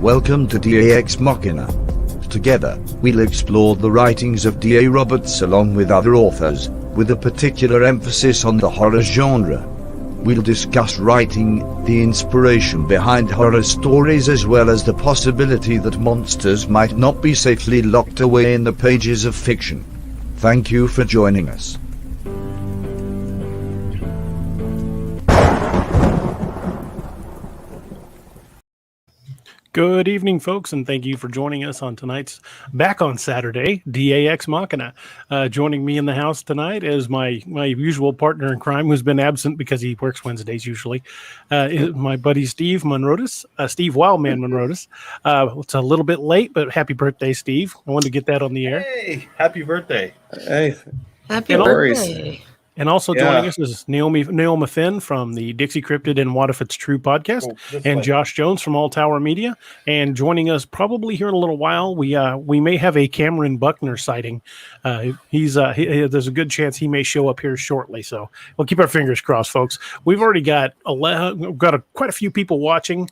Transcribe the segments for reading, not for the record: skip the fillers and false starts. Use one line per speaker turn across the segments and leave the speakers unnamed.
Welcome to DAX Machina. Together, we'll explore the writings of D.A. Roberts along with other authors, with a particular emphasis on the horror genre. We'll discuss writing, the inspiration behind horror stories, as well as the possibility that monsters might not be safely locked away in the pages of fiction. Thank you for joining us.
Good evening, folks, and thank you for joining us on tonight's Back on Saturday, DAX Machina. Joining me in the house tonight is my usual partner in crime, who's been absent because he works Wednesdays usually, is my buddy Steve Monrodis, Steve Wildman Monrodis. It's a little bit late, but happy birthday, Steve. I wanted to get that on the air.
Hey, happy birthday.
Hey,
happy birthday.
And also joining us is Naomi Finn from the Dixie Cryptid and What If It's True podcast, and Josh Jones from All Tower Media. And joining us probably here in a little while, we may have a Cameron Buckner sighting. There's a good chance he may show up here shortly. So we'll keep our fingers crossed, folks. We've already got quite a few people watching.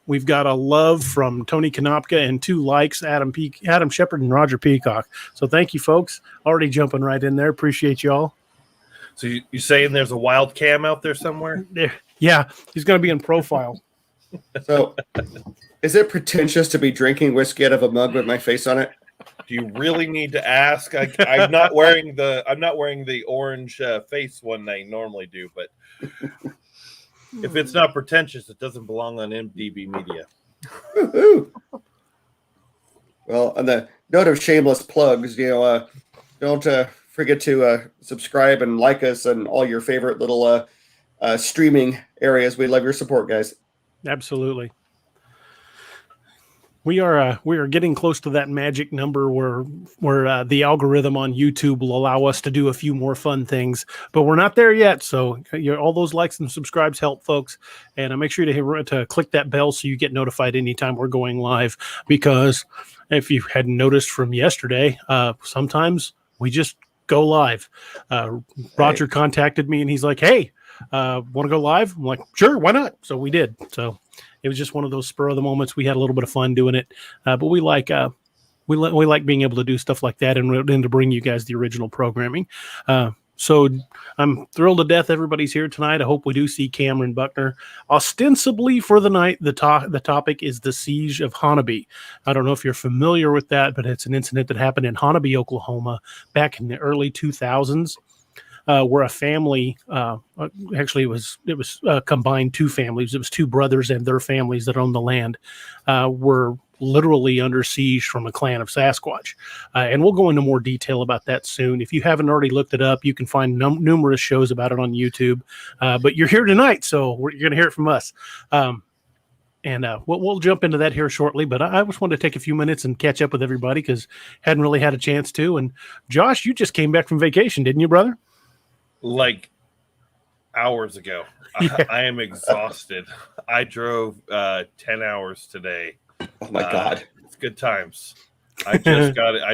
We've got a love from Tony Konopka and 2 likes, Adam Shepard and Roger Peacock. So thank you, folks. Already jumping right in there. Appreciate y'all.
So you saying there's a wild cam out there somewhere?
Yeah, he's going to be in profile.
So, is it pretentious to be drinking whiskey out of a mug with my face on it?
Do you really need to ask? I'm not wearing the orange face one I normally do, but if it's not pretentious, it doesn't belong on MDB Media.
Woo-hoo. Well, on the note of shameless plugs, don't forget to subscribe and like us and all your favorite little streaming areas. We love your support, guys.
Absolutely. We are getting close to that magic number where the algorithm on YouTube will allow us to do a few more fun things, but we're not there yet. So all those likes and subscribes help, folks. And make sure to click that bell so you get notified anytime we're going live. Because if you hadn't noticed from yesterday, sometimes we just go live. Roger contacted me and he's like, "Hey, want to go live?" I'm like, "Sure, why not?" So we did. So it was just one of those spur of the moments. We had a little bit of fun doing it, but we like being able to do stuff like that and to bring you guys the original programming. So I'm thrilled to death everybody's here tonight. I hope we do see Cameron Buckner. Ostensibly for the night, the topic is the Siege of Honobia. I don't know if you're familiar with that, but it's an incident that happened in Honobia, Oklahoma, back in the early 2000s, where a family, actually it was combined 2 families. It was 2 brothers and their families that owned the land, were literally under siege from a clan of Sasquatch. And we'll go into more detail about that soon. If you haven't already looked it up, you can find numerous shows about it on YouTube. But you're here tonight, so you're going to hear it from us. We'll jump into that here shortly. But I just wanted to take a few minutes and catch up with everybody because hadn't really had a chance to. And Josh, you just came back from vacation, didn't you, brother?
Like hours ago. Yeah. I am exhausted. I drove 10 hours today.
Oh my God!
It's good times. I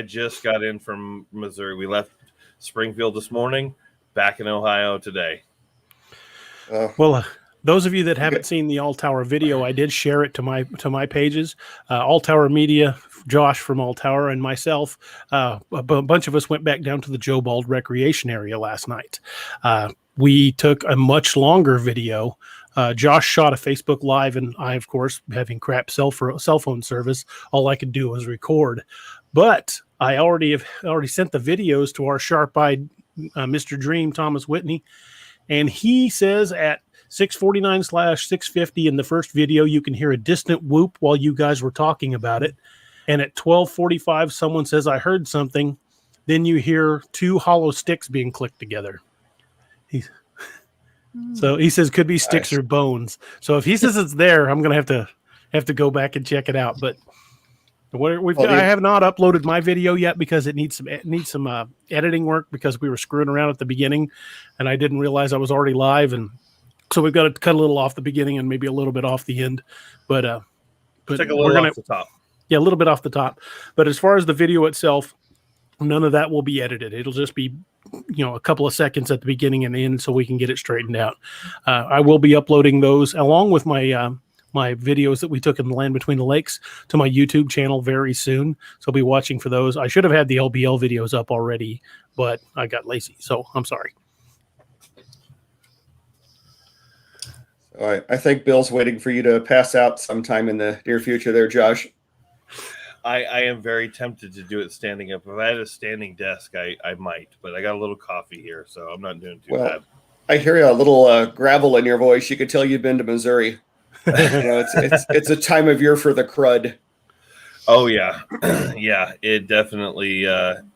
just got in from Missouri. We left Springfield this morning. Back in Ohio today.
Those of you that haven't seen the All Tower video, I did share it to my pages. All Tower Media, Josh from All Tower, and myself. A bunch of us went back down to the Joe Bald Recreation area last night. We took a much longer video. Josh shot a Facebook Live, and I, of course, having crap cell phone service, all I could do was record. But I already sent the videos to our sharp-eyed Mr. Dream, Thomas Whitney, and he says at 6:49/6:50 in the first video, you can hear a distant whoop while you guys were talking about it. And at 12:45, someone says, "I heard something." Then you hear 2 hollow sticks being clicked together. So he says could be sticks or bones. So if he says it's there, I'm going to have to go back and check it out. But I have not uploaded my video yet because it needs some editing work because we were screwing around at the beginning, and I didn't realize I was already live, and so we've got to cut a little off the beginning and maybe a little bit off the end. But
take a little off the top.
Yeah, a little bit off the top. But as far as the video itself, none of that will be edited. It'll just be a couple of seconds at the beginning and end so we can get it straightened out. I will be uploading those along with my my videos that we took in the Land Between the Lakes to my YouTube channel very soon. So I'll be watching for those. I should have had the LBL videos up already, but I got lazy. So I'm sorry.
All right. I think Bill's waiting for you to pass out sometime in the near future there, Josh.
I am very tempted to do it standing up. If I had a standing desk, I might, but I got a little coffee here, so I'm not doing too bad.
I hear a little gravel in your voice. You could tell you've been to Missouri. It's a time of year for the crud.
Oh yeah, yeah. It definitely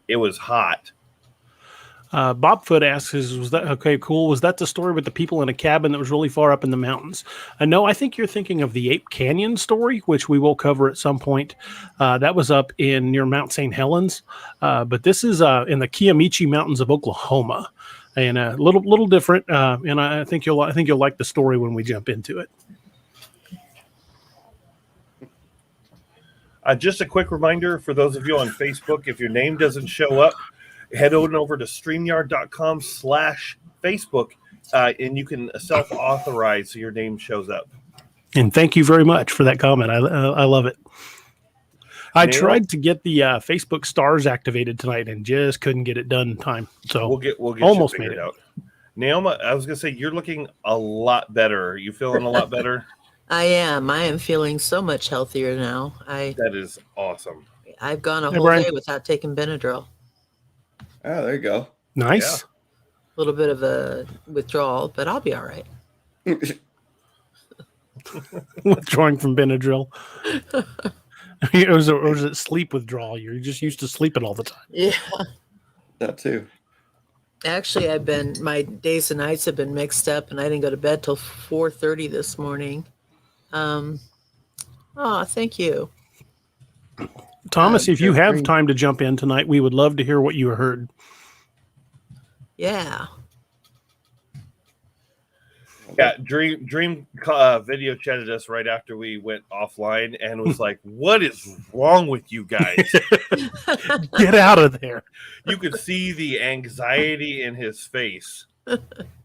it was hot.
Bobfoot asks, was that okay? Cool. Was that the story with the people in a cabin that was really far up in the mountains? No, I think you're thinking of the Ape Canyon story, which we will cover at some point. That was up near Mount St. Helens, but this is in the Kiamichi Mountains of Oklahoma, and a little different. And I think you'll like the story when we jump into it.
Just a quick reminder for those of you on Facebook: if your name doesn't show up, head on over to StreamYard.com/Facebook, and you can self-authorize so your name shows up.
And thank you very much for that comment. I love it. I tried to get the Facebook stars activated tonight and just couldn't get it done in time. So
we'll get
almost made it
out. Naomi, I was gonna say you're looking a lot better. Are you feeling a lot better?
I am. I am feeling so much healthier now.
That is awesome.
I've gone a whole day without taking Benadryl.
Oh, there you go.
Nice.
A little bit of a withdrawal, but I'll be all right.
Withdrawing from Benadryl. Or was it sleep withdrawal? You're just used to sleeping all the time.
Yeah.
That too.
Actually, my days and nights have been mixed up, and I didn't go to bed till 4:30 this morning. Thank you.
Thomas, if you have time to jump in tonight, we would love to hear what you heard.
Yeah.
Yeah, Dream video chatted us right after we went offline and was like, "What is wrong with you guys?
Get out of there!"
You could see the anxiety in his face.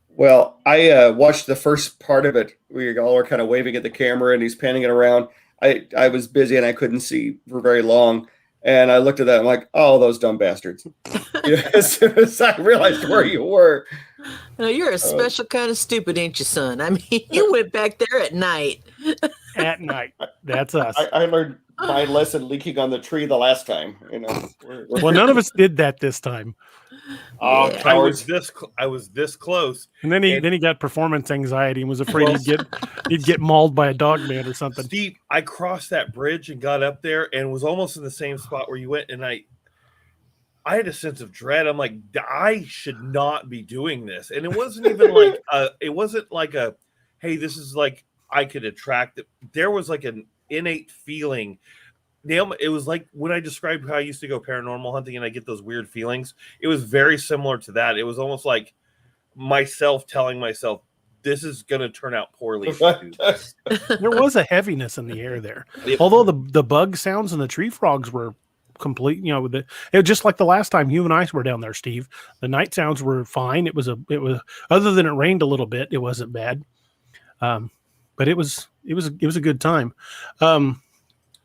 Well, I watched the first part of it. We all were kind of waving at the camera, and he's panning it around. I was busy and I couldn't see for very long. And I looked at that. I'm like, oh, those dumb bastards. As soon as I realized where you were.
No, you're a special kind of stupid, ain't you, son? I mean, you went back there at night.
At night. That's us.
I learned my lesson leaking on the tree the last time.
Well, none of us did that this time.
Oh,
Yeah.
I was this close.
And then he got performance anxiety and was afraid he'd get mauled by a dog man or something.
Steve, I crossed that bridge and got up there and was almost in the same spot where you went, and I had a sense of dread. I'm like, I should not be doing this. And it wasn't even like a hey, this is like I could attract it. There was like an innate feeling. It was like when I described how I used to go paranormal hunting and I get those weird feelings. It was very similar to that. It was almost like myself telling myself, this is going to turn out poorly.
There was a heaviness in the air there. Although the bug sounds and the tree frogs were complete, it was just like the last time you and I were down there, Steve. The night sounds were fine. It was other than it rained a little bit, it wasn't bad. But it was a good time.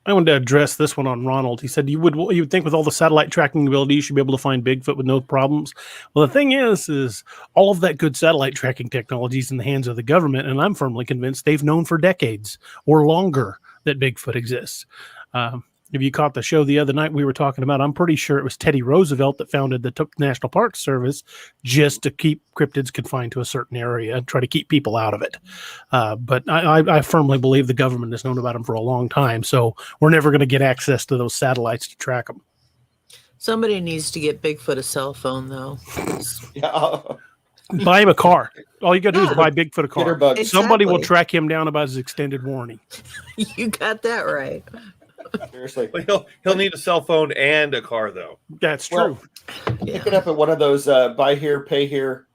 I wanted to address this one on Ronald. He said you would think with all the satellite tracking ability, you should be able to find Bigfoot with no problems. Well, the thing is all of that good satellite tracking technology is in the hands of the government, and I'm firmly convinced they've known for decades or longer that Bigfoot exists. If you caught the show the other night, we were talking about, I'm pretty sure it was Teddy Roosevelt that founded the National Park Service just to keep cryptids confined to a certain area and try to keep people out of it. But I firmly believe the government has known about them for a long time, so we're never going to get access to those satellites to track them.
Somebody needs to get Bigfoot a cell phone, though.
Yeah.
Buy him a car. All you got to do is buy Bigfoot a car.
Exactly.
Somebody will track him down about his extended warranty.
You got that right.
Seriously.
But he'll need a cell phone and a car, though.
That's true.
Pick it up at one of those buy here, pay here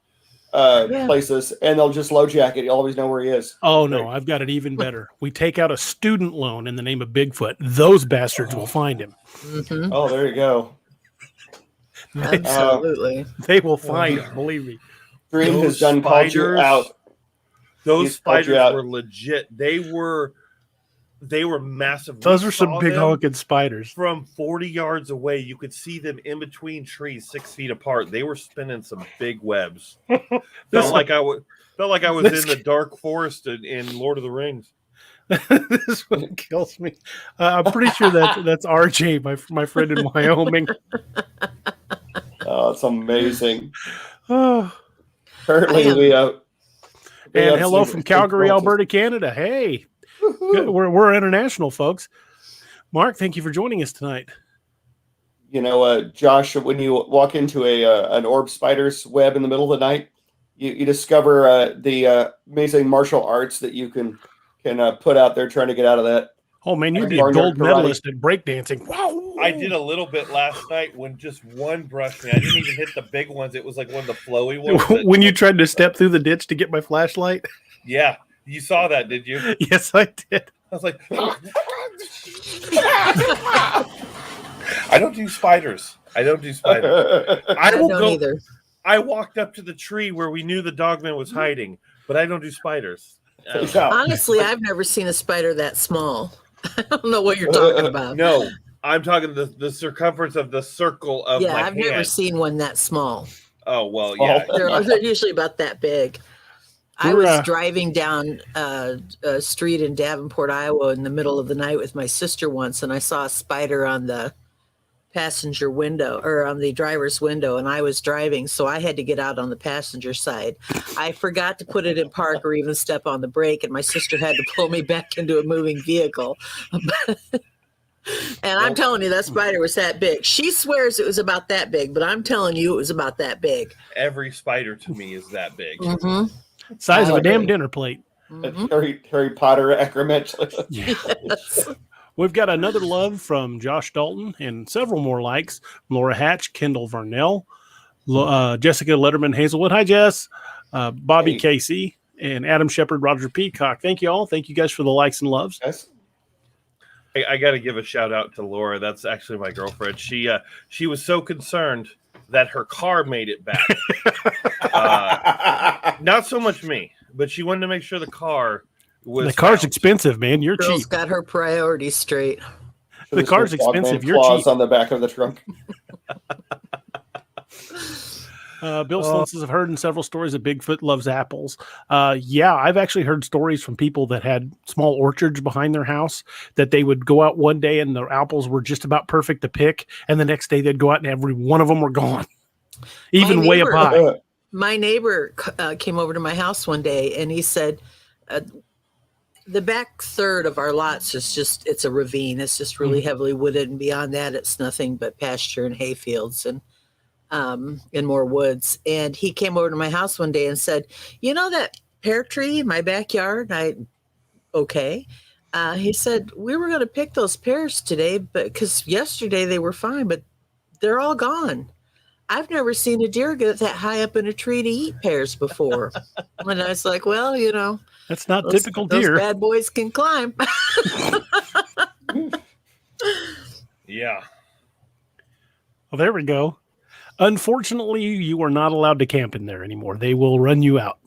places, and they'll just low jack it. You always know where he is.
Oh, no, I've got it even better. We take out a student loan in the name of Bigfoot. Those bastards will find him.
Mm-hmm.
Oh, there you go.
Absolutely.
They will find him, believe me.
Dream has done called you out.
Those spiders were legit. They were They were massive.
Those
We
are some
saw
big
them
honking spiders.
from 40 yards away. You could see them in between trees 6 feet apart. They were spinning some big webs.
This-
Felt like I was
this-
in the dark forest in Lord of the Rings.
This one kills me. I'm pretty sure that's RJ, my friend in Wyoming.
Oh, it's amazing.
Oh.
Apparently, we
And
have
hello
some
from
big
Calgary,
relatives.
Alberta, Canada. Hey,
Woohoo.
we're international, folks. Mark, thank you for joining us tonight.
You know, Josh, when you walk into an orb spider's web in the middle of the night, you discover the amazing martial arts that you can put out there trying to get out of that.
Oh man, you'd be a
Barnyard
gold
karate.
medalist at breakdancing. Wow!
I did a little bit last night when just one brushed me. I didn't even hit the big ones. It was like one of the flowy ones.
When you tried to step through the ditch to get my flashlight.
Yeah, you saw that, did you?
Yes, I did.
I was like, I don't do spiders. I don't do spiders.
I
I will
don't
go.
either.
I walked up to the tree where we knew the dogman was hiding, but I don't do spiders.
Yeah.
Honestly, I've never seen a spider that small. I don't know what you're talking about.
No, I'm talking the circumference of the circle of
Yeah,
my
I've
hand.
never seen one that small.
Oh well, yeah.
They're usually about that big. I
We're,
was driving down a street in Davenport, Iowa, in the middle of the night with my sister once, and I saw a spider on the passenger window or on the driver's window, and I was driving, so I had to get out on the passenger side. I forgot to put it in park or even step on the brake, and my sister had to pull me back into a moving vehicle. And I'm telling you, that spider was that big. She swears it was about that big, but I'm telling you, it was about that big.
Every spider to me is that big.
Mm-hmm.
Size of a
like
damn
it.
dinner plate.
Harry Potter acrament.
Yes. We've got another love from Josh Dalton and several more likes. Laura Hatch, Kendall Varnell, Jessica Letterman Hazelwood. Hi, Jess. Bobby
Hey.
Casey and Adam Shepard, Roger Peacock. Thank you all. Thank you guys for the likes and loves.
Yes.
I got to give a shout out to Laura. That's actually my girlfriend. She was so concerned that her car made it back. Not so much me, but she wanted to make sure the car was.
The car's
found.
expensive, man. You're
Girl's
cheap.
got her priorities straight.
The car's
There's Dogman
expensive. You're
claws
cheap.
on the back of the trunk.
Bill Slint says, I've heard in several stories that Bigfoot loves apples. Yeah, I've actually heard stories from people that had small orchards behind their house that they would go out one day and the apples were just about perfect to pick. And the next day they'd go out and every one of them were gone. Even way up
neighbor-
high.
My neighbor came over to my house one day, and he said, the back third of our lots is just, it's a ravine. It's just really heavily wooded. And beyond that, it's nothing but pasture and hay fields and more woods. And he came over to my house one day and said, you know that pear tree in my backyard? Okay. He said, we were going to pick those pears today, but because yesterday they were fine, but they're all gone. I've never seen a deer get that high up in a tree to eat pears before. And I was like, well, you know,
That's not
those,
typical
those
deer.
bad boys can climb.
Yeah.
Well, there we go. Unfortunately, you are not allowed to camp in there anymore. They will run you out.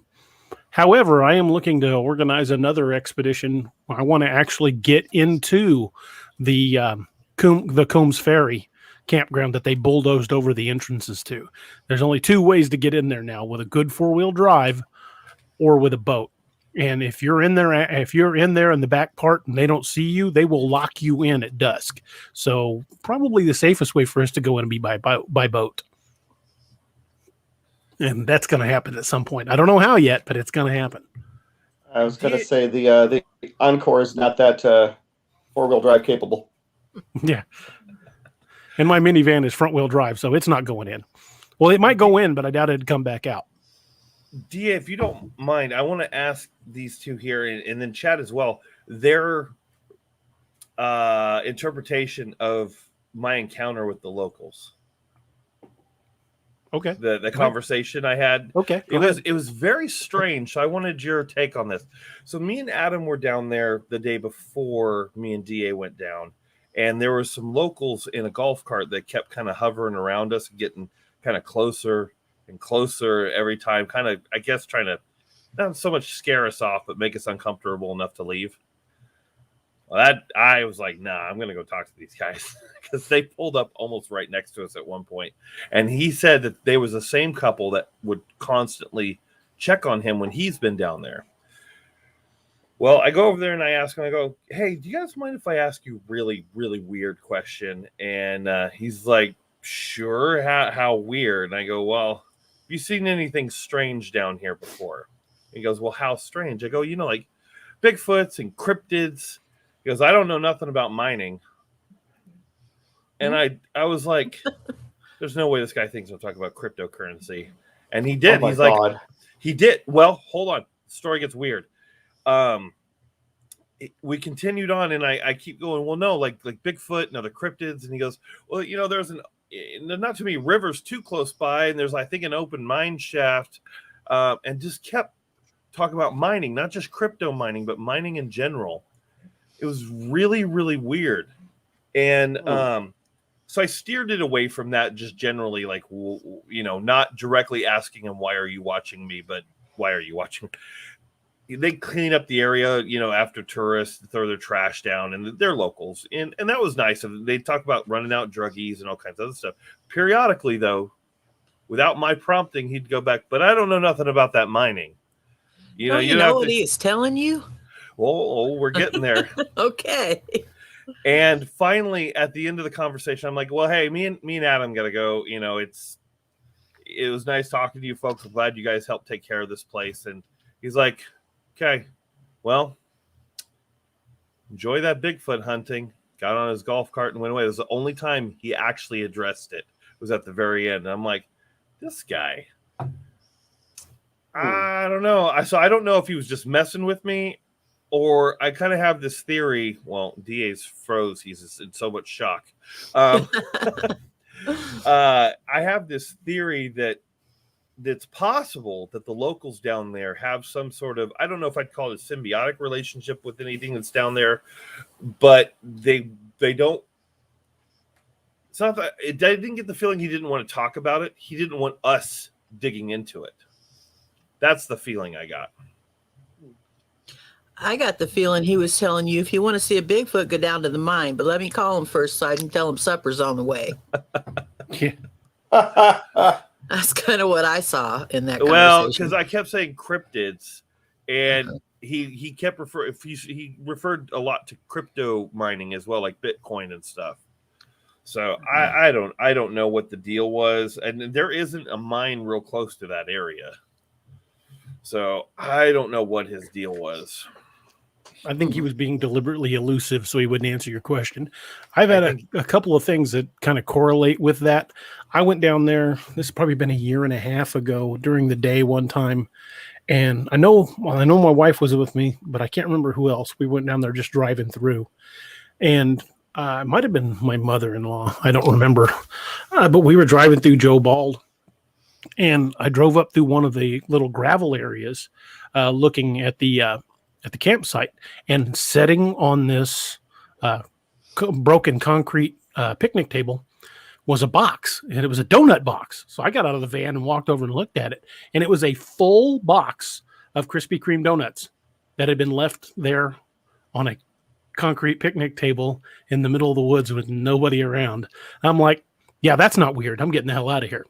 However, I am looking to organize another expedition. I want to actually get into the Combs Ferry campground that they bulldozed over the entrances to. There's only two ways to get in there now, with a good 4-wheel drive or with a boat. And if you're in there in the back part and they don't see you, they will lock you in at dusk. So probably the safest way for us to go in and be by boat. And that's going to happen at some point. I don't know how yet, but it's going to happen.
I was going to say the Encore is not that 4-wheel drive capable.
Yeah. And my minivan is front wheel drive, so it's not going in. Well, it might go in, but I doubt it'd come back out.
DA, if you don't mind, I want to ask these two here and then Chad as well, their interpretation of my encounter with the locals.
Okay.
The conversation I had.
Okay.
It was very strange. So I wanted your take on this. So me and Adam were down there the day before me and DA went down. And there were some locals in a golf cart that kept kind of hovering around us, getting kind of closer and closer every time, kind of, I guess, trying to not so much scare us off, but make us uncomfortable enough to leave. Well, I was like, nah, I'm gonna go talk to these guys because they pulled up almost right next to us at one point, and he said that they was the same couple that would constantly check on him when he's been down there. Well, I go over there and I ask him, I go, hey, do you guys mind if I ask you a really, really weird question? And he's like, sure, how weird? And I go, well, have you seen anything strange down here before? He goes, well, how strange? I go, like Bigfoots and cryptids. He goes, I don't know nothing about mining. And I was like, there's no way this guy thinks I'm talking about cryptocurrency. And he did.
Oh,
He's
God.
like, he did. Well, hold on. The story gets weird. We continued on, and I keep going, well, no, like Bigfoot and other cryptids. And he goes, well, there's not too many rivers too close by, and there's, I think, an open mine shaft, and just kept talking about mining, not just crypto mining, but mining in general. It was really, really weird. And so I steered it away from that, just generally, like, not directly asking him, why are you watching me, but why are you watching me? They clean up the area, after tourists, throw their trash down, and they're locals. And that was nice. They talk about running out druggies and all kinds of other stuff. Periodically, though, without my prompting, he'd go back, but I don't know nothing about that mining.
You know what he is telling you?
Oh, we're getting there.
Okay.
And finally, at the end of the conversation, I'm like, well, hey, me and Adam got to go. It was nice talking to you folks. I'm glad you guys helped take care of this place. And he's like, okay, well, enjoy that Bigfoot hunting. Got on his golf cart and went away. It was the only time he actually addressed it. It was at the very end. And I'm like, this guy, I don't know. So I don't know if he was just messing with me, or I kind of have this theory. Well, DA's froze. He's in so much shock. I have this theory that's possible that the locals down there have some sort of, I don't know if I'd call it a symbiotic relationship with anything that's down there, but they don't. It's not that I didn't get the feeling he didn't want to talk about it. He didn't want us digging into it. That's the feeling I got.
I got the feeling he was telling you, if you want to see a Bigfoot, go down to the mine, but let me call him first so I can tell him supper's on the way.
Yeah.
That's kind of what I saw in that conversation.
Well, because I kept saying cryptids, and he kept he referred a lot to crypto mining as well, like Bitcoin and stuff. So I don't know what the deal was, and there isn't a mine real close to that area. So I don't know what his deal was.
I think he was being deliberately elusive so he wouldn't answer your question. I've had a couple of things that kind of correlate with that. I went down there, this has probably been a year and a half ago during the day one time. And I know my wife was with me, but I can't remember who else. We went down there just driving through. And it might have been my mother-in-law. I don't remember. But we were driving through Joe Bald. And I drove up through one of the little gravel areas looking at the campsite, and sitting on this broken concrete picnic table was a box, and it was a donut box. So I got out of the van and walked over and looked at it, and it was a full box of Krispy Kreme donuts that had been left there on a concrete picnic table in the middle of the woods with nobody around. I'm like, yeah, that's not weird. I'm getting the hell out of here.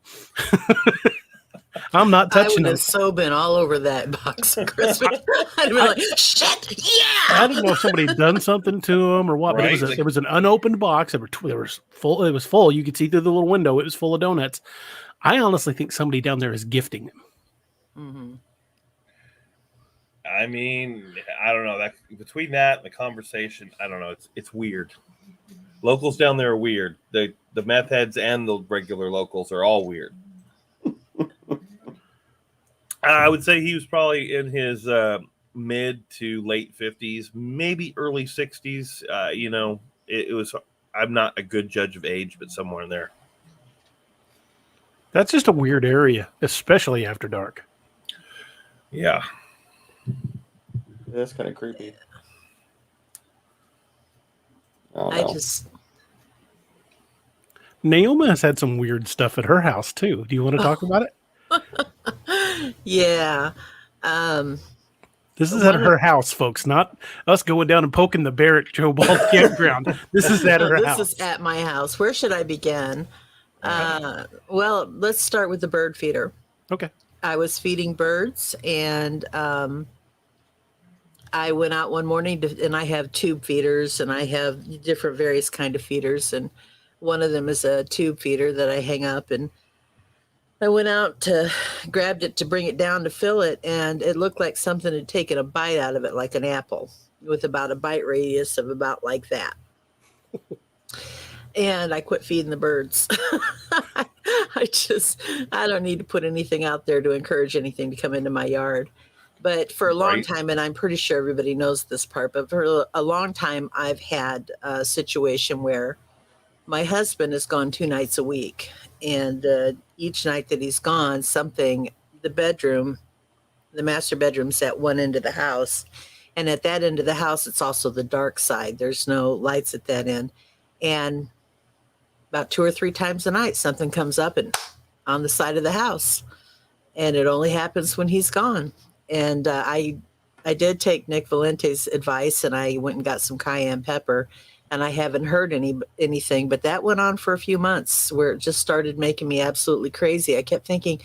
I'm not touching
I would
them.
have so been all over that box of Christmas. I'd be like, shit, yeah.
I didn't know if somebody had done something to them or what,
Right.
but it was an unopened box. It was full. It was full. You could see through the little window. It was full of donuts. I honestly think somebody down there is gifting them.
Mm-hmm.
I mean, I don't know. That between that and the conversation, I don't know. It's weird. Locals down there are weird. The meth heads and the regular locals are all weird. I would say he was probably in his mid to late 50s, maybe early 60s. It was. I'm not a good judge of age, but somewhere in there.
That's just a weird area, especially after dark.
Yeah.
That's kind of creepy.
Naoma has had some weird stuff at her house too. Do you want to talk about it?
Yeah.
This is at her house, folks, not us going down and poking the bear at Joe Ball campground. This is at her house.
This is at my house. Where should I begin? Well, let's start with the bird feeder.
Okay.
I was feeding birds, and I went out one morning and I have tube feeders, and I have different various kind of feeders, and one of them is a tube feeder that I hang up, and I went out to grabbed it to bring it down to fill it, and it looked like something had taken a bite out of it, like an apple, with about a bite radius of about like that. And I quit feeding the birds. I don't need to put anything out there to encourage anything to come into my yard. But for a long time, and I'm pretty sure everybody knows this part, but for a long time, I've had a situation where my husband has gone 2 nights a week. And each night that he's gone, the master bedroom's at one end of the house. And at that end of the house, it's also the dark side. There's no lights at that end. And about 2 or 3 times a night, something comes up and on the side of the house. And it only happens when he's gone. And I did take Nick Valente's advice, and I went and got some cayenne pepper. And I haven't heard anything, but that went on for a few months where it just started making me absolutely crazy. I kept thinking,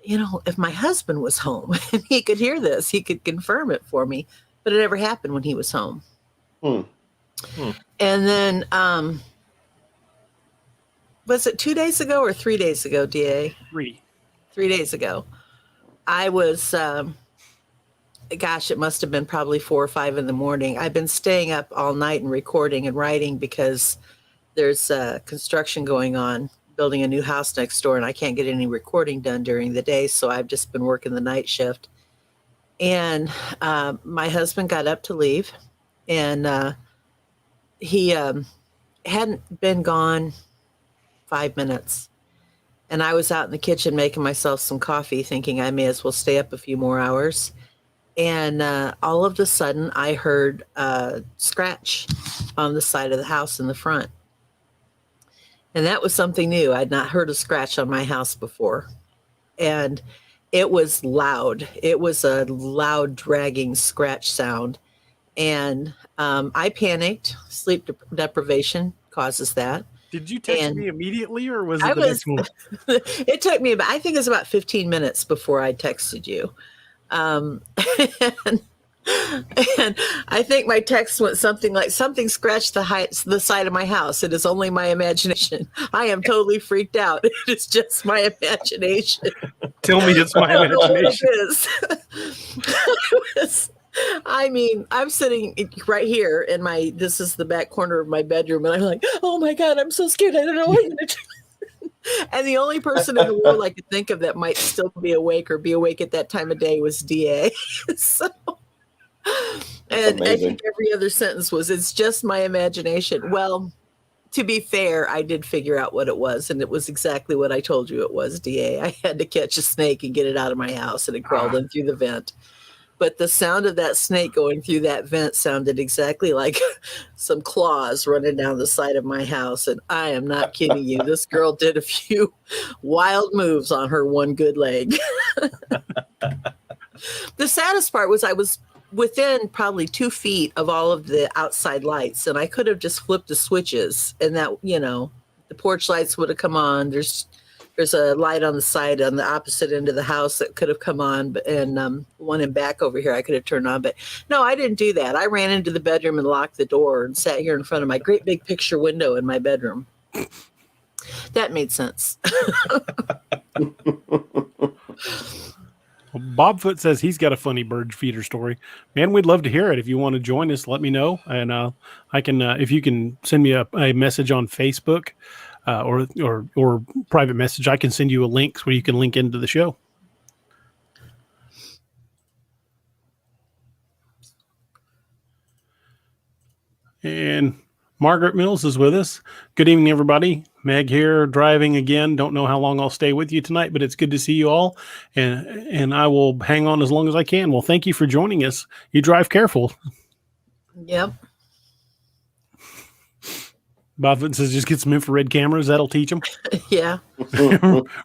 if my husband was home and he could hear this, he could confirm it for me. But it never happened when he was home. And then, was it 2 days ago or 3 days ago, DA?
3
days ago. I was... gosh, it must have been probably 4 or 5 in the morning. I've been staying up all night and recording and writing because there's construction going on, building a new house next door, and I can't get any recording done during the day. So I've just been working the night shift. And my husband got up to leave, and he hadn't been gone 5 minutes. And I was out in the kitchen making myself some coffee, thinking I may as well stay up a few more hours. And all of a sudden, I heard a scratch on the side of the house in the front. And that was something new. I'd not heard a scratch on my house before. And it was loud. It was a loud, dragging scratch sound. And I panicked. Sleep deprivation causes that.
Did you text me immediely, or was it the next one?
It took me I think it was about 15 minutes before I texted you. And I think my text went something like, something scratched the side of my house. It is only my imagination. I am totally freaked out. It is just my imagination.
Tell me it's my imagination.
It is. I'm sitting right here in this is the back corner of my bedroom, and I'm like, oh my God, I'm so scared. I don't know what I'm going to do. And the only person in the world I could think of that might still be awake or be awake at that time of day was DA. And I think every other sentence was, it's just my imagination. Well, to be fair, I did figure out what it was, and it was exactly what I told you it was, DA. I had to catch a snake and get it out of my house, and it crawled in through the vent. But the sound of that snake going through that vent sounded exactly like some claws running down the side of my house. And I am not kidding you. This girl did a few wild moves on her one good leg. The saddest part was I was within probably 2 feet of all of the outside lights, and I could have just flipped the switches, and that, the porch lights would have come on. There's a light on the side on the opposite end of the house that could have come on, and one in back over here I could have turned on. But no, I didn't do that. I ran into the bedroom and locked the door and sat here in front of my great big picture window in my bedroom. That made sense.
Well, Bobfoot says he's got a funny bird feeder story. Man, we'd love to hear it. If you want to join us, let me know. And I can, if you can send me a message on Facebook, or private message, I can send you a link where you can link into the show. And Margaret Mills is with us. Good evening, everybody. Meg here, driving again. Don't know how long I'll stay with you tonight, but it's good to see you all. And I will hang on as long as I can. Well, thank you for joining us. You drive careful.
Yep.
Buffett says just get some infrared cameras. That'll teach them.
Yeah.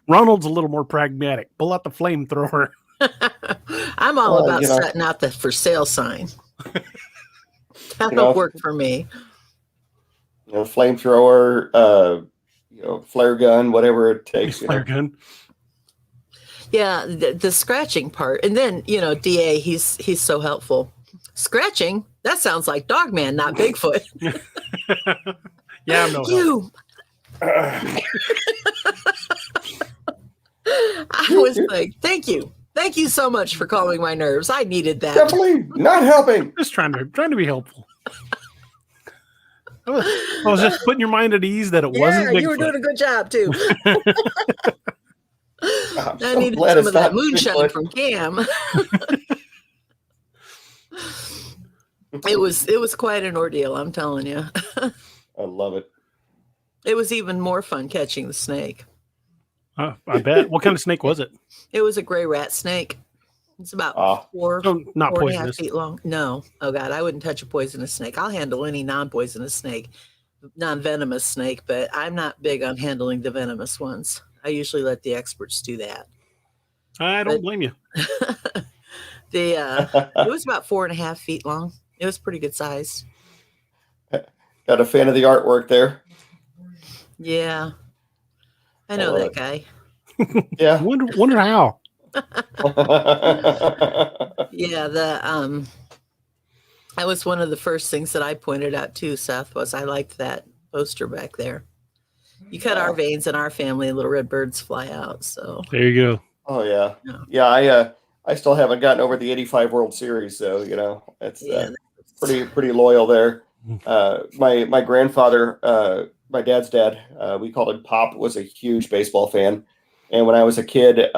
Ronald's a little more pragmatic. Pull out the flamethrower.
I'm all about
you know,
setting out the for sale sign. That'll work for me.
Flamethrower, flare gun, whatever it takes.
Flare gun.
Yeah, the scratching part, and then Da, he's so helpful. Scratching, that sounds like Dogman, not Bigfoot.
Yeah, I'm no help.
You. I was like, thank you so much for calming my nerves. I needed that.
Definitely not helping.
Just trying to be helpful. I was just putting your mind at ease that it wasn't Bigfoot.
You were doing a good job too. I needed
glad
some
it's
of that
not
moonshine
Bigfoot.
from Cam. It was quite an ordeal, I'm telling you.
I love it.
It was even more fun catching the snake.
I bet. What kind of snake was it?
It was a gray rat snake. It's about
not
4.5
poisonous.
feet long. No. Oh God, I wouldn't touch a poisonous snake. I'll handle any non-poisonous snake, non-venomous snake, but I'm not big on handling the venomous ones. I usually let the experts do that.
I don't blame you.
It was about 4.5 feet long. It was pretty good size.
Got a fan of the artwork there.
Yeah. I know that guy.
Yeah.
Wonder how.
Yeah, that was one of the first things that I pointed out too, Seth, was I liked that poster back there. You cut our veins in our family and little red birds fly out. So
there you go.
Oh yeah. Yeah, I still haven't gotten over the 85 World Series, so it's pretty loyal there. My grandfather, my dad's dad, we called him Pop, was a huge baseball fan. And when I was a kid,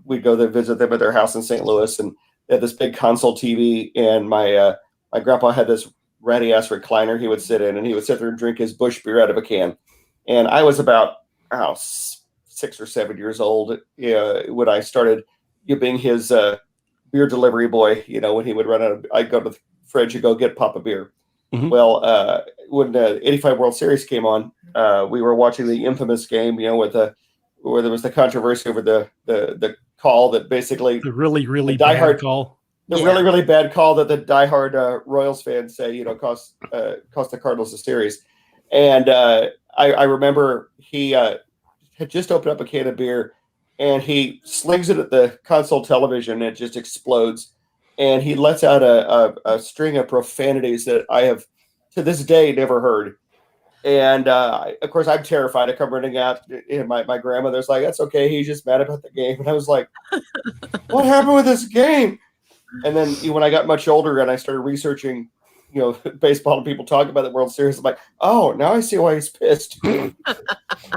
we'd go there visit them at their house in St. Louis, and they had this big console TV. And my grandpa had this ratty ass recliner he would sit in, and he would sit there and drink his Busch beer out of a can. And I was about 6 or 7 years old when I started being his beer delivery boy. When he would run out, I'd go to the fridge and go get Pop a beer. Mm-hmm. Well, when the 85 World Series came on, we were watching the infamous game, where there was the controversy over the call that basically
the really bad call.
Really, really bad call that the diehard Royals fans say, cost the Cardinals the series. And I remember he had just opened up a can of beer, and he slings it at the console television, and it just explodes. And he lets out a string of profanities that I have to this day never heard. And of course, I'm terrified. I come running out, and my grandmother's like, "That's okay. He's just mad about the game." And I was like, "What happened with this game?" And then when I got much older and I started researching, baseball and people talking about the World Series, I'm like, "Oh, now I see why he's pissed."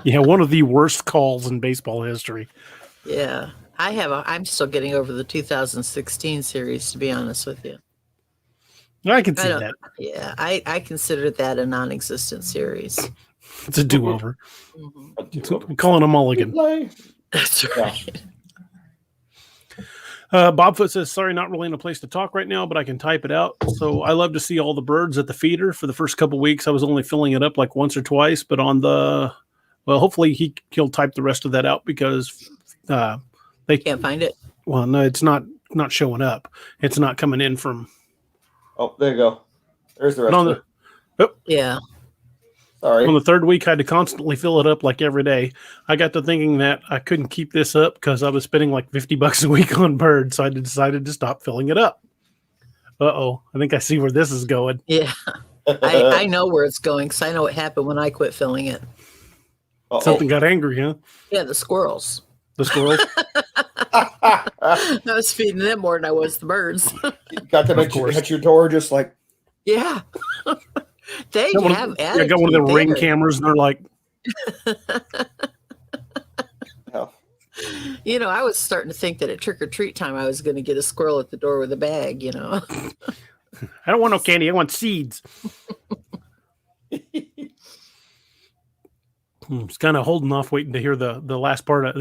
Yeah, one of the worst calls in baseball history.
Yeah, I'm still getting over the 2016 series, to be honest with you.
I can see that.
Yeah, I consider that a non-existent series.
It's a do-over.
Mm-hmm.
I'm calling a mulligan.
That's right.
Bobfoot says, sorry, not really in a place to talk right now, but I can type it out. So I love to see all the birds at the feeder. For the first couple of weeks, I was only filling it up like once or twice, but hopefully he'll type the rest of that out because they
can't find it.
Well, no, it's not showing up. It's not coming in from.
Oh, there you go. There's the rest of it.
Oh.
Yeah.
Sorry. On the third week, I had to constantly fill it up like every day. I got to thinking that I couldn't keep this up because I was spending like $50 a week on birds, so I decided to stop filling it up. Uh-oh. I think I see where this is going.
Yeah. I know where it's going because I know what happened when I quit filling it.
Uh-oh. Something got angry, huh?
Yeah, the squirrels.
The squirrels?
I was feeding them more than I was the birds.
Got them at your door just like...
Yeah. They have attitude.
I got one of the Ring cameras, and they're like...
Oh.
I was starting to think that at trick-or-treat time I was going to get a squirrel at the door with a bag,
I don't want no candy. I want seeds. I'm just kind of holding off, waiting to hear the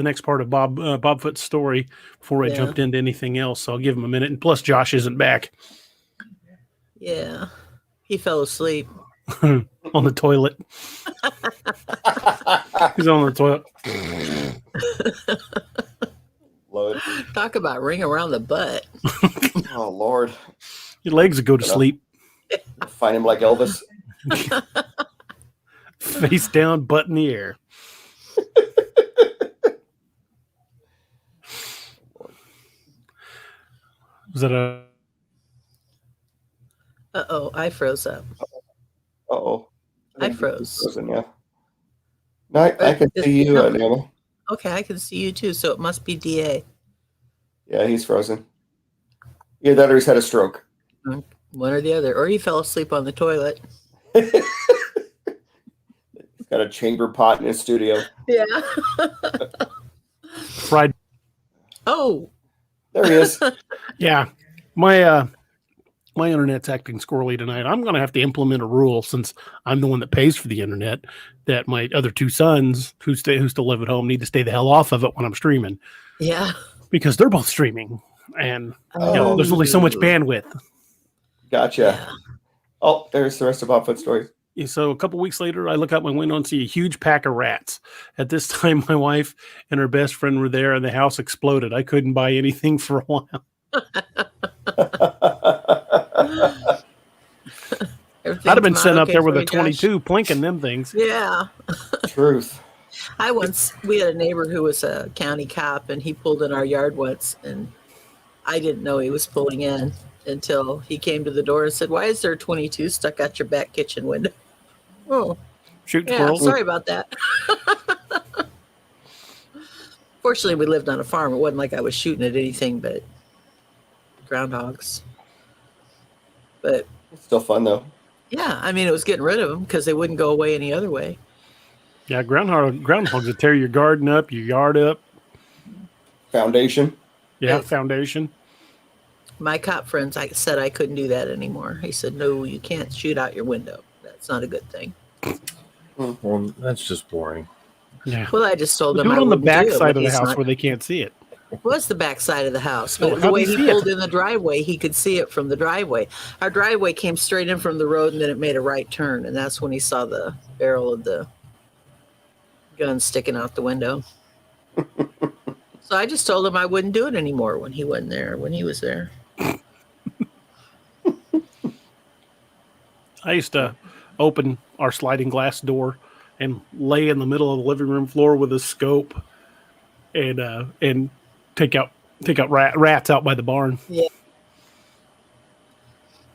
next part of Bobfoot's story before I jumped into anything else. So I'll give him a minute. And plus, Josh isn't back.
Yeah, he fell asleep
on the toilet. He's on the toilet.
Love it.
Talk about ring around the butt.
Oh Lord,
Your legs would go to sleep.
find him like Elvis.
Face down, butt in the air. Was that a...
Uh-oh, I froze up.
Uh-oh.
I froze.
Frozen, yeah. No, I can see you, Nana.
Okay, I can see you too, so it must be DA.
Yeah, he's frozen. Either that or he's had a stroke.
One or the other. Or he fell asleep on the toilet.
He's got a chamber pot in his studio.
Yeah.
fried?
Oh.
There he is.
Yeah. My internet's acting squirrely tonight. I'm going to have to implement a rule, since I'm the one that pays for the internet, that my other two sons who still live at home need to stay the hell off of it when I'm streaming.
Yeah.
Because they're both streaming, and there's only so much bandwidth.
Gotcha.
Yeah.
Oh, there's the rest of Bobfoot stories.
So a couple weeks later, I look out my window and see a huge pack of rats. At this time, my wife and her best friend were there, and the house exploded. I couldn't buy anything for a while. I'd have been sitting up there with a 22 plinking them things.
Yeah.
Truth.
We had a neighbor who was a county cop, and he pulled in our yard once, and I didn't know he was pulling in until he came to the door and said, "Why is there a 22 stuck out your back kitchen window?" Oh,
shoot
yeah,
squirrels.
Sorry about that. Fortunately, we lived on a farm. It wasn't like I was shooting at anything but groundhogs. But
It's still fun, though.
yeah, I mean, it was getting rid of them because they wouldn't go away any other way.
Yeah, groundhogs would tear your garden up, your yard up.
Foundation.
Yeah, foundation.
My cop friends, I said I couldn't do that anymore. He said, "No, you can't shoot out your window. That's not a good thing."
Well, that's just boring.
Yeah.
Well, I just told them
Do
I
it on the
wouldn't
back
do it,
side
but
of the
he's
house
not-
where they can't see it.
was the back side of the house,
Oh,
but
how
the way
do you
he
see it?
pulled in the driveway, he could see it from the driveway. Our driveway came straight in from the road, and then it made a right turn, and that's when he saw the barrel of the gun sticking out the window. So I just told him I wouldn't do it anymore when he wasn't there. When he was there,
I used to open our sliding glass door and lay in the middle of the living room floor with a scope and take out rats out by the barn.
yeah.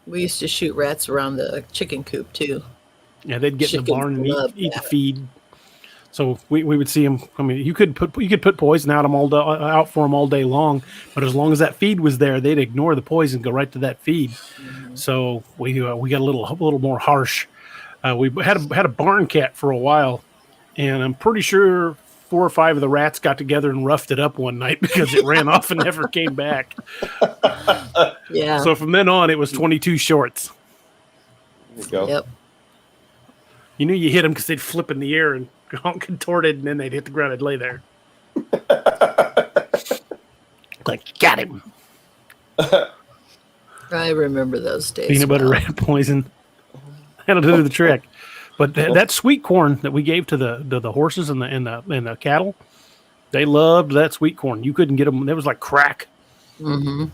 We used to shoot rats around the chicken coop too.
Yeah, they'd get in the
Chickens
barn and
love
eat the
that.
feed. So we would see them. I mean, you could put poison out for them all day long, but as long as that feed was there, they'd ignore the poison and go right to that feed.
Mm-hmm.
So we got a little more harsh. We had a barn cat for a while, and I'm pretty sure 4 or 5 of the rats got together and roughed it up one night because it ran off and never came back.
Yeah.
So from then on, it was 22 shorts.
There you go.
Yep.
You knew you hit them because they'd flip in the air and all contorted, and then they'd hit the ground and lay there. Like, got him.
I remember those days.
Peanut butter
well.
rat poison. That'll do the trick. But that sweet corn that we gave to the horses and the cattle, they loved that sweet corn. You couldn't get them. It was like crack.
Mm-hmm.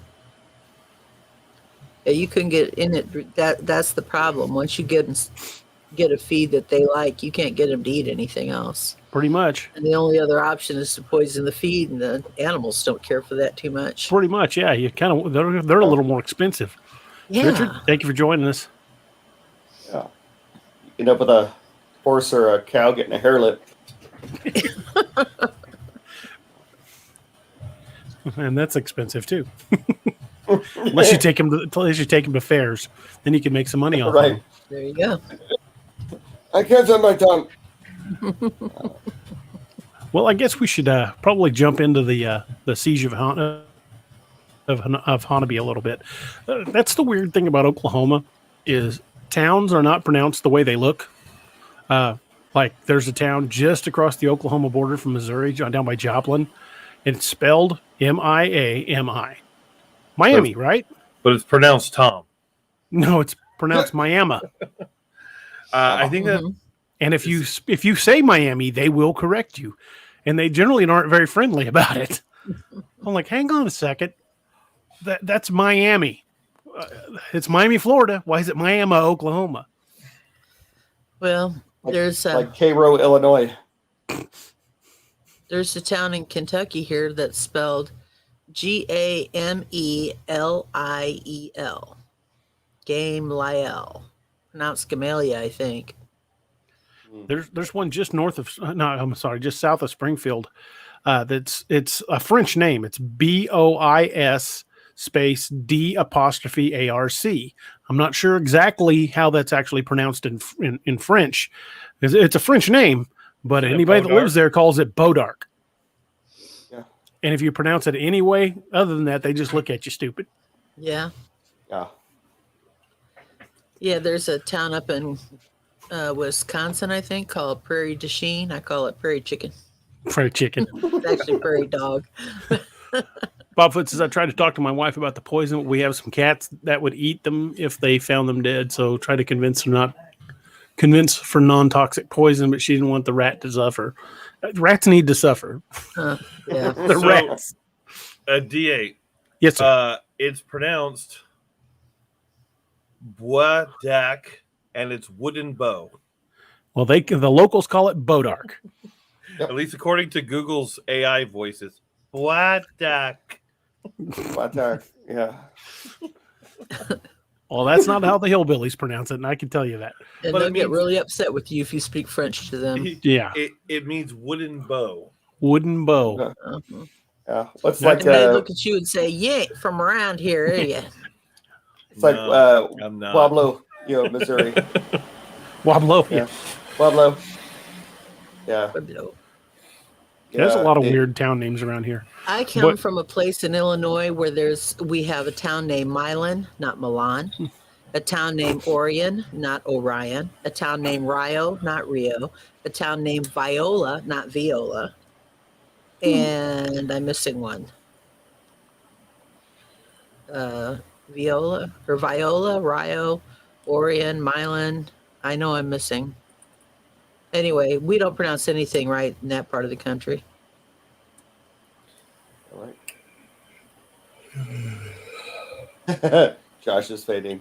Yeah, you couldn't get in it. That's the problem. Once you get a feed that they like, you can't get them to eat anything else.
Pretty much.
And the only other option is to poison the feed, and the animals don't care for that too much.
Pretty much, yeah. You kind of they're a little more expensive.
Yeah.
Richard, thank you for joining us.
Yeah. You end up with a horse or a cow getting a hair lip.
And that's expensive too. unless you take them to fairs, then you can make some money off
Right.
them.
There you go.
I can't set my tongue.
Well, I guess we should probably jump into the Siege of Honobia a little bit. That's the weird thing about Oklahoma is towns are not pronounced the way they look. Like there's a town just across the Oklahoma border from Missouri, down by Joplin. It's spelled Miami. Miami, right?
But it's pronounced Tom.
No, it's pronounced Miami.
I think that
And if you say Miami, they will correct you, and they generally aren't very friendly about it. I'm like, hang on a second. That's Miami. It's Miami, Florida. Why is it Miami, Oklahoma?
Well,
like Cairo, Illinois.
there's a town in Kentucky here that's spelled Gameliel. Gameliel. Pronounced Gamelia, I think.
There's one just north of just south of Springfield. It's a French name. It's BOIS space D''ARC. I'm not sure exactly how that's actually pronounced in French. It's a French name, but anybody that lives there calls it Bodark.
Yeah.
And if you pronounce it any way other than that, they just look at you stupid.
Yeah.
Yeah.
Yeah, there's a town up in Wisconsin, I think, called Prairie du Chien. I call it Prairie Chicken.
Prairie chicken.
It's actually Prairie Dog.
Bobfoot says, I tried to talk to my wife about the poison. We have some cats that would eat them if they found them dead. So try to convince for non-toxic poison, but she didn't want the rat to suffer. Rats need to suffer.
Yeah.
The rats.
D8.
Yes, sir.
It's pronounced Boadak, and it's wooden bow.
Well, the locals call it Bodark.
At least according to Google's AI voices. Boadak.
Yeah.
Well, that's not how the hillbillies pronounce it, and I can tell you that.
And
But
they'll
it
get
means-
really upset with you if you speak French to them.
Yeah.
It means wooden bow.
Wooden bow.
Uh-huh.
Yeah. It's
Yeah.
like
And they look at you and say, "You ain't from around here, are you?"
it's like
I'm not.
Pueblo, Missouri.
Wablo.
Yeah. Pueblo. Yeah.
There's a lot of
it-
weird town names around here.
I come from a place in Illinois where we have a town named Milan, not Milan, a town named Orion, not Orion, a town named Rio, not Rio, a town named Viola, not Viola, and I'm missing one. Viola, Rio, Orion, Milan. I know I'm missing. Anyway, we don't pronounce anything right in that part of the country.
All right. Josh is fading.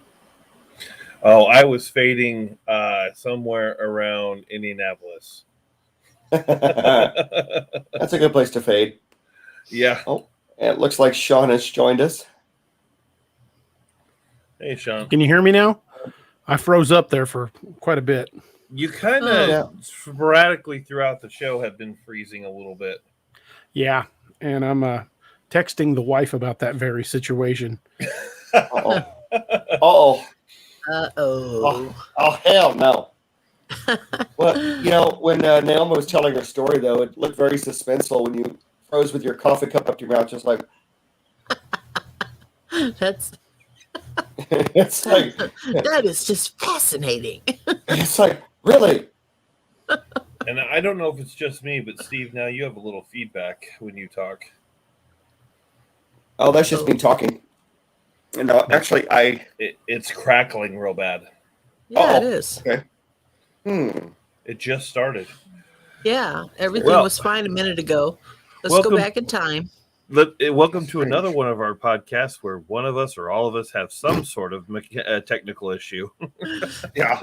Oh, I was fading somewhere around Indianapolis.
That's a good place to fade.
Yeah.
Oh, and it looks like Sean has joined us.
Hey, Sean.
Can you hear me now? I froze up there for quite a bit.
You kind of
Yeah.
sporadically throughout the show have been freezing a little bit.
Yeah, and I'm texting the wife about that very situation.
Uh-oh. Uh-oh.
Uh-oh.
Oh, hell no. Well, when Naomi was telling her story, though, it looked very suspenseful when you froze with your coffee cup up to your mouth, just like,
That's
it's like,
that is just fascinating.
it's like, really?
And I don't know if it's just me, but Steve, now you have a little feedback when you talk.
Oh, that's just me talking. No, actually,
It's crackling real bad.
Yeah, it
Uh-oh.
is.
It just started.
Yeah, everything
Well-
was fine a minute ago. Let's
Welcome-
go back in time.
Welcome to another one of our podcasts where one of us or all of us have some sort of technical issue.
Yeah.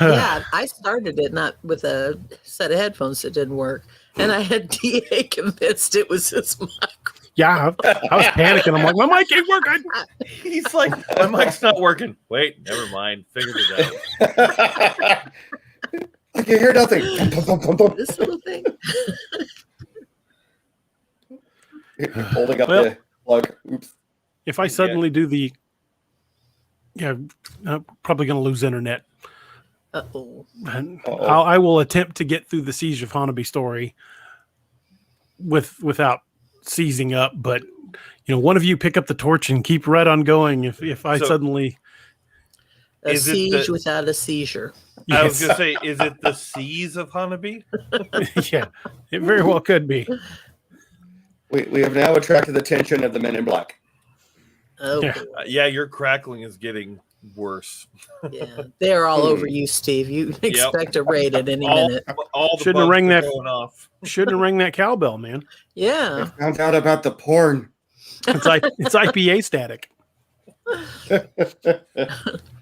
Yeah, I started it not with a set of headphones that didn't work, and I had DA convinced it was his mic.
Yeah, I was panicking. I'm like, my mic ain't working.
He's like, my mic's not working. Wait, never mind. Figured it out.
I can hear nothing.
This little thing.
Holding up
Well-
the plug. Oops.
If I suddenly do the, I'm probably going to lose internet.
Uh-oh.
And
Uh-oh.
I will attempt to get through the Siege of Honobia story without seizing up. But one of you pick up the torch and keep right on going. If I
So-
suddenly,
A
Is it
siege
the-
without a seizure.
I was
yes,
going to say, is it the Seas of Honobia?
yeah, it very well could be.
We have now attracted the attention of the men in black.
Oh,
Yeah.
Yeah, your crackling is getting worse.
Yeah, they're all over you, Steve. You expect a raid at any minute.
All the
Shouldn't have
bugs
rang
are
that-
going off.
Shouldn't have rang that cowbell, man.
I
Yeah.
found out about the porn.
It's IPA static. The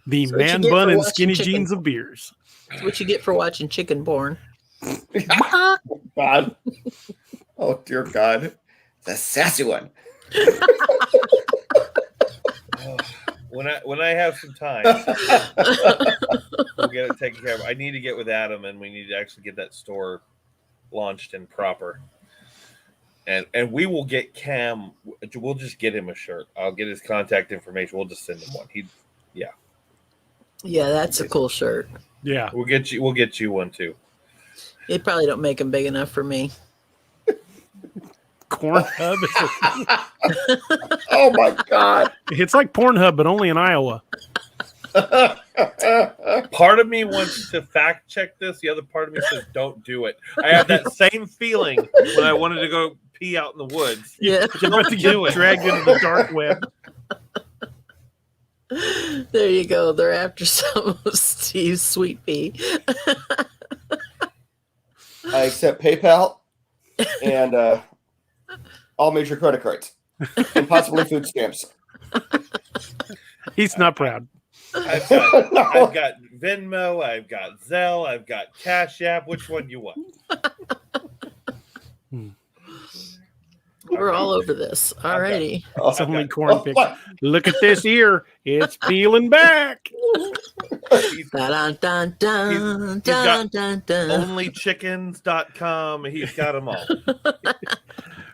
That's what
man
you get
bun
for
and
watching
skinny
chicken.
jeans of beers.
That's what you get for watching Chicken Born.
God. Oh, dear God. The sassy one.
When I have some time, we'll get it taken care of. I need to get with Adam, and we need to actually get that store launched and proper. And we will get Cam. We'll just get him a shirt. I'll get his contact information. We'll just send him one.
Yeah, that's a cool shirt.
Yeah.
We'll get you one too.
They probably don't make them big enough for me.
Cornhub.
Oh, my God.
It's like Pornhub, but only in Iowa.
Part of me wants to fact check this. The other part of me says, "Don't do it." I have that same feeling when I wanted to go pee out in the woods.
Yeah.
You're about to
Do
get
it.
dragged into the dark web.
There you go. They're after some of Steve's sweet pea.
I accept PayPal and all major credit cards and possibly food stamps.
He's not proud.
I've got Venmo, I've got Zelle, I've got Cash App. Which one you want?
We're all over this. All righty.
It's only corn picks. Look at this ear. It's peeling back.
Dun, dun, dun,
He's
dun,
got
dun, dun.
Onlychickens.com. He's got them all.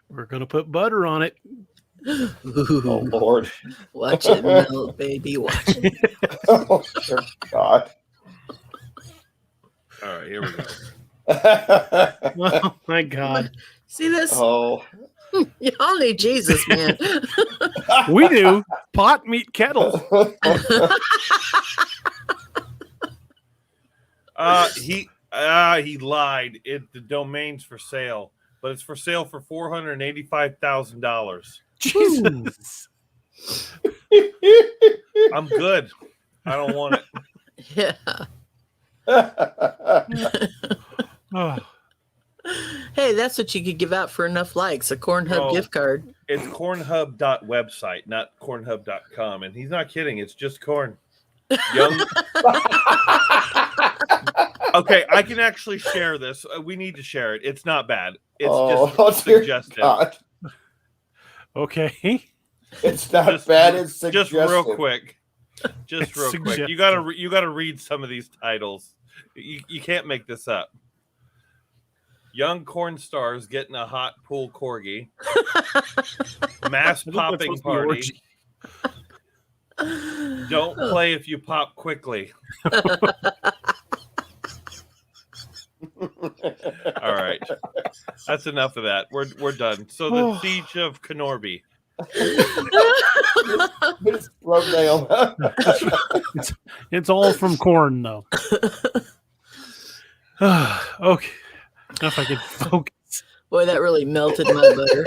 We're going to put butter on it.
Oh,
Ooh,
Lord.
watch it melt, baby. Watch it.
Oh, dear God.
All right, here we go.
Oh, my God.
See this?
Oh.
Y'all need Jesus, man.
We do. Pot meet kettle.
He lied. The domain's for sale, but it's for sale for $485,000.
Jesus.
I'm good. I don't want it.
Yeah.
Oh,
Hey, that's what you could give out for enough likes, a Cornhub
Oh.
gift card.
It's cornhub.website, not cornhub.com. And he's not kidding. It's just corn. Young. Okay, I can actually share this. We need to share it. It's not bad. It's just
dear
suggestive.
God.
okay.
It's not bad. It's
Just
suggestive.
real quick. Just
It's
real quick.
suggestive.
You gotta read some of these titles. You can't make this up. Young corn stars getting a hot pool corgi. Mass
I think that's
popping
supposed to be
party.
orgy.
Don't play if you pop quickly. All right. That's enough of that. We're done. So the Siege of Honobia.
It's throat nail.
It's all from corn, though. Okay. Now if I can focus.
Boy, that really melted my butter.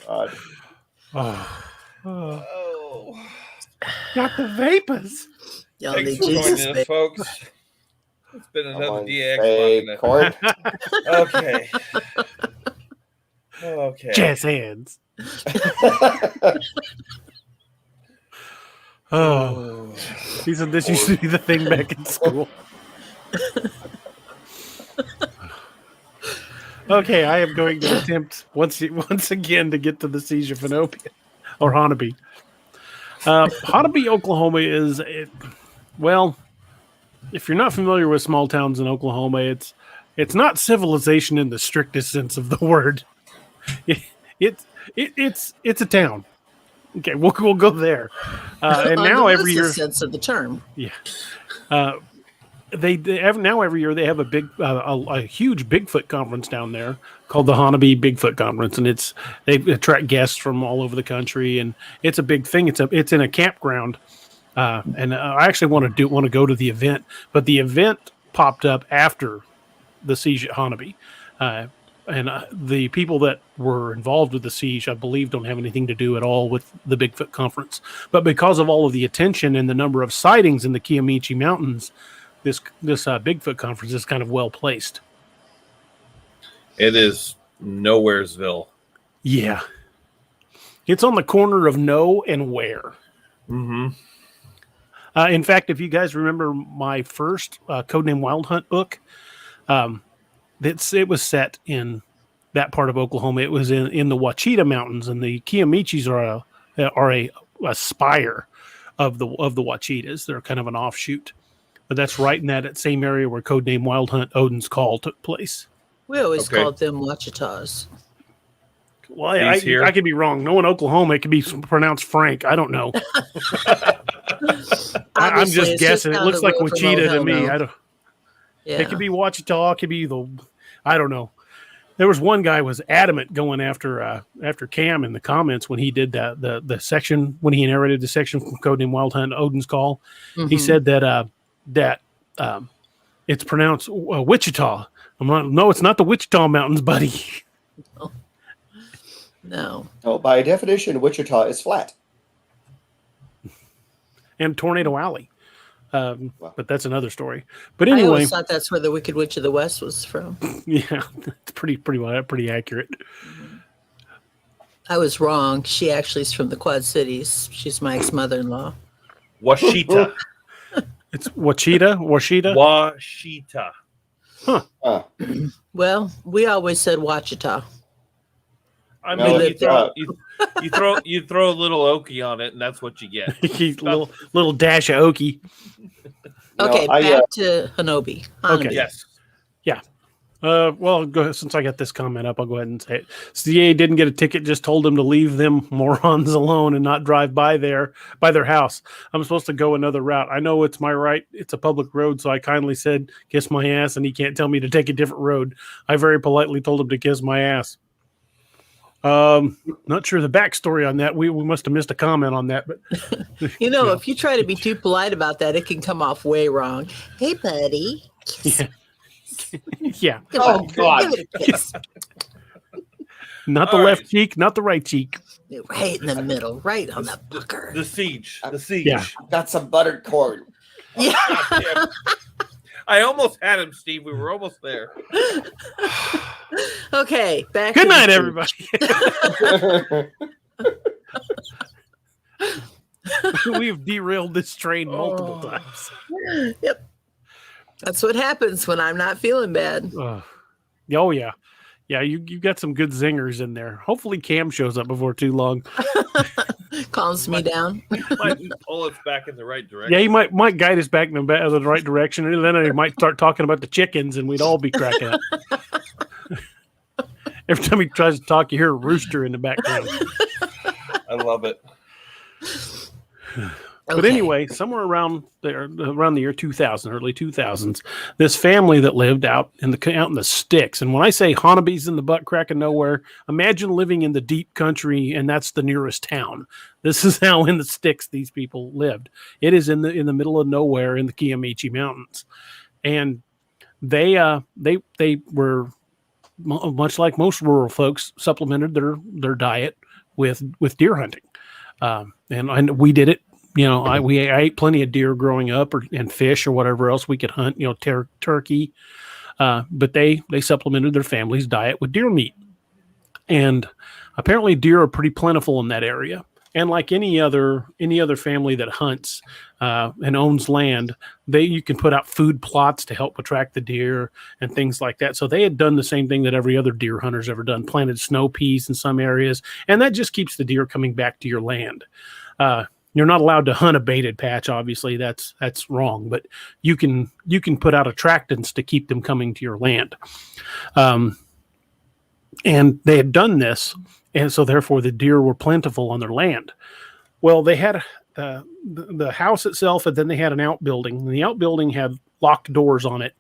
God.
Oh. Oh.
Oh.
Got the vapors.
Y'all
Thanks
need
for joining
Jesus,
us,
baby.
folks. It's been another
Someone
DX.
say
Machina.
corn.
Okay. Okay.
Jazz hands. Oh. This used to be the thing back in school. Okay, I am going to attempt once again to get to the Siege of Honobia or Honobia. Honobia, Oklahoma is well, if you're not familiar with small towns in Oklahoma, it's not civilization in the strictest sense of the word. It's a town. Okay, we'll go there. And
On
now
the
every year,
loosest sense of the term.
yeah. They have now every year they have a huge Bigfoot conference down there called the Honobia Bigfoot Conference, and they attract guests from all over the country, and it's a big thing. It's in a campground, and I actually want to go to the event, but the event popped up after the Siege at Honobia. the people that were involved with the siege, I believe, don't have anything to do at all with the Bigfoot conference. But because of all of the attention and the number of sightings in the Kiamichi Mountains, this Bigfoot conference is kind of well placed.
It is Nowheresville.
Yeah. It's on the corner of No and Where.
Mm-hmm.
In fact, if you guys remember my first Codename Wild Hunt book, it was set in that part of Oklahoma. It was in the Wachita Mountains, and the Kiamichis are a spire of the Wachitas. They're kind of an offshoot, but that's right in that same area where Codename Wild Hunt Odin's Call took place.
We always called them Wachitas.
Well, I could be wrong. No, in Oklahoma, it could be pronounced Frank. I don't know. I'm just guessing. It looks like Wachita to me. I don't. Yeah. It could be Wachita. It could be I don't know. There was one guy was adamant going after Cam in the comments when he did the section, when he narrated the section from Codename Wild Hunt Odin's Call. Mm-hmm. He said that it's pronounced Wichita. I'm like, no, it's not the Wichita Mountains, buddy.
No.
Oh, by definition, Wichita is flat.
And Tornado Alley. But that's another story. But anyway,
I always thought that's where the Wicked Witch of the West was from.
Yeah, it's pretty accurate.
I was wrong. She actually is from the Quad Cities. She's my ex-mother-in-law.
Washita.
It's Wachita.
Washita.
Huh.
Well, we always said Wachita.
I mean, you throw a little Okie on it, and that's what you get.
little dash of Okie.
Okay, back to Honobia.
Okay.
Yes.
Yeah. Well, go ahead, since I got this comment up, I'll go ahead and say it. CA didn't get a ticket, just told them to leave them morons alone and not drive by their house. I'm supposed to go another route. I know it's my right. It's a public road, so I kindly said, kiss my ass, and he can't tell me to take a different road. I very politely told him to kiss my ass. Not sure the backstory on that. We must have missed a comment on that, but
if you try to be too polite about that, it can come off way wrong. Hey, buddy.
Yeah. Yeah.
Oh God.
Not the left cheek, not the right cheek.
Right in the middle, right on the pucker.
The siege.
Yeah.
Got some buttered corn.
Yeah.
I almost had him, Steve. We were almost there.
Okay, back.
Good night, everybody. We've derailed this train multiple times.
Yep. That's what happens when I'm not feeling bad.
Oh yeah. Yeah, you got some good zingers in there. Hopefully Cam shows up before too long.
Calms me down.
Might pull us back in the right direction.
Yeah, he might guide us back in the right direction, and then he might start talking about the chickens, and we'd all be cracking up. Every time he tries to talk, you hear a rooster in the background.
I love it.
But anyway, somewhere around the year 2000, early 2000s, this family that lived out in the sticks. And when I say Honobia's in the butt crack of nowhere, imagine living in the deep country, and that's the nearest town. This is how in the sticks these people lived. It is in the middle of nowhere in the Kiamichi Mountains, and they were, much like most rural folks, supplemented their diet with deer hunting, and we did it. I ate plenty of deer growing up, and fish or whatever else we could hunt. Turkey, but they supplemented their family's diet with deer meat, and apparently deer are pretty plentiful in that area. And like any other family that hunts and owns land, you can put out food plots to help attract the deer and things like that. So they had done the same thing that every other deer hunter's ever done: planted snow peas in some areas, and that just keeps the deer coming back to your land. You're not allowed to hunt a baited patch. Obviously, that's wrong. But you can put out attractants to keep them coming to your land. And they had done this, and so therefore the deer were plentiful on their land. Well, they had the house itself, and then they had an outbuilding. And the outbuilding had locked doors on it.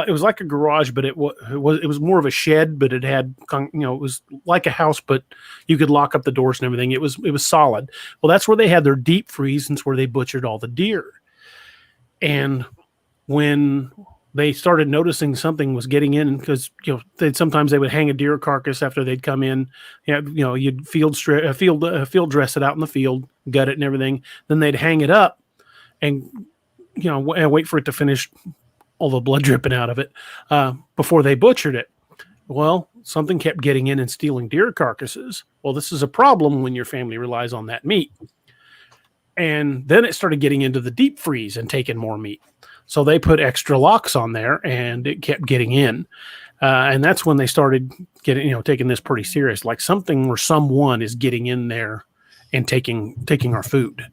It was like a garage, but it was more of a shed. But it had, it was like a house, but you could lock up the doors and everything. It was solid. Well, that's where they had their deep freeze, and it's where they butchered all the deer. And when they started noticing something was getting in, because sometimes they would hang a deer carcass after they'd come in. You'd field dress it out in the field, gut it and everything. Then they'd hang it up and and wait for it to finish all the blood dripping out of it before they butchered it. Well, something kept getting in and stealing deer carcasses. Well, this is a problem when your family relies on that meat. And then it started getting into the deep freeze and taking more meat. So they put extra locks on there, and it kept getting in. And that's when they started taking this pretty serious. Like something or someone is getting in there and taking our food.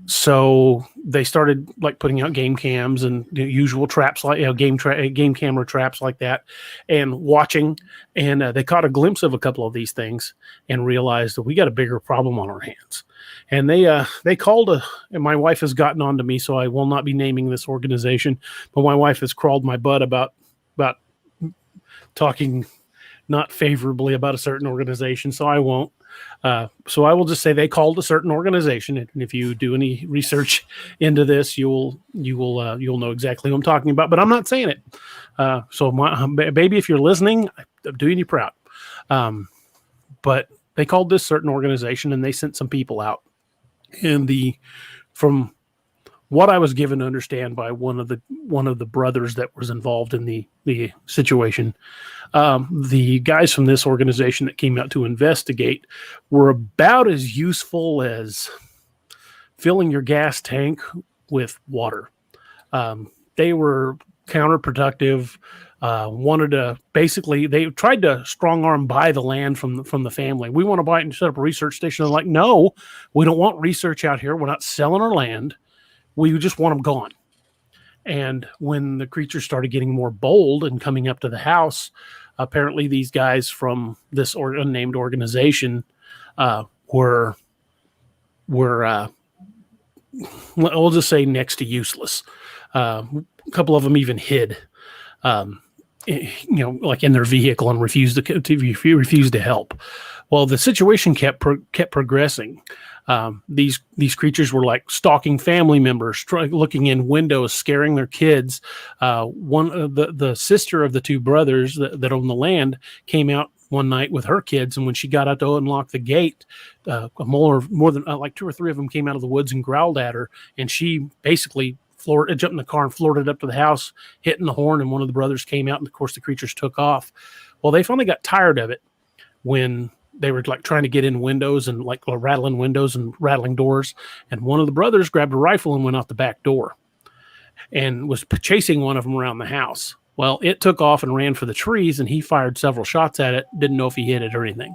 So they started like putting out game cams and the usual traps, like game camera traps like that, and watching. And they caught a glimpse of a couple of these things and realized that we got a bigger problem on our hands. And they called and my wife has gotten on to me, so I will not be naming this organization, but my wife has crawled my butt about talking not favorably about a certain organization, so I won't. So I will just say they called a certain organization, and if you do any research into this, you'll know exactly who I'm talking about. But I'm not saying it. So baby, if you're listening, I'm doing you proud. But they called this certain organization, and they sent some people out. And from what I was given to understand by one of the brothers that was involved in the situation, the guys from this organization that came out to investigate were about as useful as filling your gas tank with water. They were counterproductive. They tried to strong arm buy the land from the family. We want to buy it and set up a research station. They're like, no, we don't want research out here. We're not selling our land. We just want them gone. And when the creatures started getting more bold and coming up to the house, apparently these guys from this unnamed organization were we'll just say next to useless. A couple of them even hid. Like in their vehicle and refused to help. Well, the situation kept progressing. These creatures were like stalking family members, looking in windows, scaring their kids. One of the sister of the two brothers that owned the land came out one night with her kids, and when she got out to unlock the gate, more than like two or three of them came out of the woods and growled at her, and she basically jumped in the car and floored it up to the house, hitting the horn, and one of the brothers came out, and of course the creatures took off. Well, they finally got tired of it when they were like trying to get in windows and like rattling windows and rattling doors, and one of the brothers grabbed a rifle and went out the back door and was chasing one of them around the house. Well, it took off and ran for the trees, and he fired several shots at it, didn't know if he hit it or anything.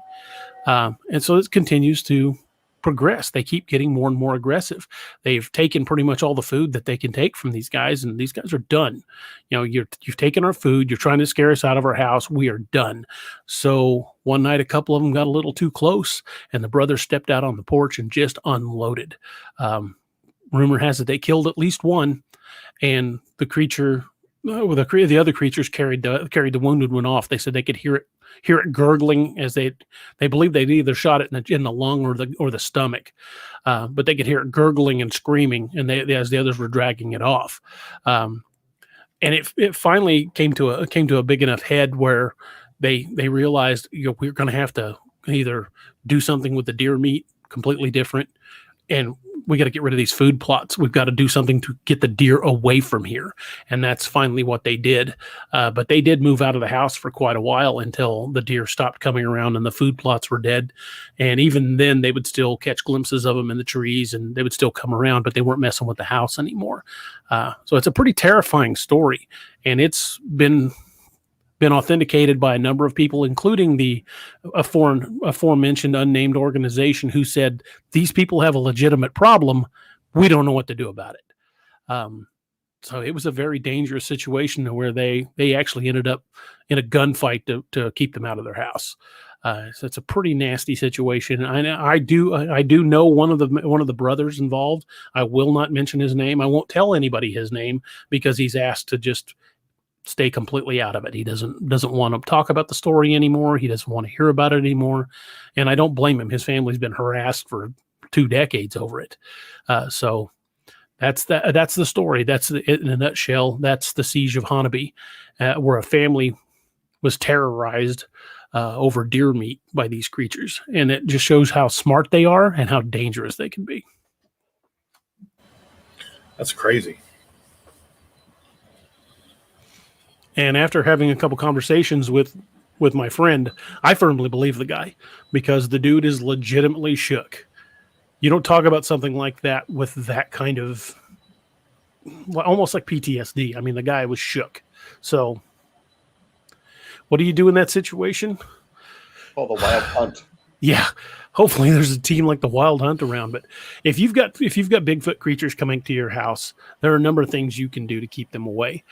And so it continues to progress. They keep getting more and more aggressive. They've taken pretty much all the food that they can take from these guys, and these guys are done. You've taken our food. You're trying to scare us out of our house. We are done. So one night, a couple of them got a little too close, and the brother stepped out on the porch and just unloaded. Rumor has it they killed at least one, and the other creatures carried the wounded one off. They said they could hear it gurgling as they believed they'd either shot it in the lung or the stomach, but they could hear it gurgling and screaming, and as the others were dragging it off. And it finally came to a big enough head where they realized we're going to have to either do something with the deer meat completely different, and we got to get rid of these food plots. We've got to do something to get the deer away from here. And that's finally what they did. But they did move out of the house for quite a while until the deer stopped coming around and the food plots were dead. And even then they would still catch glimpses of them in the trees, and they would still come around, but they weren't messing with the house anymore. So it's a pretty terrifying story, and it's been authenticated by a number of people, including the aforementioned unnamed organization, who said these people have a legitimate problem. We don't know what to do about it. So it was a very dangerous situation where they actually ended up in a gunfight to keep them out of their house. So it's a pretty nasty situation. I do know one of the brothers involved. I will not mention his name. I won't tell anybody his name because he's asked to just stay completely out of it. He doesn't want to talk about the story anymore. He doesn't want to hear about it anymore. And I don't blame him. His family's been harassed for 2 decades over it. So That's the story. That's it in a nutshell. That's the Siege of Honobia, where a family was terrorized over deer meat by these creatures. And it just shows how smart they are and how dangerous they can be.
That's crazy.
And after having a couple conversations with my friend, I firmly believe the guy, because the dude is legitimately shook. You don't talk about something like that with that kind of, almost like PTSD. I mean, the guy was shook. So what do you do in that situation?
Called the wild hunt.
Yeah, hopefully there's a team like the Wild Hunt around. But if you've got Bigfoot creatures coming to your house, there are a number of things you can do to keep them away.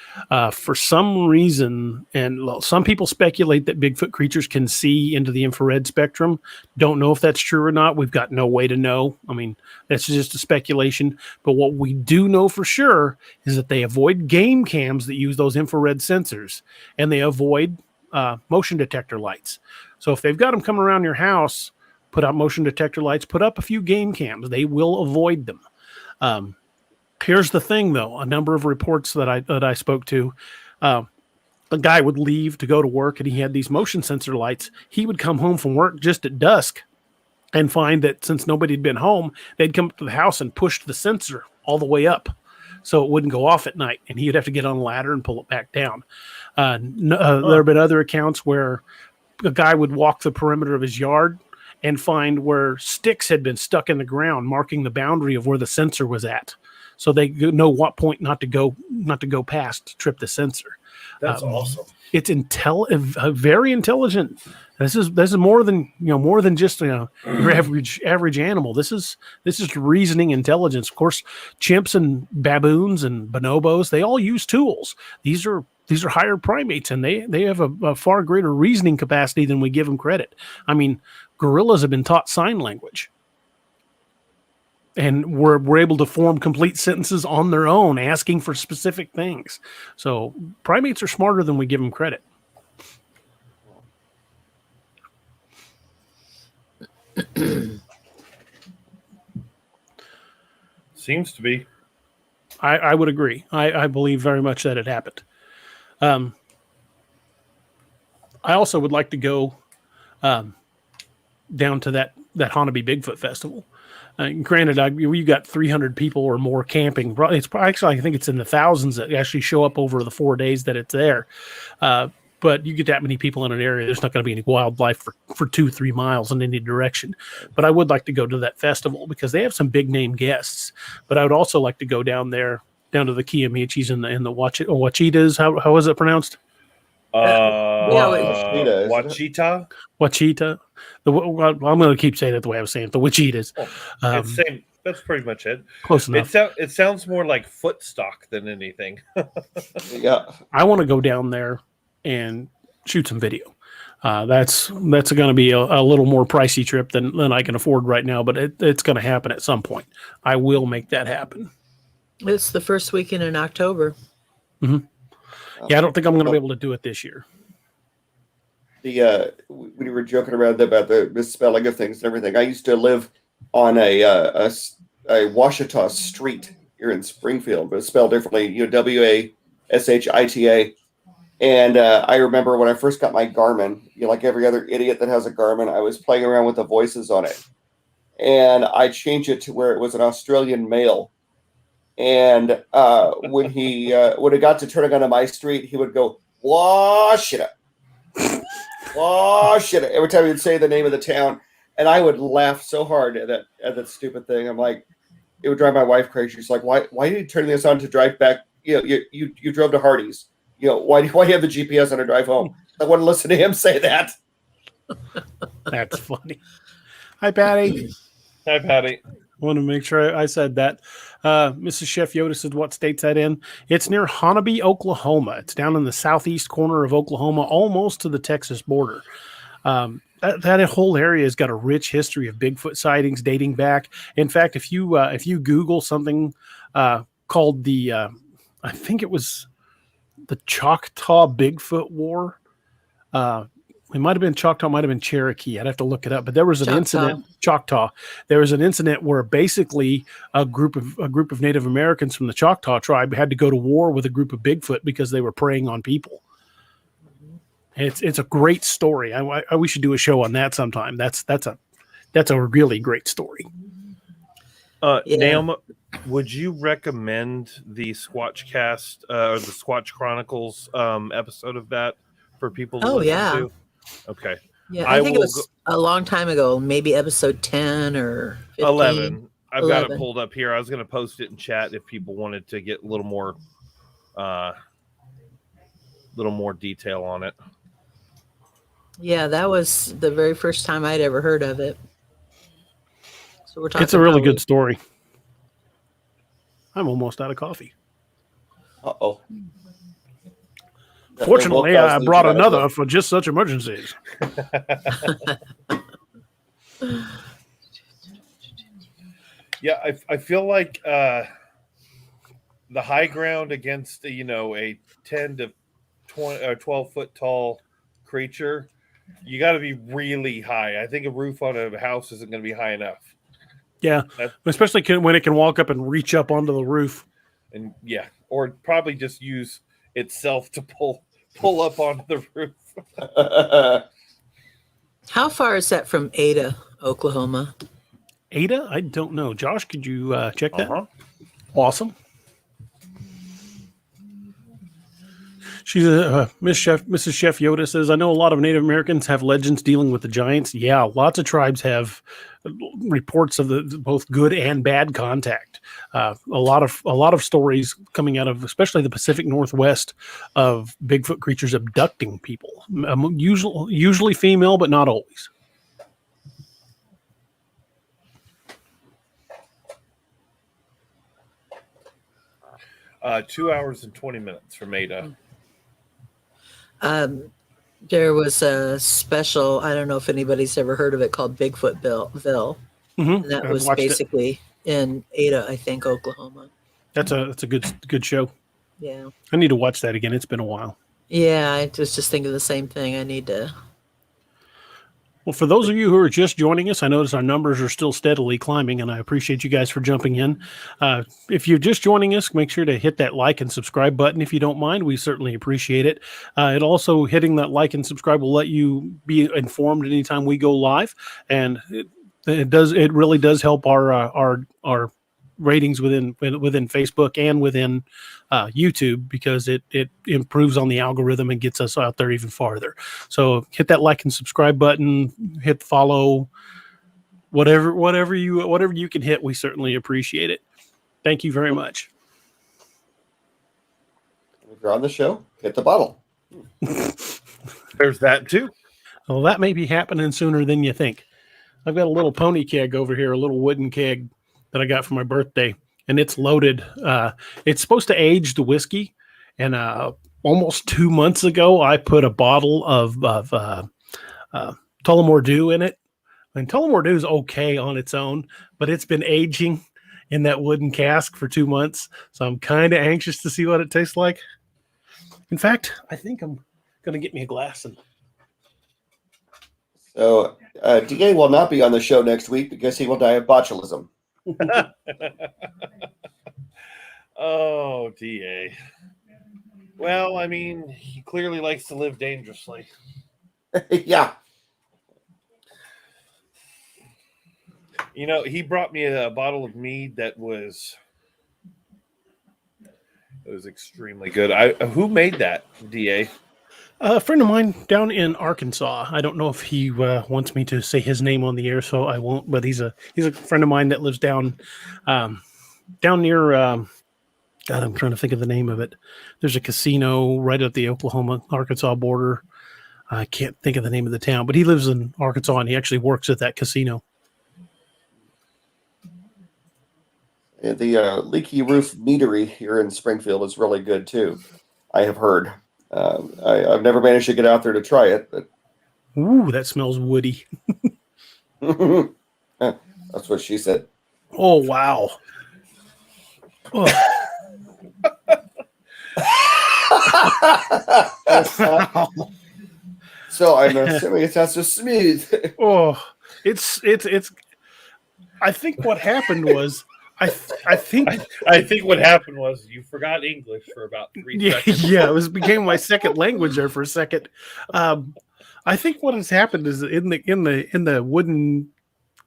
For some reason, and some people speculate that Bigfoot creatures can see into the infrared spectrum. Don't know if that's true or not. We've got no way to know. I mean, that's just a speculation. But what we do know for sure is that they avoid game cams that use those infrared sensors, and they avoid motion detector lights. So if they've got them coming around your house, put out motion detector lights, put up a few game cams. They will avoid them. Here's the thing, though. A number of reports that I spoke to, a guy would leave to go to work, and he had these motion sensor lights. He would come home from work just at dusk and find that since nobody had been home, they'd come up to the house and pushed the sensor all the way up so it wouldn't go off at night, and he'd have to get on a ladder and pull it back down. There have been other accounts where a guy would walk the perimeter of his yard and find where sticks had been stuck in the ground, marking the boundary of where the sensor was at, so they know what point not to go past to trip the sensor.
That's awesome.
It's very intelligent. This is more than just your average animal. This is reasoning intelligence. Of course, chimps and baboons and bonobos, they all use tools. These are higher primates, and they have a far greater reasoning capacity than we give them credit. I mean, gorillas have been taught sign language, and we're able to form complete sentences on their own, asking for specific things. So primates are smarter than we give them credit.
Seems to be.
I would agree. I believe very much that it happened. I also would like to go down to that Honobia Bigfoot Festival. Granted, you got 300 people or more camping. It's actually, I think it's in the thousands that actually show up over the 4 days that it's there. But you get that many people in an area, there's not going to be any wildlife for 2-3 miles in any direction. But I would like to go to that festival because they have some big name guests. But I would also like to go down to the Kiamichis and the Wachitas. How is it pronounced?
Wachita.
Wachita. I'm going to keep saying it the way I was saying it. The Wachitas.
It's same. That's pretty much it.
Close enough.
It sounds more like footstock than anything.
Yeah.
I want to go down there and shoot some video. That's going to be a little more pricey trip than I can afford right now, but it's going to happen at some point. I will make that happen.
It's the first weekend in October.
Mm-hmm. Yeah, I don't think I'm going to be able to do it this year.
When you were joking around about the misspelling of things and everything, I used to live on a Washita street here in Springfield, but it's spelled differently. Washita. And I remember when I first got my Garmin, like every other idiot that has a Garmin, I was playing around with the voices on it. And I changed it to where it was an Australian male. And when it got to turning onto my street, he would go, Washita. Washita. Every time he'd say the name of the town. And I would laugh so hard at that stupid thing. I'm like, it would drive my wife crazy. She's like, why did you turn this on to drive back? You drove to Hardee's. Why do you have the GPS on a drive home? I want to listen to him say that.
That's funny. Hi, Patty.
Hi, Patty.
I want to make sure I said that. Mrs. Chef Yoda said, what state's that in? It's near Honobia, Oklahoma. It's down in the southeast corner of Oklahoma, almost to the Texas border. That whole area has got a rich history of Bigfoot sightings dating back. In fact, if you Google something called I think it was the Choctaw Bigfoot War. It might have been Choctaw, might have been Cherokee. I'd have to look it up. But there was an incident, Choctaw. There was an incident where basically a group of Native Americans from the Choctaw tribe had to go to war with a group of Bigfoot because they were preying on people. It's a great story. We should do a show on that sometime. That's a really great story.
Naomi, would you recommend the Squatch Cast or the Squatch Chronicles episode of that for people to listen to? Okay.
Yeah, I think it was a long time ago, maybe episode 10 or 15.
11. I've
11.
got it pulled up here. I was going to post it in chat if people wanted to get a little more detail on it.
Yeah, that was the very first time I'd ever heard of it. So we're talking.
It's a really good story. I'm almost out of coffee.
Uh-oh.
Fortunately, I brought another for just such emergencies.
Yeah, I feel like the high ground against a 10 to 20 or 12 foot tall creature, you got to be really high. I think a roof on a house isn't going to be high enough.
Yeah, especially when it can walk up and reach up onto the roof.
And yeah, or probably just use itself to pull up onto the roof.
How far is that from Ada, Oklahoma?
Ada? I don't know. Josh, could you check that?
Uh-huh.
Awesome. She's Mrs. Chef Yoda says, I know a lot of Native Americans have legends dealing with the giants. Yeah, lots of tribes have reports of the both good and bad contact. A lot of stories coming out of especially the Pacific Northwest of Bigfoot creatures abducting people. Usually female, but not always.
Uh, 2 hours and 20 minutes from Ada.
There was a special, I don't know if anybody's ever heard of it, called Bigfootville.
Mm-hmm.
And that was basically in Ada, I think, Oklahoma.
That's a good show.
Yeah.
I need to watch that again. It's been a while.
Yeah, I was just thinking the same thing. I need to.
Well, for those of you who are just joining us, I notice our numbers are still steadily climbing, and I appreciate you guys for jumping in. If you're just joining us, make sure to hit that like and subscribe button if you don't mind. We certainly appreciate it. It also, hitting that like and subscribe will let you be informed anytime we go live, and it really does help our ratings within Facebook and within YouTube, because it improves on the algorithm and gets us out there even farther. So hit that like and subscribe button, hit follow, whatever you can hit. We certainly appreciate it. Thank you very much.
If you're on the show, hit the bottle.
There's that too.
Well, that may be happening sooner than you think. I've got a little pony keg over here, a little wooden keg that I got for my birthday, and it's loaded. It's supposed to age the whiskey, and almost 2 months ago, I put a bottle of Tullamore Dew in it. And Tullamore Dew is okay on its own, but it's been aging in that wooden cask for 2 months, so I'm kind of anxious to see what it tastes like. In fact, I think I'm going to get me a glass.
So DA will not be on the show next week because he will die of botulism.
Oh, DA. Well, I mean, he clearly likes to live dangerously.
Yeah.
You know, he brought me a bottle of mead that was extremely good. Who made that, DA?
A friend of mine down in Arkansas. I don't know if he wants me to say his name on the air, so I won't. But he's a friend of mine that lives down near. God, I'm trying to think of the name of it. There's a casino right at the Oklahoma-Arkansas border. I can't think of the name of the town, but he lives in Arkansas and he actually works at that casino.
And the leaky roof meadery here in Springfield is really good too, I have heard. I've never managed to get out there to try it, but
ooh, that smells woody.
That's what she said.
Oh wow! Oh.
So I'm assuming it's not so smooth.
Oh, it's. I think what happened was, I think
what happened was you forgot English for about 3
yeah,
seconds.
yeah, it became my second language there for a second. I think what has happened is in the wooden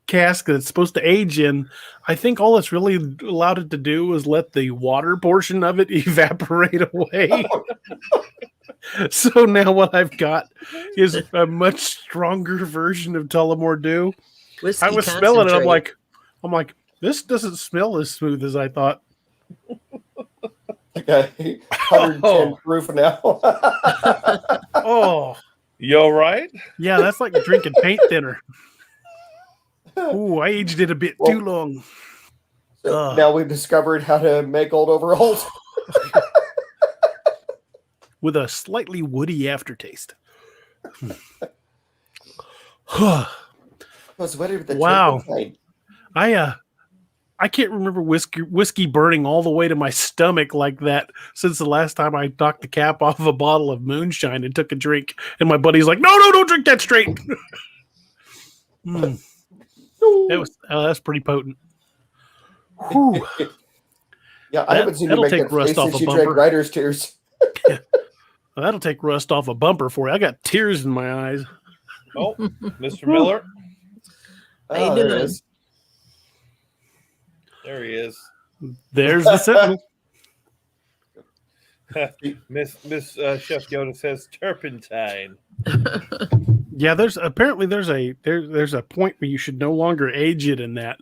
cask that it's supposed to age in, I think all it's really allowed it to do was let the water portion of it evaporate away. So now what I've got is a much stronger version of Tullamore Dew.
Whiskey
I was smelling it.
concentrate.
I'm like, this doesn't smell as smooth as I thought.
Like a 110 proof now.
Oh,
You all right?
yeah, that's like drinking paint thinner. Ooh, I aged it a bit too long.
So now we've discovered how to make old overalls.
With a slightly woody aftertaste.
I was wondering if the
Wow.
turpentine-
I can't remember whiskey burning all the way to my stomach like that since the last time I knocked the cap off of a bottle of moonshine and took a drink. And my buddy's like, no, don't drink that straight. That's pretty potent. Whew.
Yeah, I haven't seen you
that'll
make
take
that
rust
face
off
since
a
you drank
bumper.
Writer's Tears.
Well, that'll take rust off a bumper for you. I got tears in my eyes.
Oh, Mr. Miller.
How you
Oh, there it
doing?
is.
There he is.
There's the sentinel.
Miss Chef Yoda says turpentine.
Yeah, there's a point where you should no longer age it in that,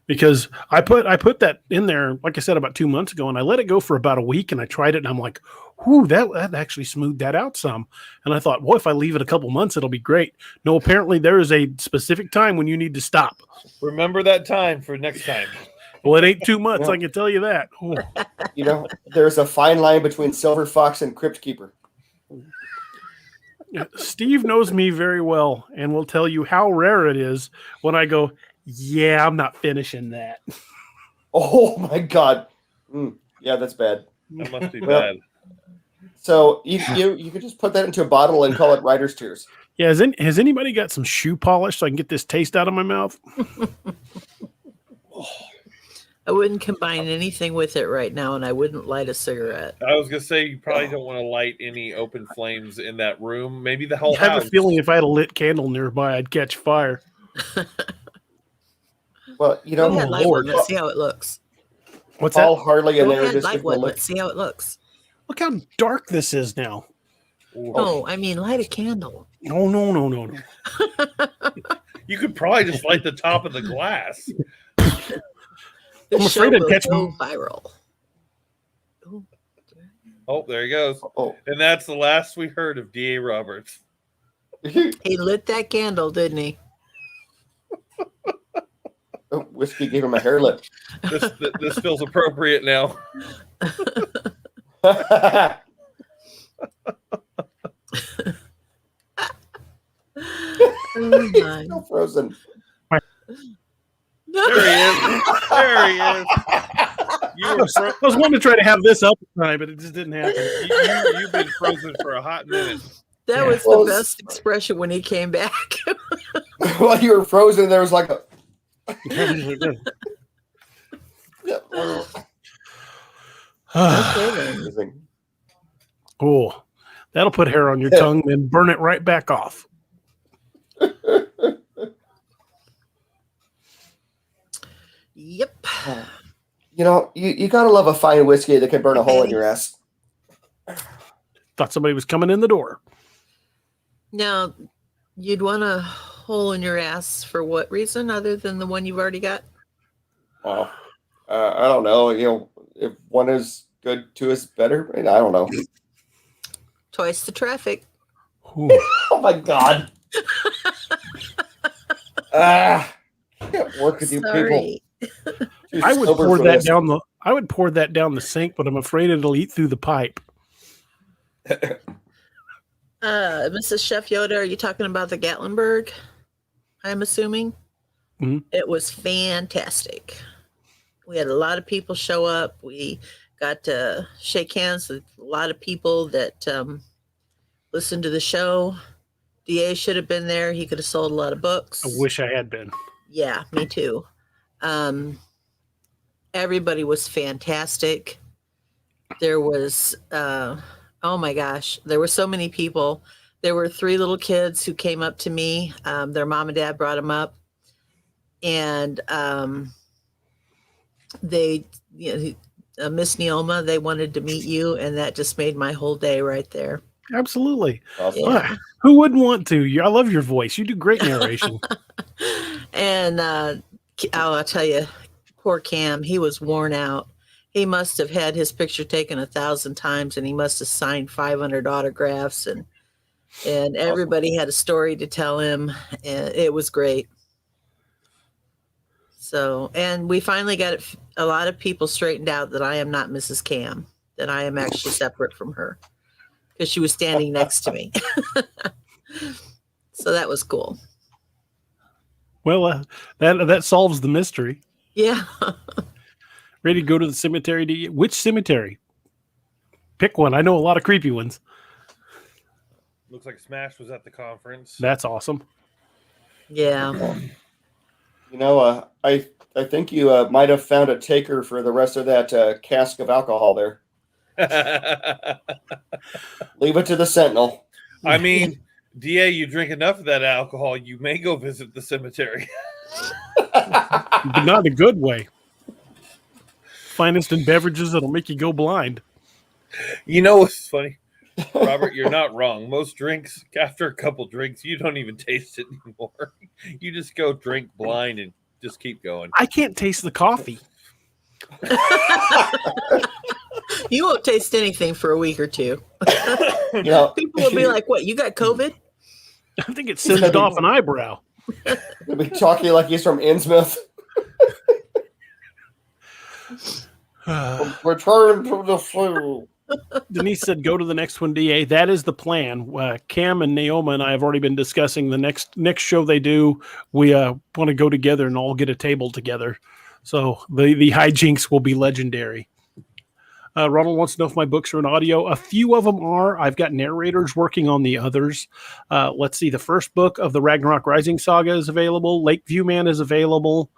because I put that in there, like I said, about 2 months ago, and I let it go for about a week, and I tried it, and I'm like, whoo, that actually smoothed that out some. And I thought, well, if I leave it a couple months, it'll be great. No, apparently there is a specific time when you need to stop.
Remember that time for next time.
Well, it ain't 2 months,
Yeah.
I can tell you that. Ooh.
You know, there's a fine line between Silver Fox and Crypt Keeper.
Steve knows me very well and will tell you how rare it is when I go, yeah, I'm not finishing that.
Oh my God. Yeah, that's bad.
That must be
Well,
bad.
So you could just put that into a bottle and call it Writer's Tears.
Yeah, has anybody got some shoe polish so I can get this taste out of my mouth?
I wouldn't combine anything with it right now, and I wouldn't light a cigarette.
I was gonna say you probably don't want to light any open flames in that room. Maybe the whole
I have
house.
a feeling if I had a lit candle nearby, I'd catch fire.
Well, you
Go
know,
ahead, light one. Let's see how it looks.
What's
Paul
that?
Harley and
Go
they were
ahead,
just
light
giving a
one.
look.
Let's see how it looks.
Look how dark this is now.
No, I mean light a candle.
No.
You could probably just light the top of the glass.
This
I'm
show
afraid I'd
will
catch
go viral. Ooh.
Oh, there he goes.
Oh,
And that's the last we heard of D.A. Roberts.
He lit that candle, didn't he?
oh, whiskey gave him a hair lip.
This feels appropriate now.
Oh my.
Still frozen.
There he is. There he is. You were
I was wanting to try to have this up tonight, but it just didn't happen.
you've been frozen for a hot minute.
That was
Well,
the best expression when he came back.
While you were frozen, there was like a.
Okay, then.
Amazing.
Cool. That'll put hair on your tongue, then burn it right back off.
Yep.
You know, you gotta love a fine whiskey that can burn a hole in your ass.
Thought somebody was coming in the door.
Now, you'd want a hole in your ass for what reason other than the one you've already got?
Well, I don't know. You know, if one is good, two is better. I don't know.
Twice the traffic.
Ooh.
Oh my God. Can't work with you people.
Sorry.
Too
I would
sober
pour
for
that
this.
down the. I would pour that down the sink, but I'm afraid it'll eat through the pipe.
Mrs. Chef Yoda, are you talking about the Gatlinburg? I'm assuming.
Mhm.
It was fantastic. We had a lot of people show up. We got to shake hands with a lot of people that listened to the show. DA should have been there. He could have sold a lot of books.
I wish I had been.
Yeah, me too. Everybody was fantastic. There was, oh my gosh, there were so many people. There were 3 little kids who came up to me. Their mom and dad brought them up. And they, Miss Neoma, they wanted to meet you. And that just made my whole day right there.
Absolutely.
Awesome.
Yeah.
Who wouldn't want to? I love your voice. You do great narration.
And I'll tell you, poor Cam, he was worn out. He must have had his picture taken 1,000 times, and he must have signed 500 autographs, and everybody had a story to tell him, and it was great. So, and we finally got a lot of people straightened out that I am not Mrs. Cam, that I am actually separate from her, because she was standing next to me. So that was cool.
Well, that solves the mystery.
Yeah.
Ready to go to the cemetery? Which cemetery? Pick one. I know a lot of creepy ones.
Looks like Smash was at the conference.
That's awesome.
Yeah.
I think you might have found a taker for the rest of that cask of alcohol there. Leave it to the Sentinel.
I mean, DA, you drink enough of that alcohol, you may go visit the cemetery.
But not in a good way. Finest in beverages that'll make you go blind.
You know what's funny? Robert, you're not wrong. Most drinks, after a couple drinks, you don't even taste it anymore. You just go drink blind and just keep going.
I can't taste the coffee.
You won't taste anything for a week or 2.
People
People will be like, "What? You got COVID?"
I think it singed off an eyebrow.
He'll be talking like he's from Innsmouth. Return to the flu.
Denise said, "Go to the next one, DA." That is the plan. Cam and Naoma and I have already been discussing the next show they do. We want to go together and all get a table together. So the hijinks will be legendary. Ronald wants to know if my books are in audio. A few of them are. I've got narrators working on the others. Let's see. The first book of the Ragnarok Rising saga is available. Lakeview Man is available.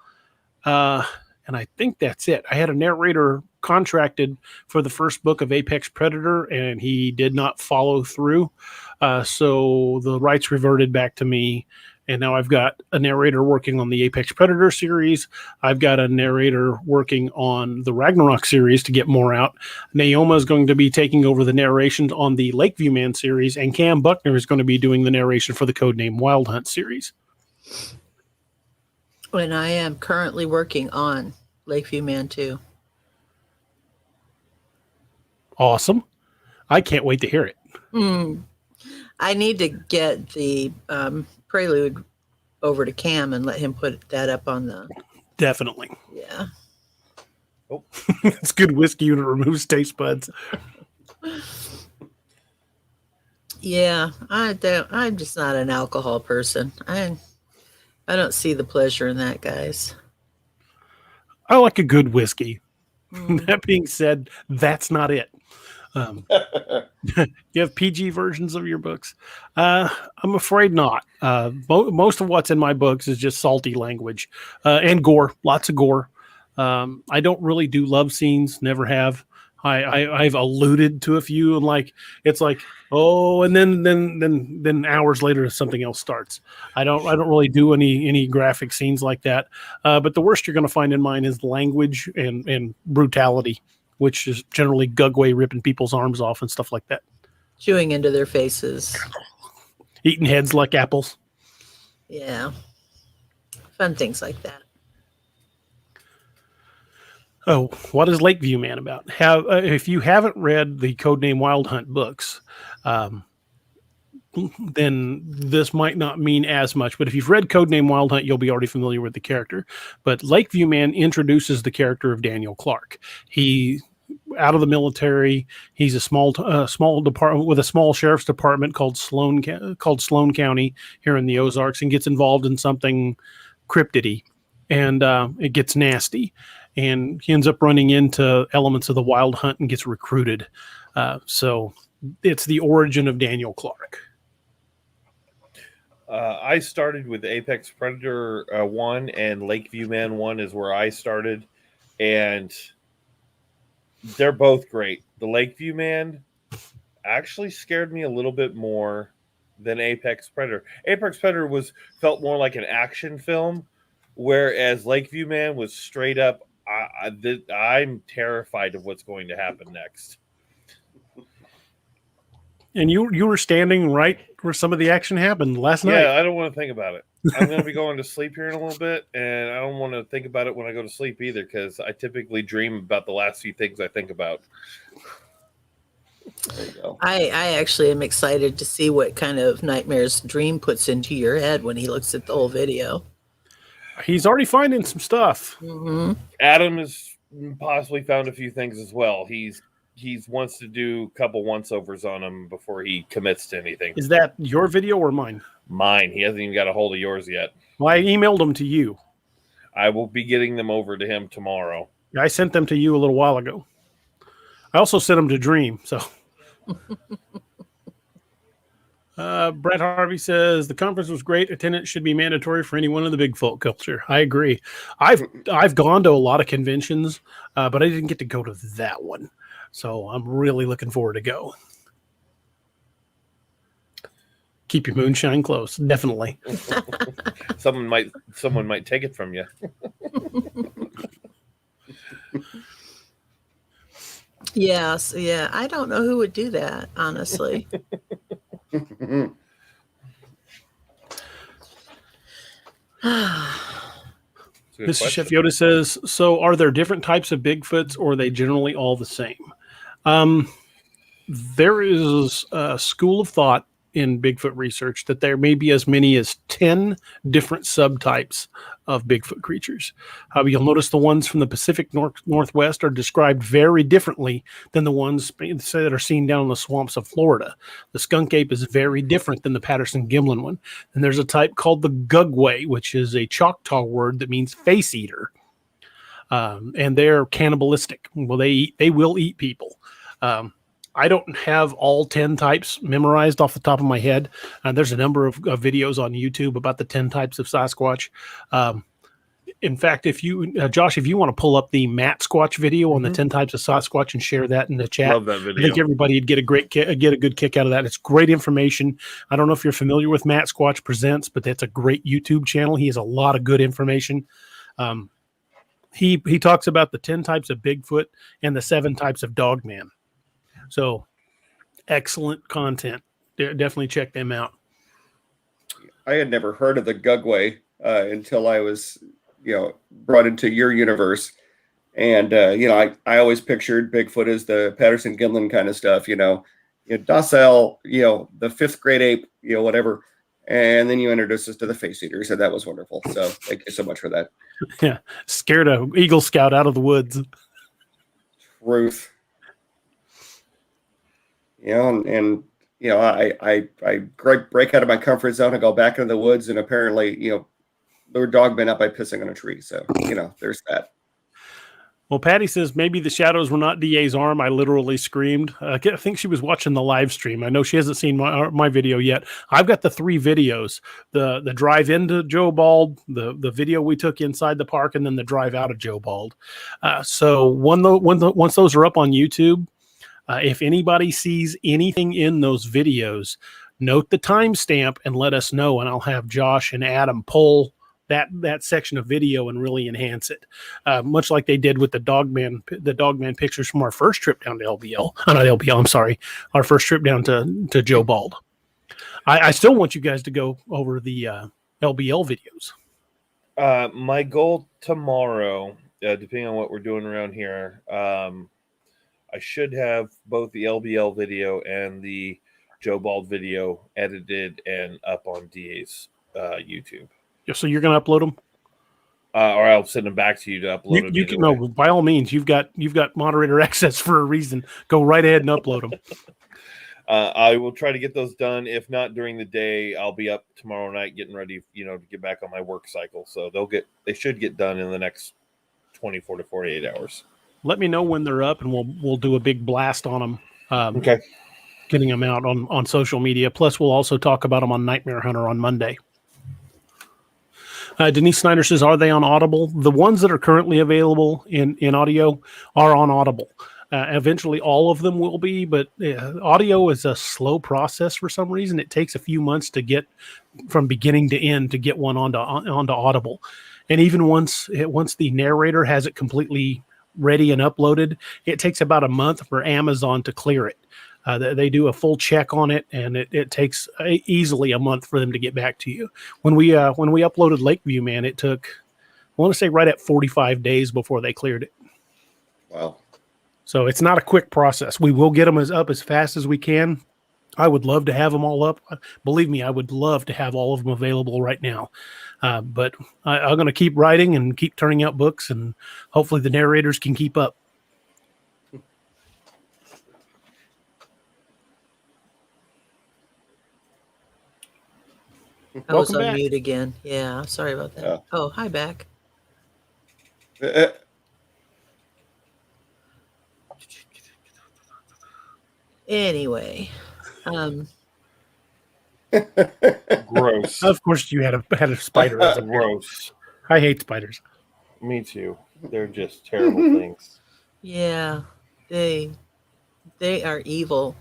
And I think that's it. I had a narrator contracted for the first book of Apex Predator, and he did not follow through. So the rights reverted back to me. And now I've got a narrator working on the Apex Predator series. I've got a narrator working on the Ragnarok series to get more out. Naoma is going to be taking over the narration on the Lakeview Man series, and Cam Buckner is going to be doing the narration for the Codename Wild Hunt series.
And I am currently working on Lakeview Man 2.
Awesome. I can't wait to hear it.
I need to get the prelude over to Cam and let him put that up on the...
Definitely.
Yeah.
Oh,
It's good whiskey and it removes taste buds.
Yeah, I'm just not an alcohol person. I don't see the pleasure in that, guys.
I like a good whiskey. That being said, that's not it. You have PG versions of your books? I'm afraid not. Most of what's in my books is just salty language and gore, lots of gore. I don't really do love scenes, never have. I've alluded to a few, and it's like, oh, and then hours later something else starts. I don't really do any graphic scenes like that. But the worst you're going to find in mine is language and brutality, which is generally Gugway ripping people's arms off and stuff like that.
Chewing into their faces.
Eating heads like apples.
Yeah. Fun things like that.
Oh, what is Lakeview Man about? If you haven't read the Codename Wild Hunt books, then this might not mean as much. But if you've read Codename Wild Hunt, you'll be already familiar with the character. But Lakeview Man introduces the character of Daniel Clark. He, out of the military, he's a small department with a small sheriff's department called Sloan County here in the Ozarks, and gets involved in something cryptidy, and it gets nasty. And he ends up running into elements of the Wild Hunt and gets recruited. So it's the origin of Daniel Clark.
I started with Apex Predator 1, and Lakeview Man 1 is where I started, and they're both great. The Lakeview Man actually scared me a little bit more than Apex Predator. Apex Predator felt more like an action film, whereas Lakeview Man was straight up. I'm terrified of what's going to happen next.
And you were standing right where some of the action happened last night.
Yeah, I don't want to think about it. I'm going to be going to sleep here in a little bit, and I don't want to think about it when I go to sleep either, because I typically dream about the last few things I think about.
There you go.
I actually am excited to see what kind of nightmares Dream puts into your head when he looks at the whole video.
He's already finding some stuff.
Mm-hmm.
Adam has possibly found a few things as well. He wants to do a couple once-overs on him before he commits to anything.
Is that your video or mine?
Mine. He hasn't even got a hold of yours yet.
Well, I emailed them to you.
I will be getting them over to him tomorrow.
I sent them to you a little while ago. I also sent them to Dream. So, Brett Harvey says the conference was great. Attendance should be mandatory for anyone in the Bigfoot culture. I agree. I've gone to a lot of conventions, but I didn't get to go to that one. So I'm really looking forward to go. Keep your moonshine close, definitely.
Someone might take it from you.
Yes, yeah. I don't know who would do that, honestly.
Mr. Chef Yoda says, so are there different types of Bigfoots, or are they generally all the same? There is a school of thought in Bigfoot research that there may be as many as 10 different subtypes of Bigfoot creatures. You'll notice the ones from the Pacific Northwest are described very differently than the ones that are seen down in the swamps of Florida. The skunk ape is very different than the Patterson-Gimlin one. And there's a type called the Gugway, which is a Choctaw word that means face eater. And they're cannibalistic. Well, they will eat people. I don't have all 10 types memorized off the top of my head. There's a number of videos on YouTube about the 10 types of Sasquatch. In fact, if you, Josh, if you want to pull up the Matt Squatch video on the 10 types of Sasquatch and share that in the chat,
Love that video.
I think everybody would get a good kick out of that. It's great information. I don't know if you're familiar with Matt Squatch Presents, but that's a great YouTube channel. He has a lot of good information. He talks about the 10 types of Bigfoot and the 7 types of Dogman. So excellent content. Definitely check them out.
I had never heard of the Gugway until I was, brought into your universe. And, I always pictured Bigfoot as the Patterson-Gimlin kind of stuff, docile, the 5th grade ape, whatever. And then you introduced us to the face eaters, and that was wonderful. So thank you so much for that.
Yeah. Scared a Eagle Scout out of the woods.
Truth. I break out of my comfort zone and go back into the woods, and apparently, there were dogmen out by pissing on a tree. So, there's that.
Well, Patty says maybe the shadows were not DA's arm. I literally screamed. I think she was watching the live stream. I know she hasn't seen my video yet. I've got the 3 videos: the drive into Joe Bald, the video we took inside the park, and then the drive out of Joe Bald. So once those are up on YouTube, if anybody sees anything in those videos, note the timestamp and let us know, and I'll have Josh and Adam pull that section of video and really enhance it, much like they did with the Dogman pictures from our first trip down to LBL. Not LBL, I'm sorry, our first trip down to Joe Bald. I still want you guys to go over the LBL videos.
My goal tomorrow, depending on what we're doing around here, I should have both the LBL video and the Joe Bald video edited and up on DA's YouTube.
So you're going to upload them?
Or I'll send them back to you to upload them.
You can, no, by all means, you've got moderator access for a reason. Go right ahead and upload them.
I will try to get those done. If not during the day, I'll be up tomorrow night getting ready, to get back on my work cycle. So they should get done in the next 24 to 48 hours.
Let me know when they're up, and we'll do a big blast on them.
Okay.
getting them out on social media. Plus, we'll also talk about them on Nightmare Hunter on Monday. Denise Snyder says, are they on Audible? The ones that are currently available in audio are on Audible. Eventually, all of them will be, but audio is a slow process for some reason. It takes a few months to get from beginning to end to get one onto Audible. And even once the narrator has it completely ready and uploaded, it takes about a month for Amazon to clear it. They do a full check on it, and it takes easily a month for them to get back to you. When we uploaded Lakeview, man, it took, I want to say, right at 45 days before they cleared it.
Wow.
So it's not a quick process. We will get them up as fast as we can. I would love to have them all up. Believe me, I would love to have all of them available right now. But I'm going to keep writing and keep turning out books, and hopefully the narrators can keep up.
I was
Welcome
on
back.
mute again. Yeah, sorry about that.
Yeah.
Oh, hi, back. Anyway,
Gross.
Of course, you had a spider. As a
Gross.
I hate spiders.
Me too. They're just terrible things.
yeah, they are evil.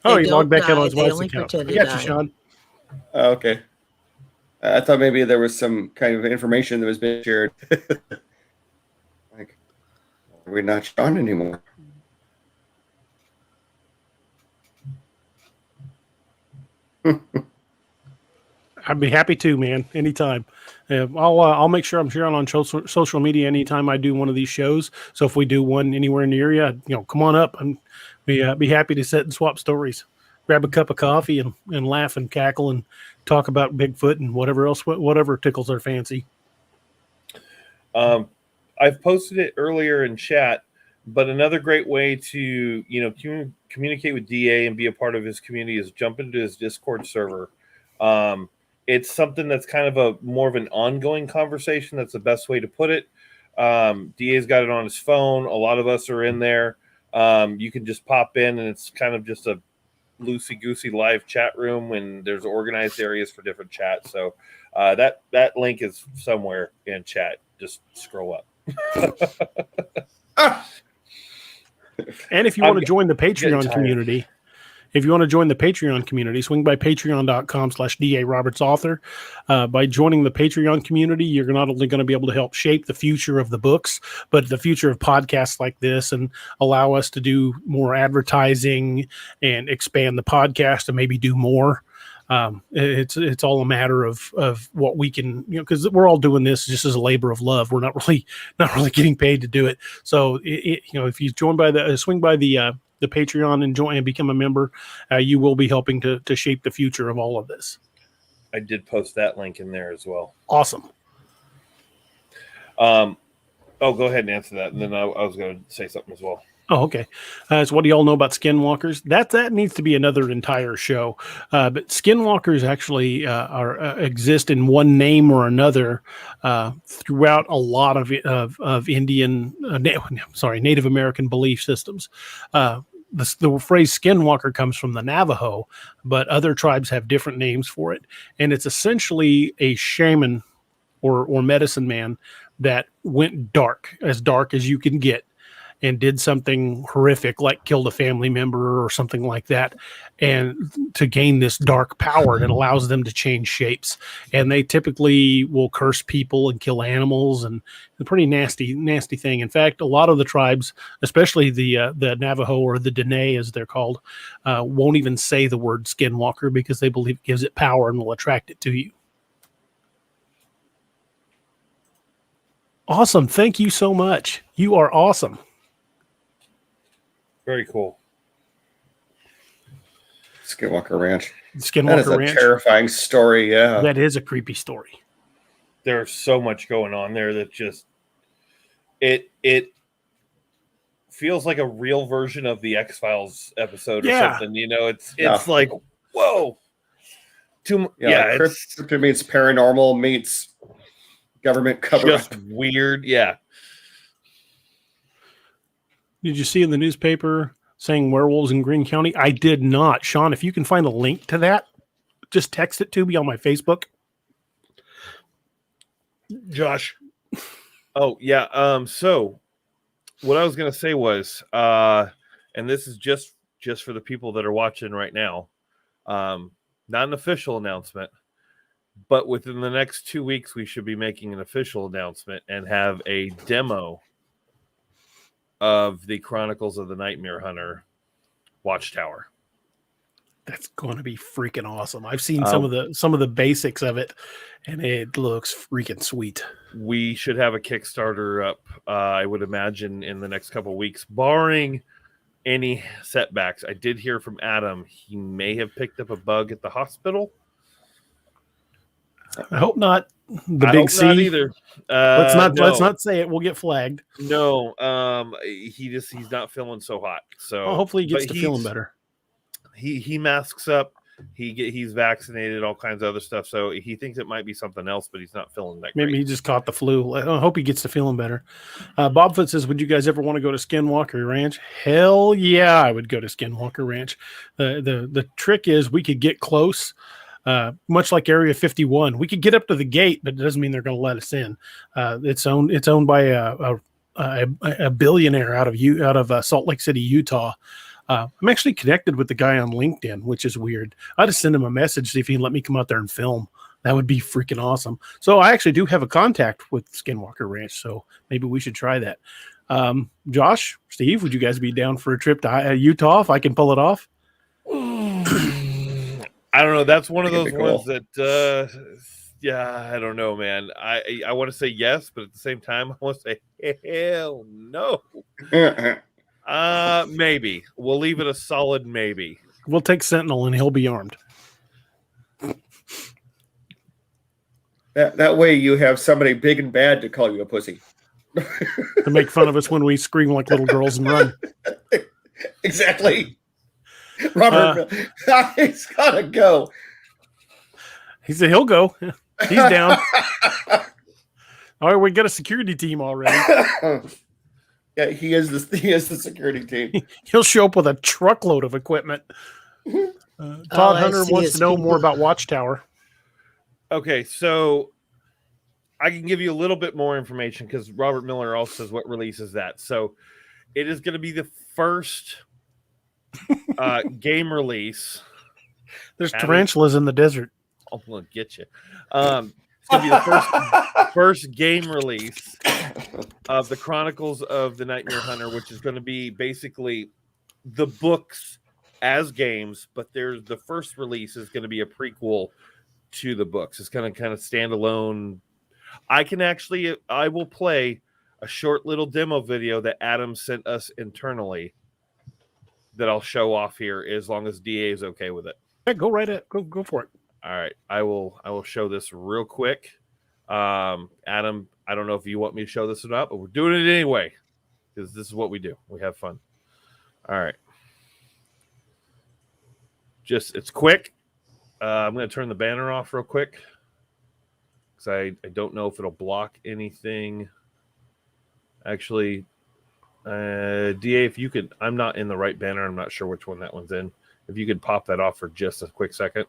Oh,
They
he logged
don't
back out on
die,
his
they
wife's
only
account.
pretend
I
to
got you,
die.
Sean.
Oh, okay. I thought maybe there was some kind of information that was being shared. Like, we're not Sean anymore.
I'd be happy to, man. Anytime. I'll make sure I'm sharing on social media anytime I do one of these shows. So if we do one anywhere near you, come on up and be happy to sit and swap stories. Grab a cup of coffee and laugh and cackle and talk about Bigfoot and whatever else, whatever tickles our fancy.
I've posted it earlier in chat, but another great way to communicate with DA and be a part of his community is jump into his Discord server. It's something that's kind of a more of an ongoing conversation. That's the best way to put it. DA's got it on his phone. A lot of us are in there. You can just pop in, and it's kind of just a loosey-goosey live chat room, and there's organized areas for different chats. So that link is somewhere in chat. Just scroll up.
And if you want to join the Patreon community, swing by patreon.com/DA Roberts Author. By joining the Patreon community, you're not only going to be able to help shape the future of the books, but the future of podcasts like this, and allow us to do more advertising and expand the podcast and maybe do more. It's all a matter of what we can, because we're all doing this just as a labor of love. We're not really getting paid to do it. So if you swing by the Patreon and join and become a member, you will be helping to shape the future of all of this.
I did post that link in there as well.
Awesome.
Go ahead and answer that, and then I was going to say something as well.
Oh, okay. So what do y'all know about skinwalkers? That needs to be another entire show. But skinwalkers actually exist in one name or another throughout a lot of Native American belief systems. The phrase skinwalker comes from the Navajo, but other tribes have different names for it. And it's essentially a shaman or medicine man that went dark as you can get, and did something horrific, like killed a family member or something like that, and to gain this dark power that allows them to change shapes. And they typically will curse people and kill animals, and a pretty nasty thing. In fact, a lot of the tribes, especially the Navajo, or the Dene as they're called, won't even say the word skinwalker because they believe it gives it power and will attract it to you. Awesome. Thank you so much. You are awesome.
Very cool.
Skinwalker Ranch.
Skinwalker
That is a
Ranch.
terrifying story. Yeah.
That is a creepy story.
There's so much going on there that just it feels like a real version of the X-Files episode or something. It's like, whoa.
Cryptid meets paranormal meets government cover.
Just weird. Yeah.
Did you see in the newspaper saying werewolves in Greene County. I did not. Sean, if you can find a link to that, just text it to me on my Facebook. Josh.
Oh, yeah. So what I was going to say was, and this is just for the people that are watching right now, not an official announcement, but within the next 2 weeks, we should be making an official announcement and have a demo of the Chronicles of the Nightmare Hunter Watchtower.
That's going to be freaking awesome. I've seen some of the basics of it, and it looks freaking sweet.
We should have a Kickstarter up, I would imagine, in the next couple of weeks, barring any setbacks. I did hear from Adam. He may have picked up a bug at the hospital.
I hope not. The
I
big
hope
C.
not either.
Let's not say it. We'll get flagged.
No, he's not feeling so hot. So
hopefully he gets to feeling better.
He masks up. He's vaccinated, all kinds of other stuff. So he thinks it might be something else, but he's not feeling that great.
Maybe he just caught the flu. I hope he gets to feeling better. Bobfoot says, would you guys ever want to go to Skinwalker Ranch? Hell yeah, I would go to Skinwalker Ranch. The trick is we could get close, much like Area 51. We could get up to the gate, but it doesn't mean they're going to let us in. It's owned by a billionaire out of Salt Lake City, Utah. I'm actually connected with the guy on LinkedIn, which is weird. I just send him a message, see if he can let me come out there and film. That would be freaking awesome. So I actually do have a contact with Skinwalker Ranch, so maybe we should try that. Josh, Steve, would you guys be down for a trip to Utah if I can pull it off?
I don't know. That's one of those ones that, yeah, I don't know, man. I want to say yes, but at the same time, I want to say hell no. Maybe. We'll leave it a solid maybe.
We'll take Sentinel and he'll be armed.
That way you have somebody big and bad to call you a pussy.
To make fun of us when we scream like little girls and run.
Exactly. Robert, he's got to go.
He said he'll go. He's down. All right, we got a security team already.
Yeah, he is the security team.
He'll show up with a truckload of equipment. Todd Hunter wants to know more about Watchtower.
Okay, so I can give you a little bit more information because Robert Miller also says what release is that. So it is going to be the first game release.
There's tarantulas in the desert.
I'm going to get you. It's going to be the first game release of the Chronicles of the Nightmare Hunter, which is going to be basically the books as games, but the first release is going to be a prequel to the books. It's going to kind of stand alone. I will play a short little demo video that Adam sent us internally that I'll show off here as long as DA is okay with it.
Yeah, go right at go for it.
All right, I will show this real quick. Adam, I don't know if you want me to show this or not, but we're doing it anyway because this is what we do. We have fun. All right. It's quick. I'm going to turn the banner off real quick because I don't know if it'll block anything. Actually, DA, if you could, I'm not in the right banner. I'm not sure which one that one's in. If you could pop that off for just a quick second.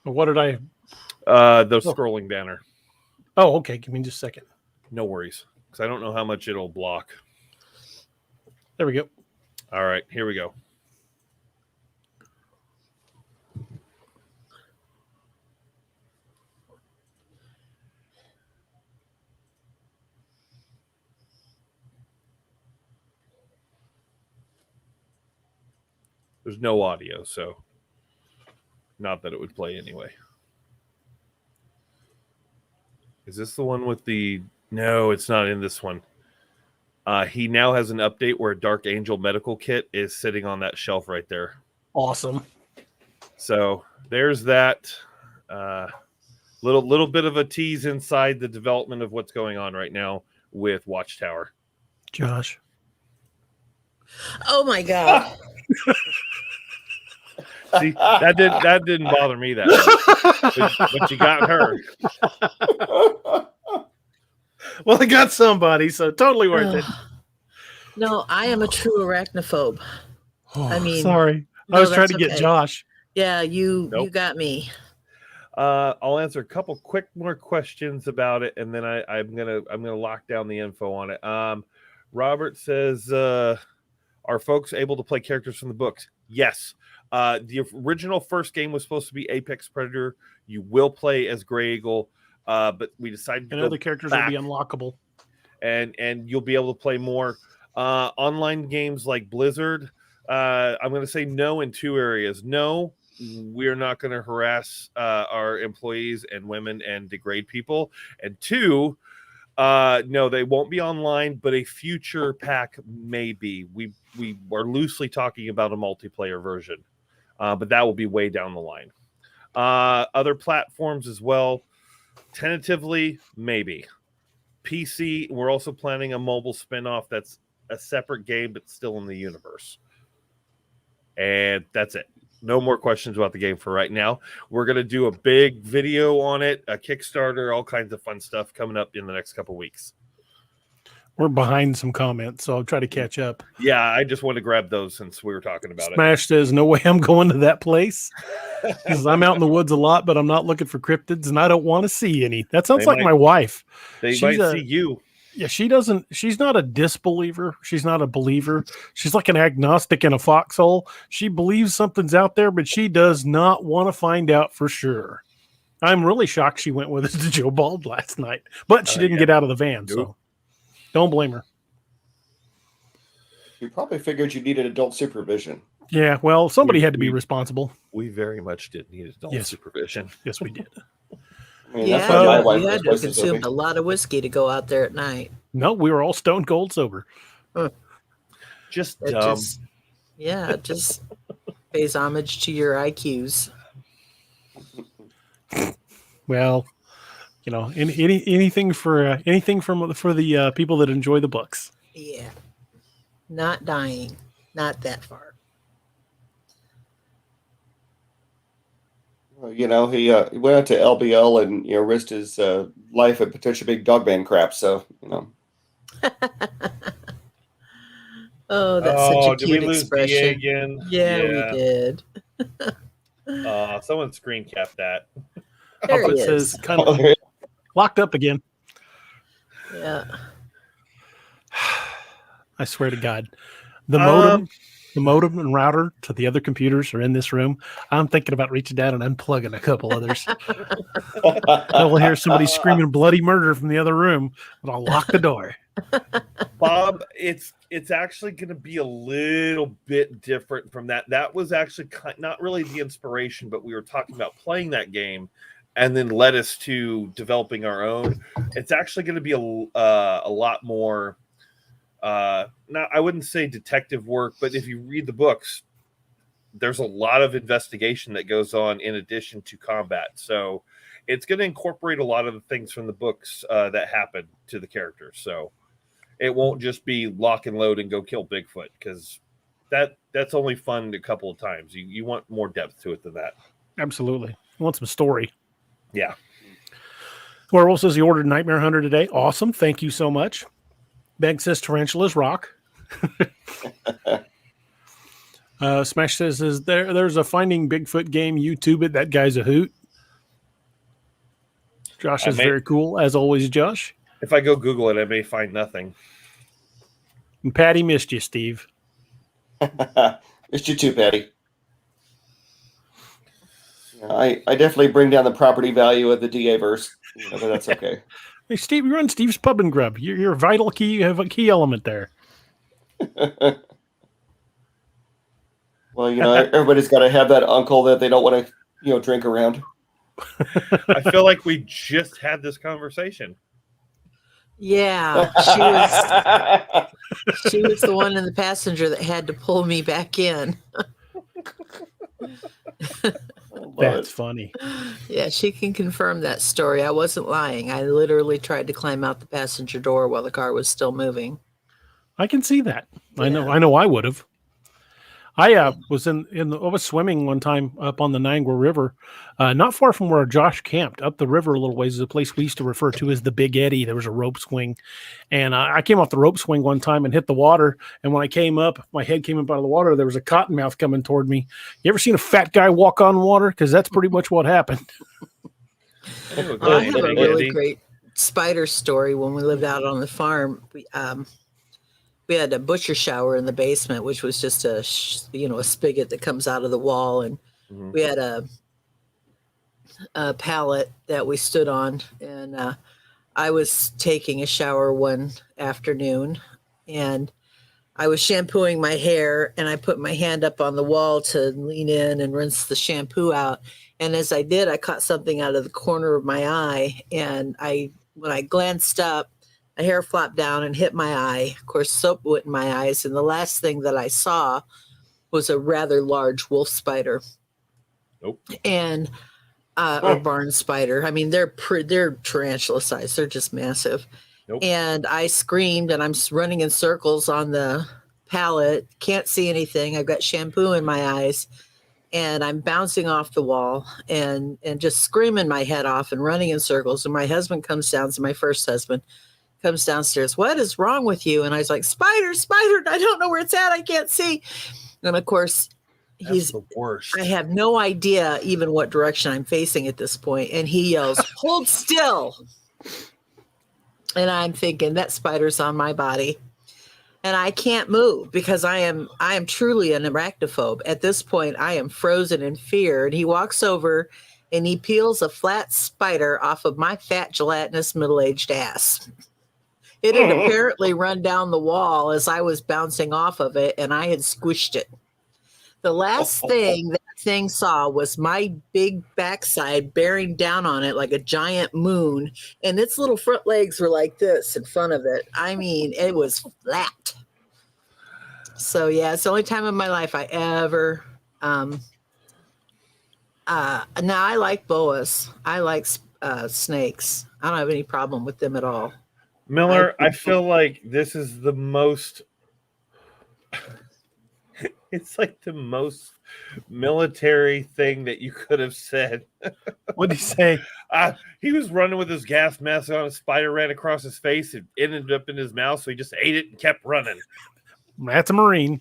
What did I?
The scrolling banner.
Oh, okay. Give me just a second.
No worries, because I don't know how much it'll block.
There we go.
All right, here we go. There's no audio, so not that it would play anyway. Is this the one with the... No, it's not in this one. He now has an update where a Dark Angel medical kit is sitting on that shelf right there.
Awesome.
So there's that. Little bit of a tease inside the development of what's going on right now with Watchtower.
Josh.
Oh my God.
See, that didn't bother me that much. But you got her.
Well, I got somebody, so totally worth it.
No, I am a true arachnophobe. I mean,
sorry. I
no,
was trying
that's
to get
okay.
Josh.
Yeah, you
Nope.
got me.
I'll answer a couple quick more questions about it, and then I'm gonna lock down the info on it. Robert says, "Are folks able to play characters from the books?" Yes. The original first game was supposed to be Apex Predator. You will play as Grey Eagle, but we decided to
And
go
other characters
back,
will be unlockable.
and you'll be able to play more online games like Blizzard. I'm going to say no in two areas. No, we're not going to harass our employees and women and degrade people. And two, no, they won't be online, but a future pack may be. We are loosely talking about a multiplayer version, but that will be way down the line. Other platforms as well, tentatively, maybe. PC, we're also planning a mobile spinoff that's a separate game, but still in the universe. And that's it. No more questions about the game for right now. We're going to do a big video on it, a Kickstarter, all kinds of fun stuff coming up in the next couple weeks.
We're behind some comments, so I'll try to catch up.
Yeah, I just want to grab those since we were talking about
Smash says, no way I'm going to that place. Because I'm out in the woods a lot, but I'm not looking for cryptids, and I don't want to see any. That sounds like my wife.
They
She's
might see you.
Yeah, she's not a disbeliever. She's not a believer. She's like an agnostic in a foxhole. She believes something's out there, but she does not want to find out for sure. I'm really shocked she went with us to Joe Bald last night, but she didn't get out of the van, so don't blame her.
You probably figured you needed adult supervision.
Yeah, well, somebody had to be responsible.
We very much did need adult supervision.
Yes, we did.
I mean, that's why my wife
you
was
had to
supposed to
consume
be.
a lot of whiskey to go out there at night.
No, we were all stone cold sober.
Just
It
dumb.
just pays homage to your IQs.
Well, anything for the people that enjoy the books.
Yeah. Not dying. Not that far.
He went out to LBL and risked his life at potential big dogman crap. So
Oh, that's such a
did we
cute
lose
expression.
DA again?
Yeah, we did.
Someone screen capped that.
There
Puppet
he
says
is.
kind of locked up again.
Yeah.
I swear to God, the modem and router to the other computers are in this room. I'm thinking about reaching down and unplugging a couple others. I will hear somebody screaming bloody murder from the other room, but I'll lock the door.
Bob, it's actually going to be a little bit different from that. That was actually not really the inspiration, but we were talking about playing that game and then led us to developing our own. It's actually going to be a lot more, I wouldn't say detective work, but if you read the books, there's a lot of investigation that goes on in addition to combat. So it's going to incorporate a lot of the things from the books that happen to the characters. So it won't just be lock and load and go kill Bigfoot, because that's only fun a couple of times. You want more depth to it than that.
Absolutely. I want some story.
Yeah.
Werewolf says he ordered Nightmare Hunter today. Awesome. Thank you so much. Beg says tarantulas rock. Smash says there's a Finding Bigfoot game. YouTube it. That guy's a hoot. Josh is very cool, as always, Josh.
If I go Google it, I may find nothing.
And Patty missed you, Steve.
Missed you too, Patty. I definitely bring down the property value of the DA verse, but that's okay.
Hey, Steve, you run Steve's Pub and Grub. You're a vital key. You have a key element there.
Well, everybody's got to have that uncle that they don't want to, drink around.
I feel like we just had this conversation.
Yeah. She was the one in the passenger that had to pull me back in.
That's funny.
Yeah, she can confirm that story. I wasn't lying. I literally tried to climb out the passenger door while the car was still moving.
I can see that. Yeah. I know I would have. I was I was swimming one time up on the Niagara River, not far from where Josh camped. Up the river a little ways is a place we used to refer to as the Big Eddy. There was a rope swing, and I came off the rope swing one time and hit the water. And when I came up, my head came up out of the water. There was a cottonmouth coming toward me. You ever seen a fat guy walk on water? Because that's pretty much what happened.
I have a really great spider story. When we lived out on the farm, we had a butcher shower in the basement, which was just a spigot that comes out of the wall, and we had a pallet that we stood on, and I was taking a shower one afternoon, and I was shampooing my hair, and I put my hand up on the wall to lean in and rinse the shampoo out. And as I did, I caught something out of the corner of my eye, and when I glanced up, a hair flopped down and hit my eye. Of course, soap went in my eyes, and the last thing that I saw was a rather large wolf spider.
Nope.
And or barn spider. I mean, they're tarantula size. They're just massive.
Nope.
And I screamed, and I'm running in circles on the pallet. Can't see anything. I've got shampoo in my eyes, and I'm bouncing off the wall and just screaming my head off and running in circles. And my husband comes down. So my first husband comes downstairs. What is wrong with you? And I was like, spider. I don't know where it's at. I can't see. And of course,
That's the worst.
I have no idea even what direction I'm facing at this point. And he yells, hold still. And I'm thinking that spider's on my body. And I can't move because I am truly an arachnophobe. At this point, I am frozen in fear. And he walks over and he peels a flat spider off of my fat, gelatinous, middle-aged ass. It had apparently run down the wall as I was bouncing off of it, and I had squished it. The last thing that thing saw was my big backside bearing down on it like a giant moon, and its little front legs were like this in front of it. I mean, it was flat. So, yeah, it's the only time in my life I ever now I like boas. I like snakes. I don't have any problem with them at all.
Miller, I feel like this is the most it's like the most military thing that you could have said.
What did he say?
He was running with his gas mask on, a spider ran across his face, it ended up in his mouth, so he just ate it and kept running.
That's a Marine.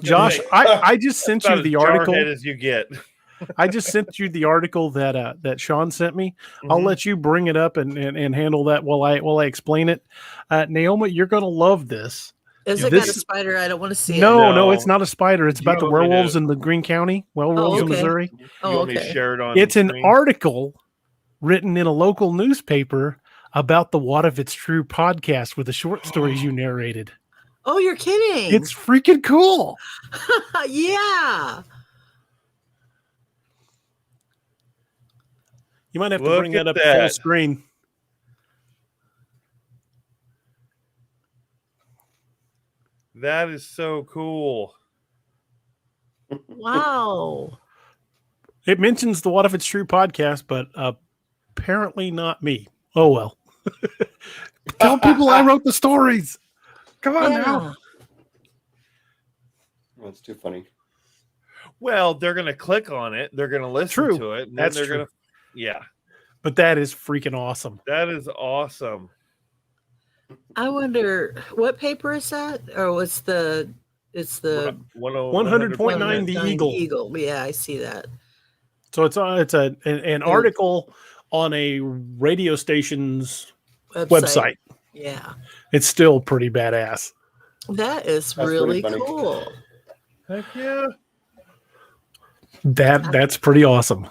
Josh, I just sent you the article.
As you get.
I just sent you the article that Sean sent me. I'll let you bring it up and handle that while I explain it. Naoma, you're going to love this.
Is it got a spider? I don't want to see it.
No, it's not a spider. It's about the werewolves in the Green County, werewolves in Missouri. It's an article written in a local newspaper about the What If It's True podcast with the short stories you narrated.
Oh, you're kidding.
It's freaking cool.
Yeah.
You might have to bring that up full screen.
That is so cool.
Wow.
It mentions the What If It's True podcast, but apparently not me. Oh, well. Tell people I wrote the stories. Come on now.
That's too funny.
Well, they're going to click on it. They're going to listen to it. And then they're going to... Yeah.
But that is freaking awesome.
That is awesome.
I wonder what paper is that? Or it's the
100.9 The Eagle.
Eagle. Yeah, I see that.
So it's an article on a radio station's website.
Yeah.
It's still pretty badass.
That's really cool.
Heck yeah.
That's pretty awesome.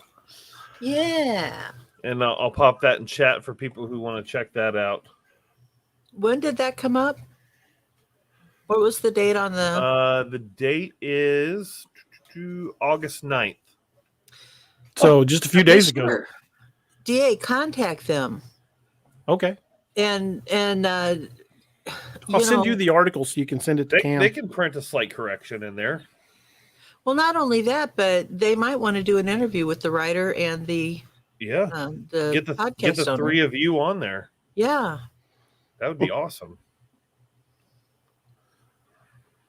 Yeah.
And I'll pop that in chat for people who want to check that out.
When did that come up? What was the date on the...
The date is August 9th.
So just a few days ago.
DA, contact them.
Okay.
And
I'll send you the article so you can send it to Cam.
They can print a slight correction in there.
Well, not only that, but they might want to do an interview with the writer and the podcast
get the three of you on there.
Yeah.
That would be awesome.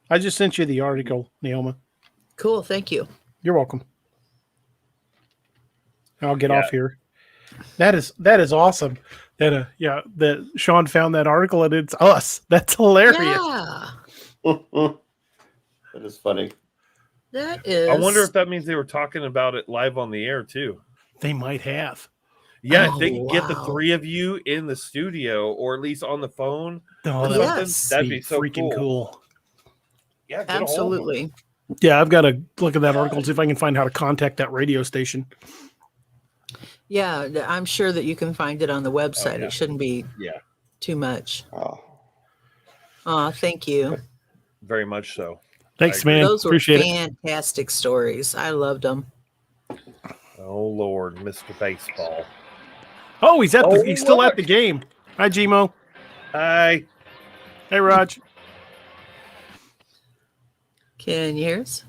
I just sent you the article, Naoma.
Cool. Thank you.
You're welcome. I'll get
Yeah.
off here. That is awesome. That that Sean found that article and it's us. That's hilarious.
Yeah,
That is funny.
that is.
I wonder if that means they were talking about it live on the air too.
They might have.
Yeah,
Oh,
if they could get the
wow.
3 of you in the studio or at least on the phone,
Oh,
or
that
something,
Yes.
that'd be so
freaking cool.
Yeah, get a hold of 'em.
Absolutely.
Yeah, I've got to look at that article and see if I can find how to contact that radio station.
Yeah, I'm sure that you can find it on the website.
yeah.
It shouldn't be
Yeah,
too much.
Oh.
Thank you.
very much so.
Thanks,
I agree.
man.
Those were
Appreciate it.
fantastic stories. I loved them.
Oh Lord, Mr. Baseball.
Oh, he's
Oh,
he's still at
look.
the game. Hi, Gmo.
Hi.
Hey, Raj.
Can you hear us?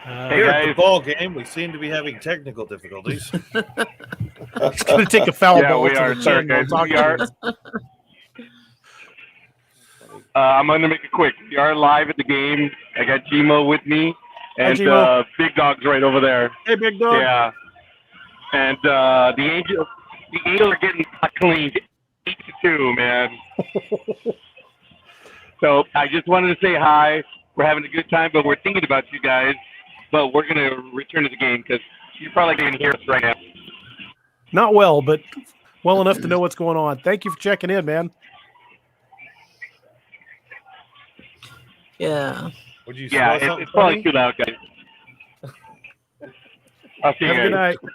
Here at the ball game, we seem to be having technical difficulties.
He's going to take a foul
Yeah,
ball
we
to
are.
the
Sorry,
chin while
guys.
talking
We
to
are.
us.
I'm going to make it quick. We are live at the game. I got Gmo with me, and
Gmo.
Big Dog's right over there.
Hey, big dog.
Yeah. And the Angels are getting cleaned 8-2, man. So I just wanted to say hi. We're having a good time, but we're thinking about you guys. But we're going to return to the game because you're probably going to hear us right now.
Not well, but well enough to know what's going on. Thank you for checking in, man.
Yeah.
Would you
Yeah,
smell something
it's probably
funny?
too loud, guys. I'll see you
Have a good
guys.
night.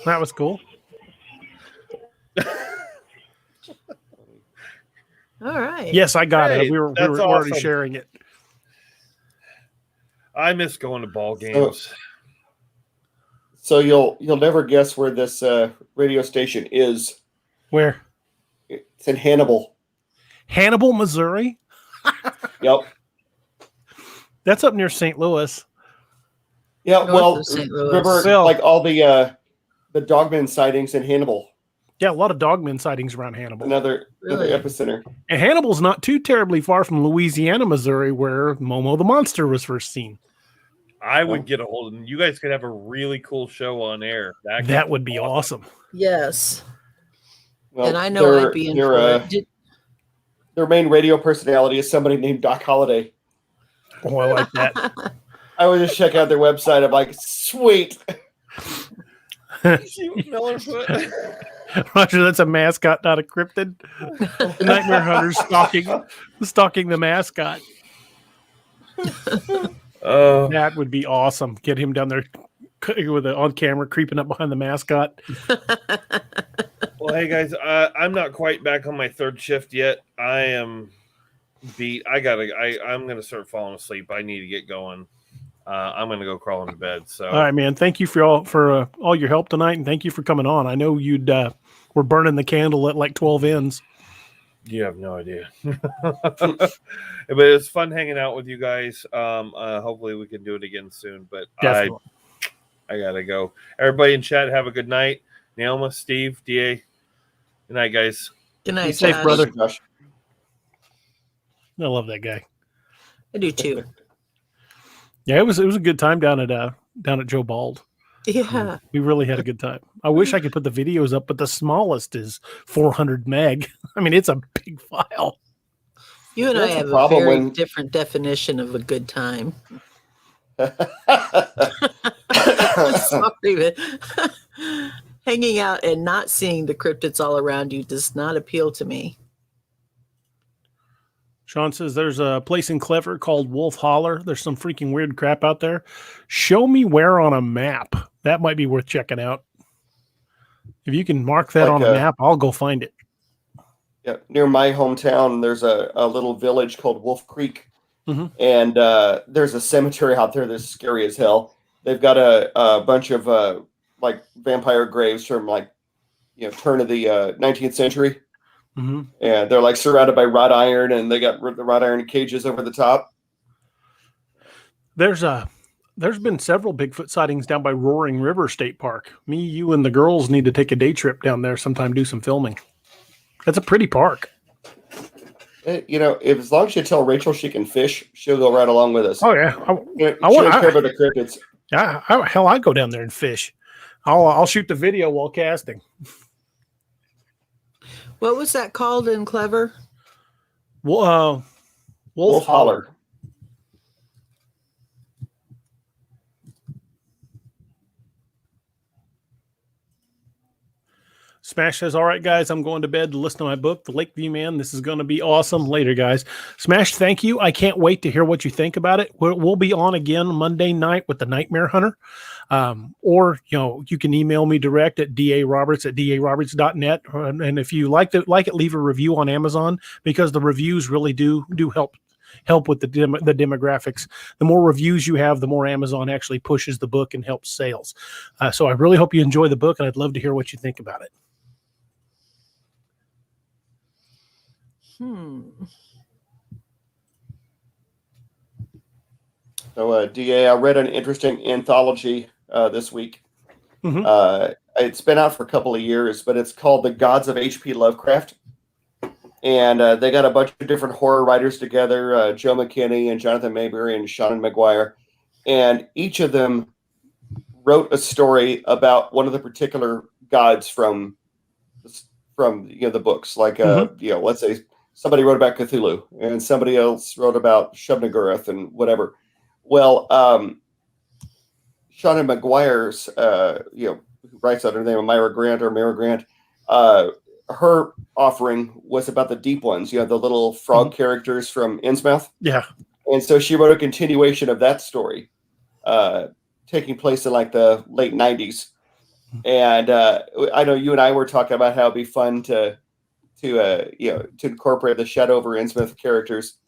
That was cool.
All right.
Yes, I got
Hey,
it. We were
that's
already
awesome.
sharing it.
I miss going to ball games.
So you'll never guess where this radio station is.
Where?
It's in Hannibal.
Hannibal, Missouri?
Yep.
That's up near St. Louis.
Yeah.
North
well,
of St. Louis.
remember
Well-
like all the dogman sightings in Hannibal.
Yeah, a lot of dogmen sightings around Hannibal.
Another
Really?
epicenter.
And Hannibal's not too terribly far from Louisiana, Missouri, where Momo the Monster was first seen.
I would get a hold of them. You guys could have a really cool show on air.
That would be awesome.
Yes.
Well,
And I know
their-
I'd be in
their,
for it.
their main radio personality is somebody named Doc Holliday.
Oh, I like that.
I would just check out their website. I'm like, sweet.
Roger, that's a mascot, not a cryptid. The Nightmare Hunter's stalking the mascot. That would be awesome. Get him down there with on camera, creeping up behind the mascot.
Well, hey guys, I'm not quite back on my third shift yet. I am beat. I'm gonna start falling asleep. I need to get going. I'm gonna go crawl into bed. So
All right, man. Thank you for all your help tonight, and thank you for coming on. I know you'd were burning the candle at like 12 ends.
you have no idea. But it's fun hanging out with you guys. Hopefully we can do it again soon. But
Definitely.
I gotta go. Everybody in chat, have a good night. Nailma, Steve, DA. Good night, guys.
Good night,
Be safe,
Josh.
brother.
Josh.
I love that guy.
I do too.
Yeah, it was a good time down at Joe Bald.
Yeah.
We really had a good time. I wish I could put the videos up, but the smallest is 400 meg. I mean, it's a big file.
You and I
That's the
have a
problem
very
when-
different definition of a good time. Sorry, but hanging out and not seeing the cryptids all around you does not appeal to me.
Sean says there's a place in Clever called Wolf Holler. There's some freaking weird crap out there. Show me where on a map. That might be worth checking out. If you can mark that
Like
on a map, I'll go find it.
Yeah, near my hometown, there's a little village called Wolf Creek,
Mhm.
and there's a cemetery out there that's scary as hell. They've got a bunch of like vampire graves from turn of the 19th century,
Mm-hmm.
and they're like surrounded by wrought iron, and they got the wrought iron cages over the top.
There's been several Bigfoot sightings down by Roaring River State Park. Me, you, and the girls need to take a day trip down there sometime, do some filming. That's a pretty park.
If as long as you tell Rachel she can fish, she'll go right along with us.
Oh yeah,
She don't care about the crickets.
hell, I go down there and fish. I'll shoot the video while casting.
What was that called in Clever?
Well,
Wolf Holler.
Smash says, all right, guys, I'm going to bed to listen to my book, The Lakeview Man. This is going to be awesome. Later, guys. Smash, thank you. I can't wait to hear what you think about it. We'll be on again Monday night with the Nightmare Hunter. Or, you can email me direct at daroberts@daroberts.net. And if you like it, leave a review on Amazon, because the reviews really do help with the demographics. The more reviews you have, the more Amazon actually pushes the book and helps sales. So I really hope you enjoy the book, and I'd love to hear what you think about it.
So, DA, I read an interesting anthology this week. It's been out for a couple of years, but it's called The Gods of H.P. Lovecraft. And they got a bunch of different horror writers together, Joe McKinney and Jonathan Mayberry and Shannon McGuire. And each of them wrote a story about one of the particular gods from the books. Like, let's say somebody wrote about Cthulhu and somebody else wrote about Shub-Niggurath and whatever. Well, Shannon McGuire's, who writes under the name of Myra Grant, her offering was about the deep ones, the little frog characters from Innsmouth.
Yeah.
And so she wrote a continuation of that story, taking place in like the late 90s. And I know you and I were talking about how it'd be fun to incorporate the Shadow over Innsmouth characters.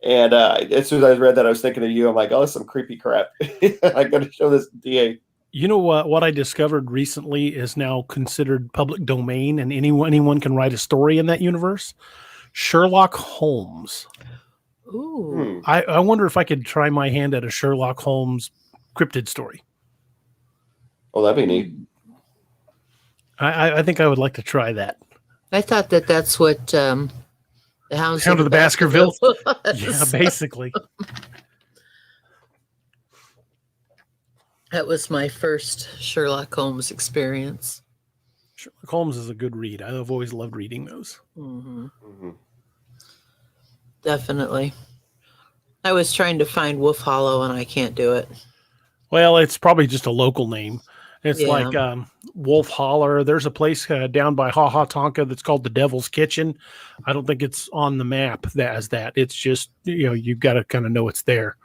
And as soon as I read that, I was thinking of you. I'm like, oh, that's some creepy crap. I got to show this DA.
You know what I discovered recently is now considered public domain, and anyone can write a story in that universe? Sherlock Holmes.
Ooh.
I wonder if I could try my hand at a Sherlock Holmes cryptid story.
Oh, that'd be neat.
I think I would like to try that.
I thought that's what the Hound
of the Baskervilles
was.
Yeah, basically.
That was my first Sherlock Holmes experience.
Sherlock Holmes is a good read. I've always loved reading those.
Definitely. I was trying to find Wolf Hollow and I can't do it.
Well, it's probably just a local name. It's
Yeah.
like Wolf Holler. There's a place down by Ha Ha Tonka that's called the Devil's Kitchen. I don't think it's on the map as that. It's just, you've got to kind of know it's there.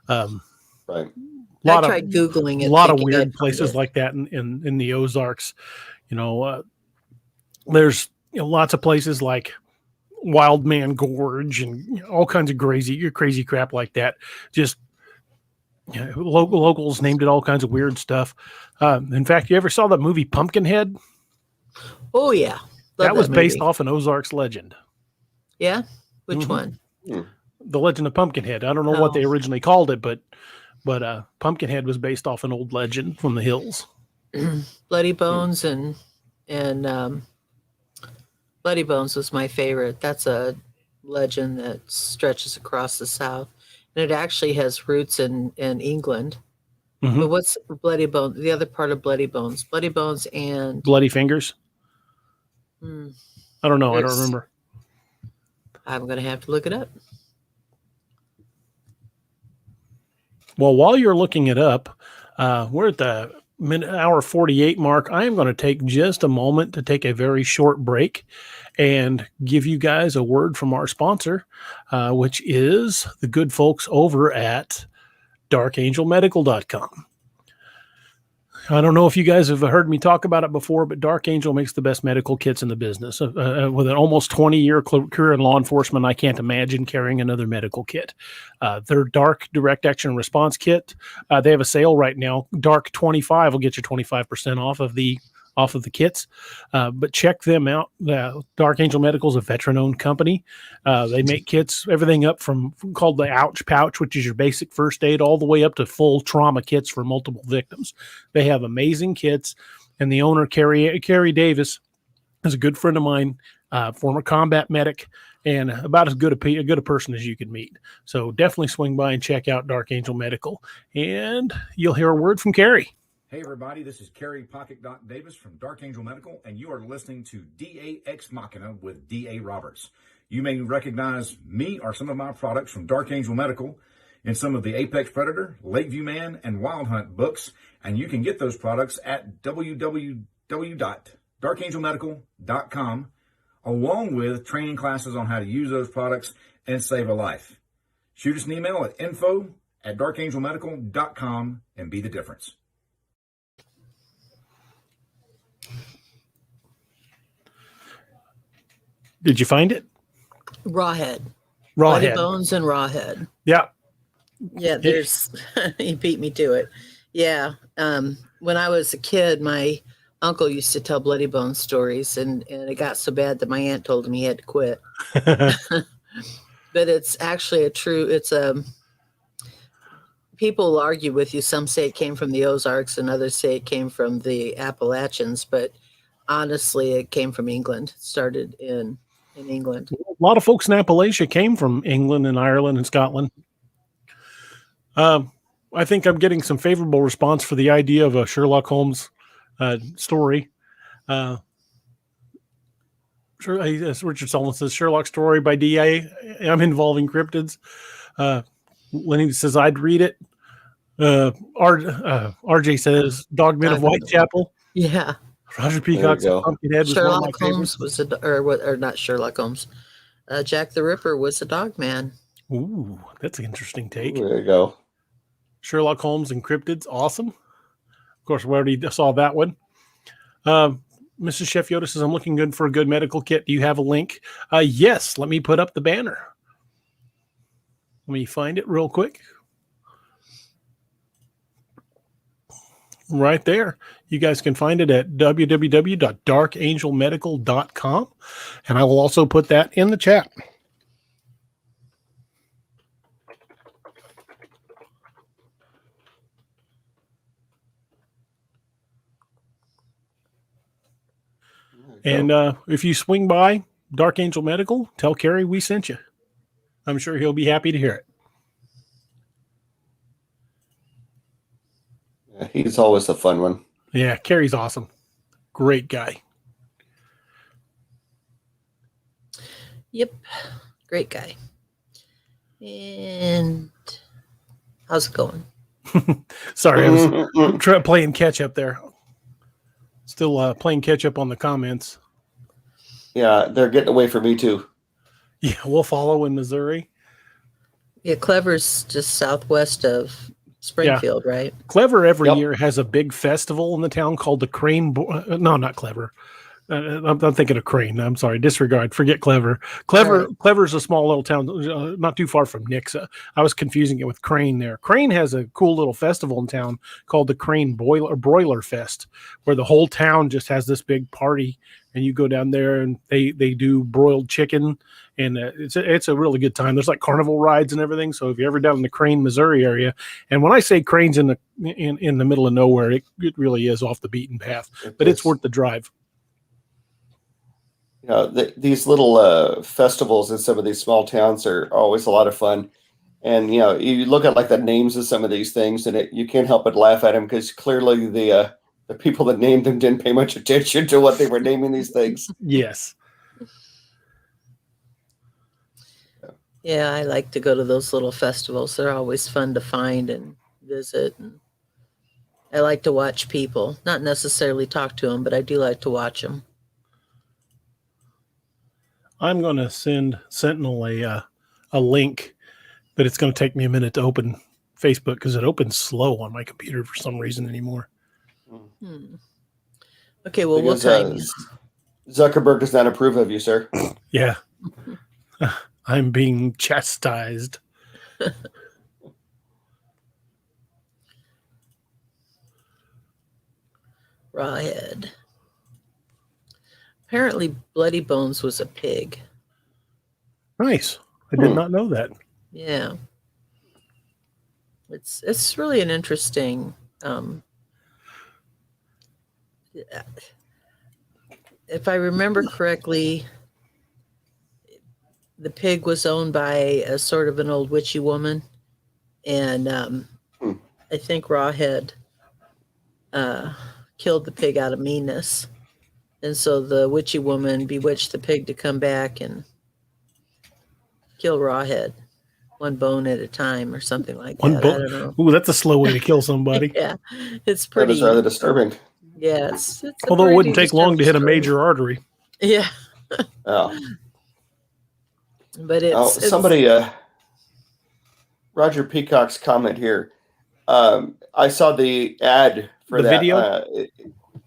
Right.
I tried Googling it.
A lot of weird places like that in the Ozarks. There's lots of places like Wild Man Gorge and all kinds of crazy crap like that. Just locals named it all kinds of weird stuff. In fact, you ever saw the movie Pumpkinhead?
Oh yeah,
that was based off an Ozarks legend.
Yeah, which one?
The Legend of Pumpkinhead. I don't know what they originally called it, but Pumpkinhead was based off an old legend from the hills.
Bloody Bones and Bloody Bones was my favorite. That's a legend that stretches across the South, and it actually has roots in England. But what's Bloody Bones? The other part of Bloody Bones? Bloody Bones and
Bloody Fingers. I don't know. I don't remember.
I'm going to have to look it up.
Well, while you're looking it up, we're at the hour 48 mark. I am going to take just a moment to take a very short break and give you guys a word from our sponsor, which is the good folks over at darkangelmedical.com. I don't know if you guys have heard me talk about it before, but Dark Angel makes the best medical kits in the business. With an almost 20-year career in law enforcement, I can't imagine carrying another medical kit. Their Dark Direct Action Response Kit, they have a sale right now. Dark 25 will get you 25% off of the kits. But check them out. Dark Angel Medical is a veteran-owned company. They make kits, everything up from called the Ouch Pouch, which is your basic first aid, all the way up to full trauma kits for multiple victims. They have amazing kits, and the owner, Carrie Davis, is a good friend of mine. former combat medic, and about as good a person as you could meet. So definitely swing by and check out Dark Angel Medical, and you'll hear a word from Carrie.
Hey everybody, this is Carrie Pocket Doc Davis from Dark Angel Medical, and you are listening to DA Ex Machina with DA Roberts. You may recognize me or some of my products from Dark Angel Medical in some of the Apex Predator, Lakeview Man, and Wild Hunt books, and you can get those products at www.darkangelmedical.com, along with training classes on how to use those products and save a life. Shoot us an email at info@darkangelmedical.com and be the difference.
Did you find it?
Rawhead.
Rawhead.
Bloody Bones and Rawhead.
Yeah.
Yeah, there's he beat me to it. Yeah. When I was a kid, my uncle used to tell Bloody Bones stories, and it got so bad that my aunt told him he had to quit. But it's actually people argue with you. Some say it came from the Ozarks and others say it came from the Appalachians, but honestly, it came from England. It started in England.
A lot of folks in Appalachia came from England and Ireland and Scotland. I think I'm getting some favorable response for the idea of a Sherlock Holmes story. As Richard Sullivan says, Sherlock story by DA. I'm involving cryptids. Lenny says I'd read it. RJ says Dogmen of Whitechapel.
Yeah.
Roger Peacock's Pumpkinhead was
Sherlock
one of my
Holmes
favorites.
or not Sherlock Holmes. Jack the Ripper was a dog man.
Ooh, that's an interesting take.
There you go.
Sherlock Holmes and cryptids, awesome. Of course, we already saw that one. Mrs. Chef Yoda says, I'm looking good for a good medical kit. Do you have a link? Yes, let me put up the banner. Let me find it real quick. Right there. You guys can find it at www.darkangelmedical.com. And I will also put that in the chat. And if you swing by Dark Angel Medical, tell Carrie we sent you. I'm sure he'll be happy to hear it.
Yeah, he's always a fun one.
Yeah, Carrie's awesome. Great guy.
Yep. Great guy. And how's it going?
Sorry, I was playing catch up there. Still playing catch up on the comments.
Yeah, they're getting away from me too.
Yeah, we'll follow in Missouri.
Yeah, Clever's just southwest of Springfield, right?
Clever every year has a big festival in the town called the Crane. No, not Clever. I'm thinking of Crane. I'm sorry. Disregard. Forget Clever. Clever's a small little town, not too far from Nixa. I was confusing it with Crane there. Crane has a cool little festival in town called the Crane Broiler Fest, where the whole town just has this big party, and you go down there and they do broiled chicken, and it's a really good time. There's like carnival rides and everything. So if you're ever down in the Crane, Missouri area, and when I say Crane's in the middle of nowhere, it really is off the beaten path, but it's worth the drive.
You know, these little festivals in some of these small towns are always a lot of fun. And, you know, you look at like the names of some of these things and you can't help but laugh at them because clearly the people that named them didn't pay much attention to what they were naming these things.
Yes.
Yeah, I like to go to those little festivals. They're always fun to find and visit. And I like to watch people, not necessarily talk to them, but I do like to watch them.
I'm going to send Sentinel a link, but it's going to take me a minute to open Facebook because it opens slow on my computer for some reason anymore.
Okay, well, we'll time you.
Zuckerberg does not approve of you, sir.
Yeah. I'm being chastised.
Rawhead. Apparently, Bloody Bones was a pig.
Nice. I did not know that.
Yeah. It's really an interesting. If I remember correctly, the pig was owned by a sort of an old witchy woman, and I think Rawhead killed the pig out of meanness, and so the witchy woman bewitched the pig to come back and kill Rawhead, one bone at a time, or something like
One
that.
bone.
I don't know.
Ooh, that's a slow way to kill somebody.
Yeah, it's
That
pretty.
is rather disturbing.
Yeah, it's a
Although it wouldn't
pretty
take long to hit a
disturbing
major artery.
story. Yeah,
Oh,
but it's
somebody, Roger Peacock's comment here. I saw the ad for
The
that
video?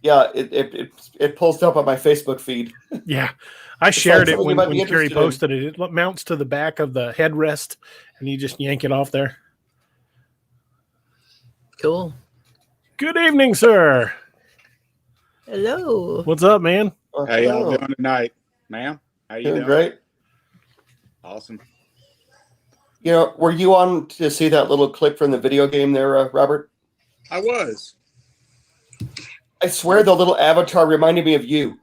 it pulls up on my Facebook feed.
Yeah. I shared
like
it
something you might
when
be
Carrie
interested in.
posted it. It mounts to the back of the headrest, and you just yank it off there.
cool.
Good evening, sir.
Hello.
What's up, man?
How y'all doing tonight, ma'am? How you doing?
Great.
Awesome.
You know, were you on to see that little clip from the video game there, Robert?
I was.
I swear the little avatar reminded me of you.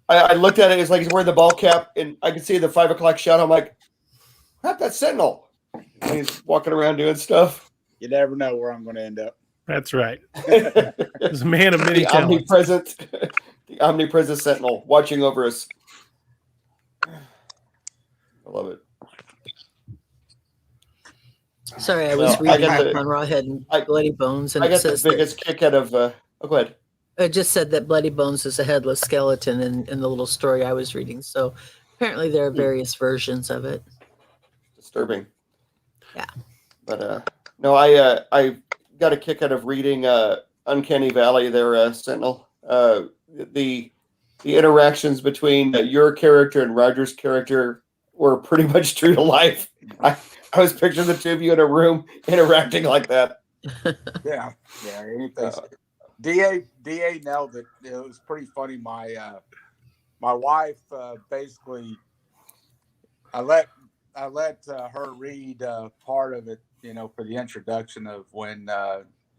I looked at it, it's like he's wearing the ball cap, and I could see the 5 o'clock shadow. I'm like, crap, that's Sentinel. And he's walking around doing stuff.
You never know where I'm going to end up.
That's right. He's a man of many
the
talents.
omnipresent Sentinel watching over us. I love it.
Sorry, I was
Well,
reading up on Rawhead and Bloody Bones, and
I
it
got the
says
biggest kick out of. Go ahead.
it just said that Bloody Bones is a headless skeleton in the little story I was reading. So apparently there are various versions of it.
Disturbing.
Yeah.
But no, I got a kick out of reading Uncanny Valley there, Sentinel. The interactions between your character and Roger's character were pretty much true to life. I was picturing the two of you in a room interacting like that.
Yeah. Anything. DA nailed it. It was pretty funny. My wife basically, I let her read part of it, for the introduction of when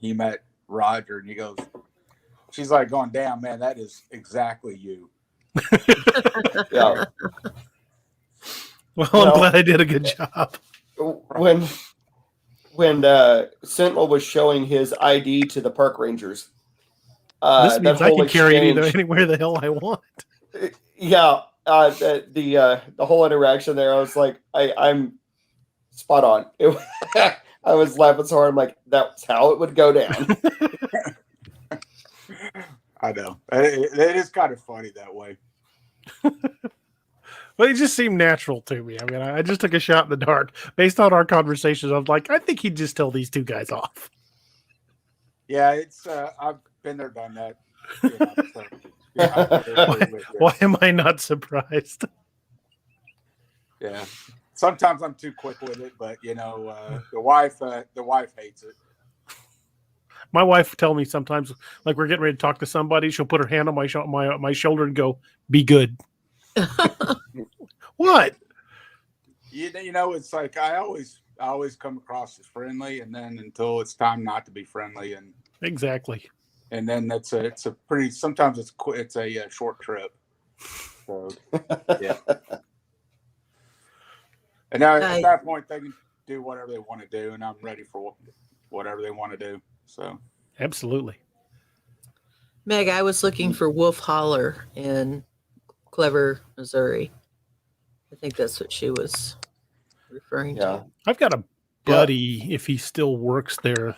he met Roger, and she's like going, "Damn, man, that is exactly you."
Yeah.
Well, I'm glad I did a good job.
When Sentinel was showing his ID to the park rangers,
This means I can carry it anywhere the hell I want.
Yeah, the whole interaction there, I was like, I'm spot on. I was laughing so hard. I'm like, that's how it would go down.
I know. It is kind of funny that way.
But it just seemed natural to me. I mean, I just took a shot in the dark. Based on our conversations, I was like, I think he'd just tell these two guys off.
Yeah, it's I've been there, done that.
Why am I not surprised?
Yeah. Sometimes I'm too quick with it, but the wife hates it.
My wife tell me sometimes, like we're getting ready to talk to somebody, she'll put her hand on my shoulder and go, "Be good." What?
It's like I always come across as friendly, and then until it's time not to be friendly, and
exactly.
And then it's a pretty. Sometimes it's a short trip. So yeah. And now at that point, they can do whatever they want to do, and I'm ready for whatever they want to do. So
absolutely.
Meg, I was looking for Wolf Holler in Clever, Missouri. I think that's what she was referring to.
I've got a buddy, if he still works there,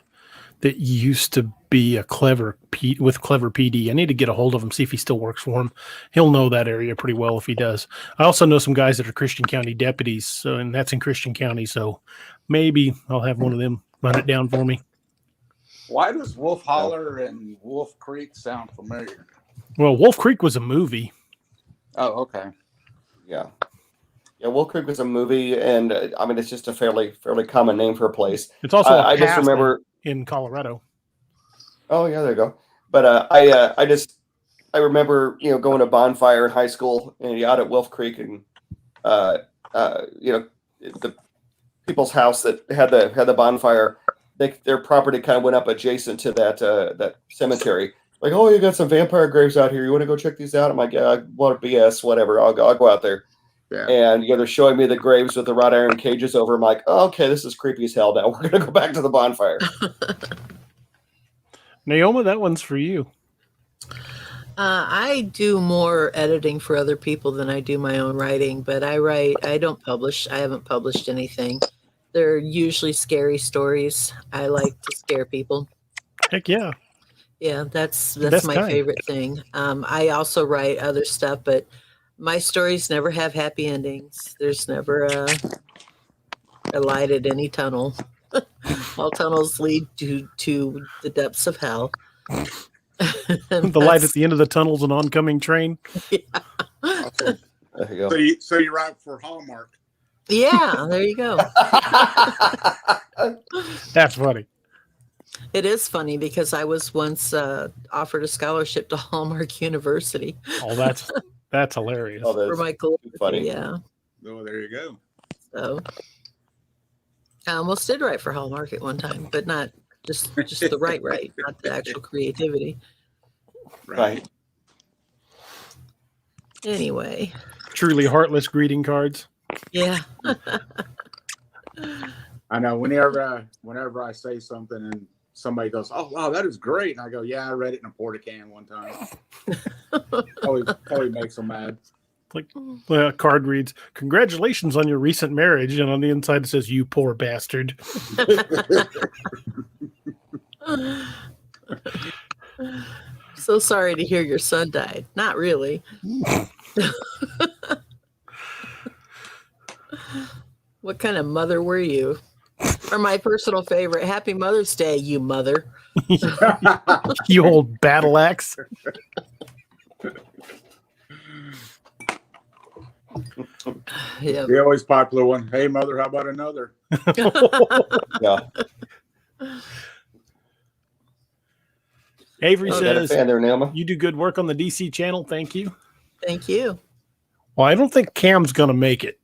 that used to be a Clever PD. I need to get a hold of him, see if he still works for him. He'll know that area pretty well if he does. I also know some guys that are Christian County deputies, and that's in Christian County, so maybe I'll have one of them run it down for me.
Why does Wolf Holler and Wolf Creek sound familiar?
Well, Wolf Creek was a movie.
Oh, okay.
Yeah. Yeah, Wolf Creek was a movie, and it's just a fairly common name for a place.
It's also
I just remember
in Colorado.
Oh yeah, there you go. But I remember going to Bonfire in high school and out at Wolf Creek, and the people's house that had the bonfire, their property kind of went up adjacent to that cemetery. Like, oh, you got some vampire graves out here. You want to go check these out? I'm like, yeah, I want BS, whatever. I'll go out there.
Yeah.
And they're showing me the graves with the wrought iron cages over. I'm like, oh, okay, this is creepy as hell. Now we're gonna go back to the bonfire.
Naoma, that one's for you.
I do more editing for other people than I do my own writing, but I write. I don't publish. I haven't published anything. They're usually scary stories. I like to scare people.
Heck yeah.
Yeah, that's
Best
my
kind.
favorite thing. I also write other stuff, but my stories never have happy endings. There's never a light at any tunnel. All tunnels lead to the depths of hell.
The light at the end of the tunnel's an oncoming train.
Awesome.
There you go.
So you write for Hallmark.
Yeah, there you go.
That's funny.
It is funny because I was once offered a scholarship to Hallmark University
Oh, that's hilarious.
Oh,
for
that's
my calligraphy.
funny.
Yeah,
Oh, there you go.
so I almost did write for Hallmark at one time, but not just the right, not the actual creativity.
Right.
Anyway,
Truly heartless greeting cards.
yeah.
I know. Whenever I say something and somebody goes, "Oh wow, that is great," and I go, "Yeah, I read it in a porta can one time." Probably makes them mad.
Like the card reads, "Congratulations on your recent marriage," and on the inside it says, "You poor bastard."
So sorry to hear your son died. Not really. What kind of mother were you? Or my personal favorite, Happy Mother's Day, you mother.
You old battle axe.
Yeah.
The always popular one. Hey, mother, how about another?
Yeah.
Avery
You got a
says,
fan there, Naoma?
"You do good work on the DC channel. Thank you."
Thank you.
Well, I don't think Cam's going to make it.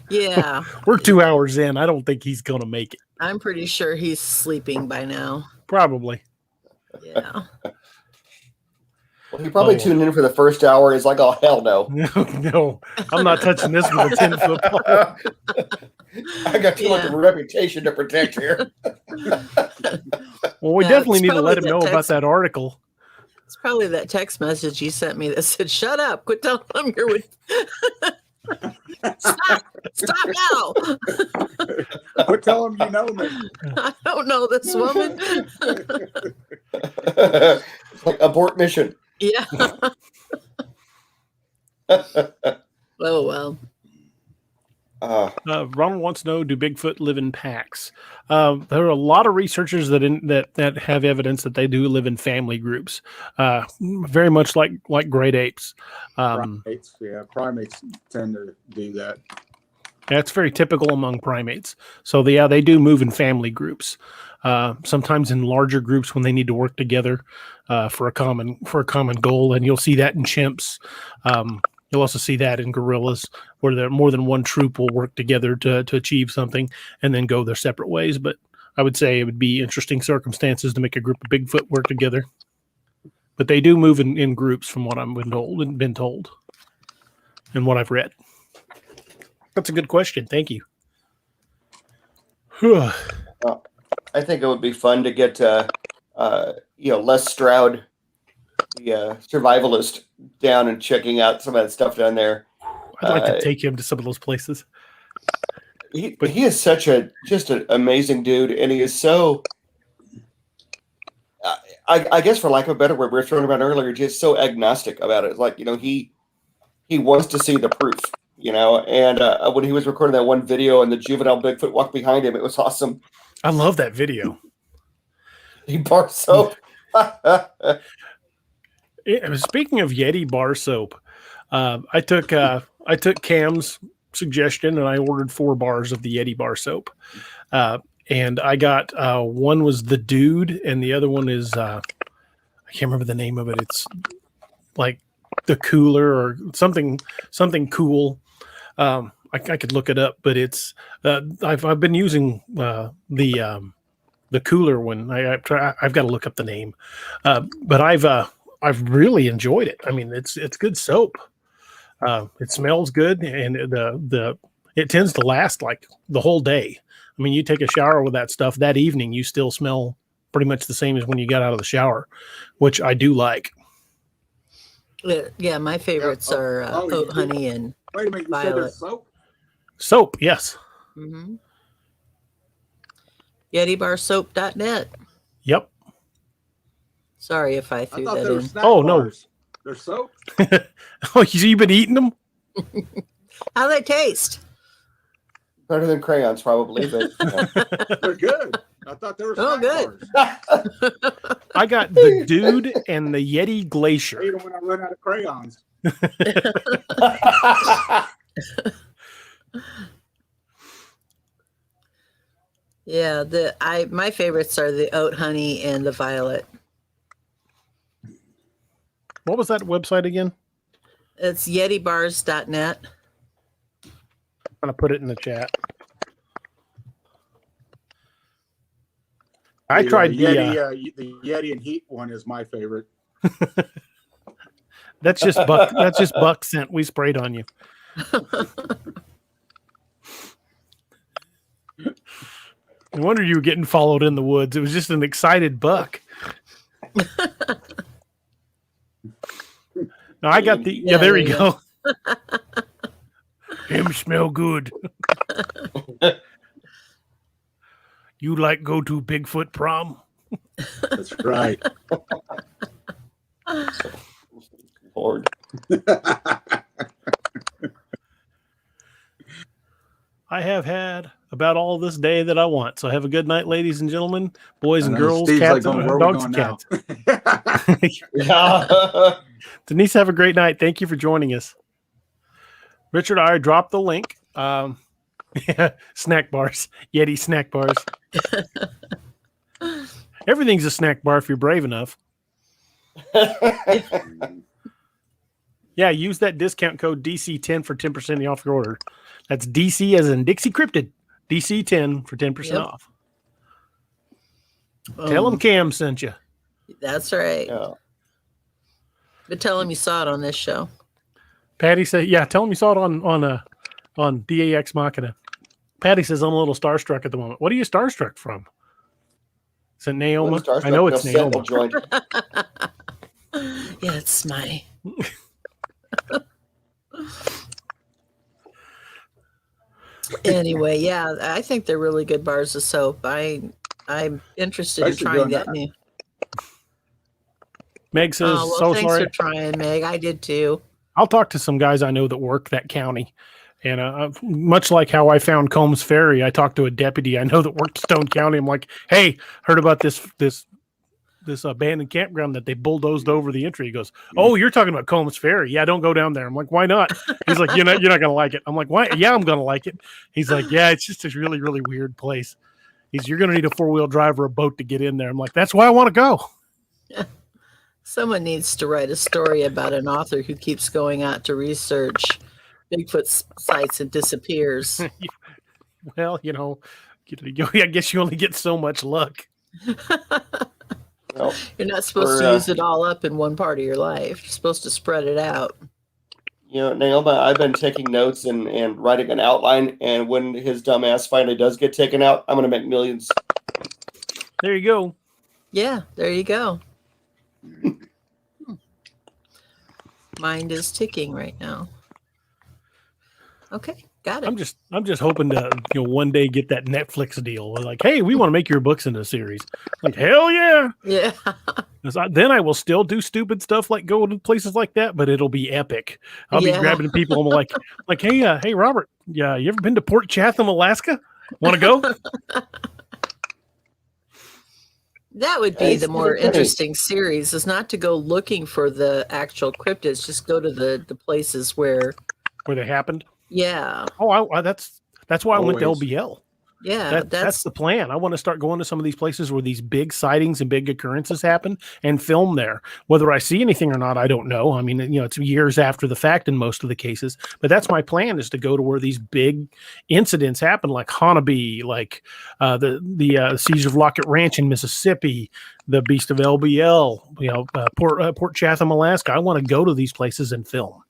Yeah.
We're 2 hours in. I don't think he's going to make it.
I'm pretty sure he's sleeping by now.
Probably.
Yeah.
Well, he probably tuned in for the first hour. He's like, oh, hell no.
No, I'm not touching this with a 10-foot pole.
I got too much of a reputation to protect here.
Well, we
Yeah,
definitely
it's
need to let
probably
him
that
know about
text.
that article.
It's probably that text message you sent me that said, "Shut up, quit telling them you're with Stop now."
Quit telling them you know me.
I don't know this woman.
Like abort mission.
Yeah. Oh well.
Ronald wants to know: do Bigfoot live in packs? There are a lot of researchers that have evidence that they do live in family groups, very much like great apes.
Primates, yeah, primates tend to do that.
That's very typical among primates. So they do move in family groups. Sometimes in larger groups when they need to work together for a common goal, and you'll see that in chimps. You'll also see that in gorillas, where there more than one troop will work together to achieve something and then go their separate ways. But I would say it would be interesting circumstances to make a group of Bigfoot work together. But they do move in groups, from what I've been told, and what I've read. That's a good question. Thank you.
I think it would be fun to get Les Stroud, the survivalist, down and checking out some of that stuff down there.
I'd like to take him to some of those places.
He is such just an amazing dude, and he is so. I guess, for lack of a better word, we were throwing about earlier, just so agnostic about it. Like, he wants to see the proof. And when he was recording that one video and the juvenile Bigfoot walked behind him, it was awesome.
I love that video.
He bar soap.
Speaking of Yeti bar soap, I took Cam's suggestion and I ordered 4 bars of the Yeti bar soap. And I got one was the Dude, and the other one is I can't remember the name of it. It's like the Cooler or something cool. I could look it up, but it's I've been using the Cooler one. I've got to look up the name, but I've really enjoyed it. I mean, it's good soap. It smells good, and it tends to last like the whole day. I mean, you take a shower with that stuff that evening, you still smell pretty much the same as when you got out of the shower, which I do like.
Yeah, my favorites are oat honey and
Wait a minute, you
violet.
said there's soap?
Soap, yes.
Mm-hmm. YetiBarSoap.net.
Yep.
Sorry if I threw
I thought
that
they were
in.
snack
Oh, no.
bars. They're soap?
Oh, you've been eating them?
How they taste?
Better than crayons, probably. But
They're good. I thought they were
Oh,
snack
good.
bars.
I got the Dude and the Yeti Glacier.
I eat them when I run out of crayons.
Yeah, my favorites are the oat honey and the violet.
What was that website again?
It's YetiBars.net.
I'm going to put it in the chat. I tried the
Yeti and Heat one is my favorite.
That's just buck scent we sprayed on you. No wonder you were getting followed in the woods. It was just an excited buck. No, I got the there you go. Him smell good. You like go to Bigfoot prom?
That's right.
Lord.
I have had about all this day that I want. So have a good night, ladies and gentlemen, boys and
I know
girls,
Steve's
cats,
like,
and
where are we
dogs and
going
cats.
Yeah.
Denise, have a great night. Thank you for joining us. Richard, I dropped the link. Snack bars, Yeti snack bars. Everything's a snack bar if you're brave enough. Yeah, use that discount code DC10 for 10% off your order. That's DC as in Dixie Cryptid. DC10 for 10% off. Tell them Cam sent you.
That's right.
Yeah.
But tell him you saw it on this show.
Patty said, yeah, tell him you saw it on DAX Machina. Patty says, I'm a little starstruck at the moment. What are you starstruck from? Is it Naoma? I know it's Naoma.
Yeah, it's my... Anyway, yeah, I think they're really good bars of soap. I'm interested in trying that new.
Meg says,
thanks
sorry.
for trying, Meg. I did too.
I'll talk to some guys I know that work that county. And much like how I found Combs Ferry, I talked to a deputy I know that worked Stone County. I'm like, hey, heard about this abandoned campground that they bulldozed over the entry. He goes, oh, you're talking about Combs Ferry. Yeah, don't go down there. I'm like, why not? He's like, you're not going to like it. I'm like, why? Yeah, I'm going to like it. He's like, yeah, it's just a really, really weird place. You're going to need a 4-wheel drive or a boat to get in there. I'm like, that's why I want to go.
Someone needs to write a story about an author who keeps going out to research Bigfoot sites and disappears.
Well, I guess you only get so much luck.
Well,
you're not supposed to use it all up in one part of your life. You're supposed to spread it out.
Naoma, I've been taking notes and writing an outline, and when his dumbass finally does get taken out, I'm going to make millions.
There you go.
Yeah, there you go. Mind is ticking right now. Okay, got it.
I'm just hoping to one day get that Netflix deal. Like, hey, we want to make your books into a series. Like, hell yeah.
Yeah.
Then I will still do stupid stuff like go to places like that, but it'll be epic. I'll be grabbing people. I'm like, hey, Robert, yeah, you ever been to Port Chatham, Alaska? Want to go?
That would be the more interesting series, is not to go looking for the actual cryptids, just go to the places where
they happened.
Yeah.
Oh, that's why I went to LBL.
Yeah,
that's the plan. I want to start going to some of these places where these big sightings and big occurrences happen and film there. Whether I see anything or not, I don't know. I mean, it's years after the fact in most of the cases, but that's my plan, is to go to where these big incidents happen, like Honobia, like the Siege of Lockett Ranch in Mississippi, the Beast of LBL, Port Chatham, Alaska. I want to go to these places and film.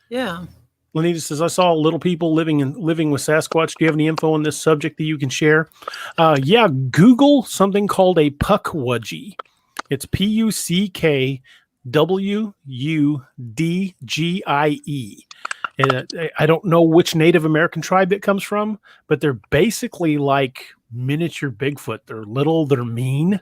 Yeah.
Lenita says, I saw little people living with Sasquatch. Do you have any info on this subject that you can share? Yeah, Google something called a Pukwudgie. It's Puckwudgie. And I don't know which Native American tribe it comes from, but they're basically like miniature Bigfoot. They're little, they're mean,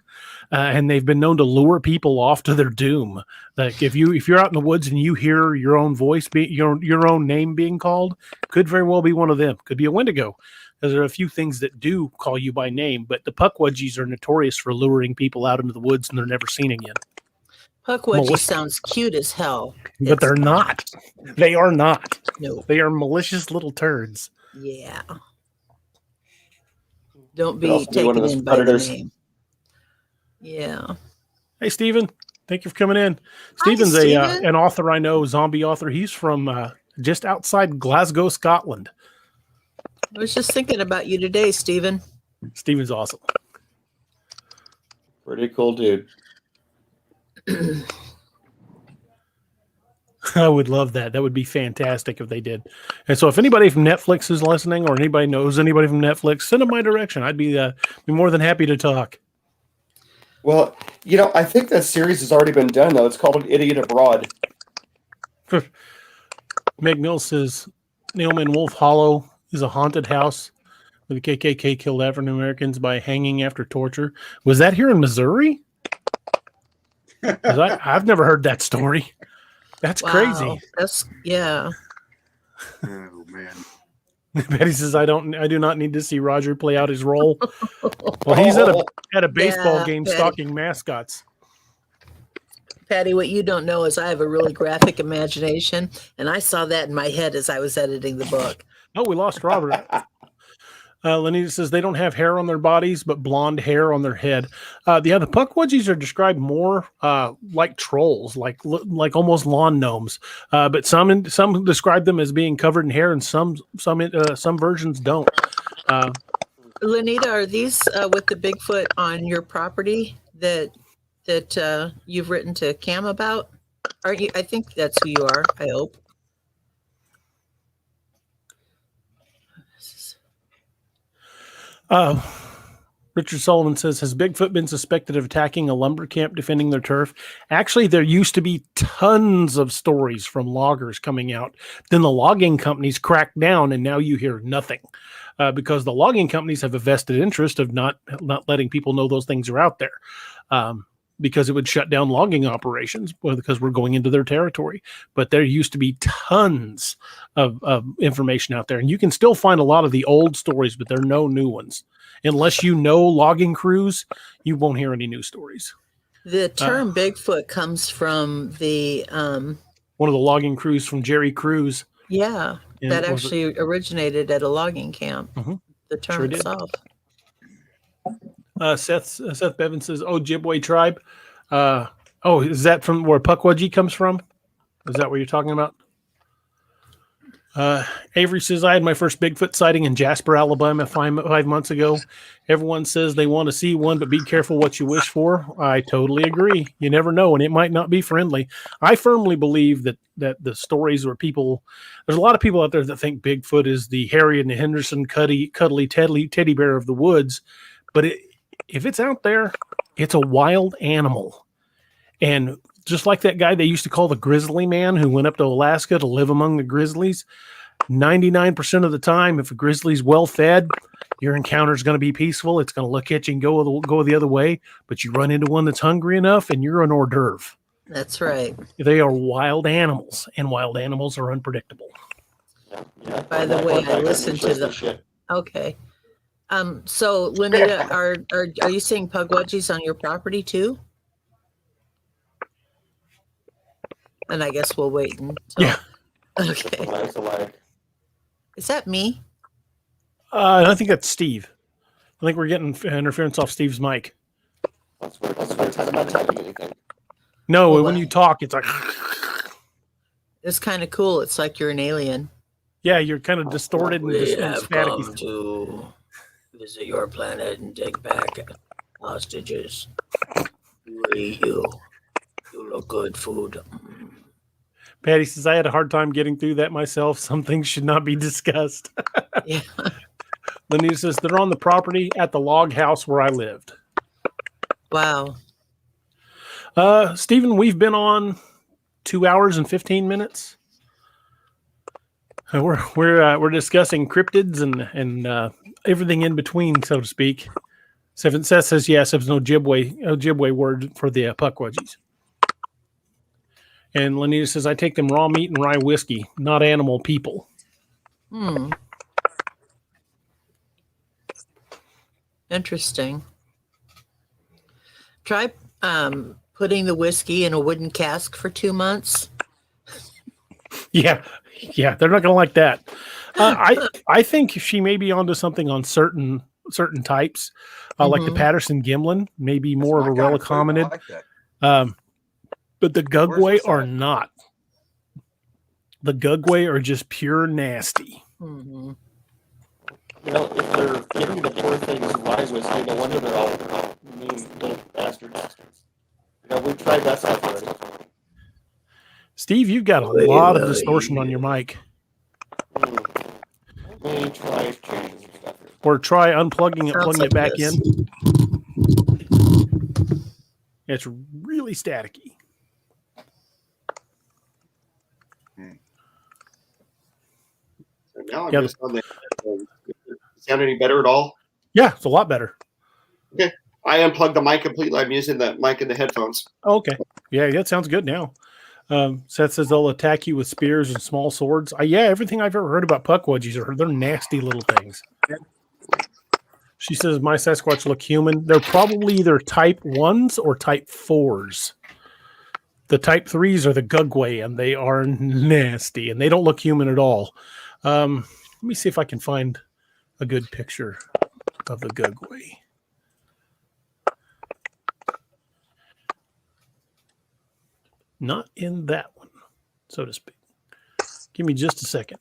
and they've been known to lure people off to their doom. Like if you're out in the woods and you hear your own voice, your own name being called, could very well be one of them. Could be a Wendigo. Because there are a few things that do call you by name, but the Pukwudgies are notorious for luring people out into the woods and they're never seen again.
Pukwudgie sounds cute as hell.
But they're not. They are not.
No.
They are malicious little turds.
Yeah. Don't
Could also
be
be one
taken
of those
in by the
predators.
name. Yeah.
Hey, Stephen. Thank you for coming in. Stephen's
Stephen.
an author I know, zombie author. He's from just outside Glasgow, Scotland.
I was just thinking about you today, Stephen.
Stephen's awesome.
Pretty cool dude.
I would love that. That would be fantastic if they did. And so if anybody from Netflix is listening or anybody knows anybody from Netflix, send them my direction. I'd be more than happy to talk.
Well, I think that series has already been done, though. It's called An Idiot Abroad.
Meg Mills says, Nailman Wolf Hollow is a haunted house where the KKK killed African Americans by hanging after torture. Was that here in Missouri? 'Cause I've never heard that story. That's crazy.
Yeah.
Oh man.
Betty says, I do not need to see Roger play out his role. Well, he's at a baseball game
Patty.
stalking mascots.
Patty, what you don't know is I have a really graphic imagination, and I saw that in my head as I was editing the book.
Oh, we lost Robert. Lenita says they don't have hair on their bodies, but blonde hair on their head. The Pukwudgies are described more like trolls, like almost lawn gnomes. But some describe them as being covered in hair, and some versions don't.
Lenita, are these with the Bigfoot on your property that you've written to Cam about? Are you? I think that's who you are. I hope.
Richard Sullivan says, has Bigfoot been suspected of attacking a lumber camp defending their turf? Actually, there used to be tons of stories from loggers coming out. Then the logging companies cracked down, and now you hear nothing because the logging companies have a vested interest of not letting people know those things are out there. Because it would shut down logging operations because we're going into their territory. But there used to be tons of information out there. And you can still find a lot of the old stories, but there are no new ones. Unless you know logging crews, you won't hear any new stories.
The term Bigfoot comes from the...
one of the logging crews from Jerry Cruz.
Yeah, that actually originated at a logging camp.
Mm-hmm.
The term itself.
Seth Bevan says, Ojibwe tribe. Is that from where Pukwudgie comes from? Is that what you're talking about? Avery says, I had my first Bigfoot sighting in Jasper, Alabama 5 months ago. Everyone says they want to see one, but be careful what you wish for. I totally agree. You never know, and it might not be friendly. I firmly believe that the stories where there's a lot of people out there that think Bigfoot is the Harry and the Henderson cuddly teddy bear of the woods, but if it's out there, it's a wild animal. And just like that guy they used to call the grizzly man who went up to Alaska to live among the grizzlies, 99% of the time, if a grizzly's well fed, your encounter is going to be peaceful. It's going to look at you and go the other way. But you run into one that's hungry enough and you're an hors d'oeuvre.
That's right.
They are wild animals, and wild animals are unpredictable.
Yeah.
By the way, I listened to the
shit.
Okay. So Lenita, are you seeing Pukwudgies on your property too? And I guess we'll wait until...
Yeah.
Okay.
It's a lag.
Is that me?
I think that's Steve. I think we're getting interference off Steve's mic.
That's weird. I'm not typing anything.
No,
Well,
when you talk, it's like...
It's kind of cool. It's like you're an alien.
Yeah, you're kind of distorted and
We
and
have
staticky.
come to visit your planet and take back hostages. You look good, food.
Patty says, I had a hard time getting through that myself. Some things should not be discussed.
Yeah.
Lenita says, they're on the property at the log house where I lived.
Wow.
Stephen, we've been on 2 hours and 15 minutes. We're discussing cryptids and everything in between, so to speak. Seven Seth says yes. There's no Ojibwe word for the Pukwudgies. And Lenita says I take them raw meat and rye whiskey, not animal people.
Interesting. Try putting the whiskey in a wooden cask for 2 months.
Yeah, they're not going to like that. I think she may be onto something on certain types, like the Patterson Gimlin, maybe more of a relic hominid. Like but the Gugwe are not. The Gugwe are just pure nasty.
You know, if they're giving the poor things rye whiskey, no wonder they're all mean little bastards. You know, we've tried that stuff already.
Steve, you've got a lot of distortion on your mic.
Let me try changing stuff.
Or try unplugging it, plugging it back in. It's really staticky.
So now I'm just on the headphones. Sound any better at all?
Yeah, it's a lot better.
Okay. I unplugged the mic completely. I'm using the mic in the headphones.
Okay. Yeah, that sounds good now. Seth says they'll attack you with spears and small swords. Yeah, everything I've ever heard about Pukwudgies they're nasty little things. She says my Sasquatch look human. They're probably either type 1s or type 4s. The type 3s are the Gugwe, and they are nasty, and they don't look human at all. Let me see if I can find a good picture of the Gugwe. Not in that one, so to speak. Give me just a second.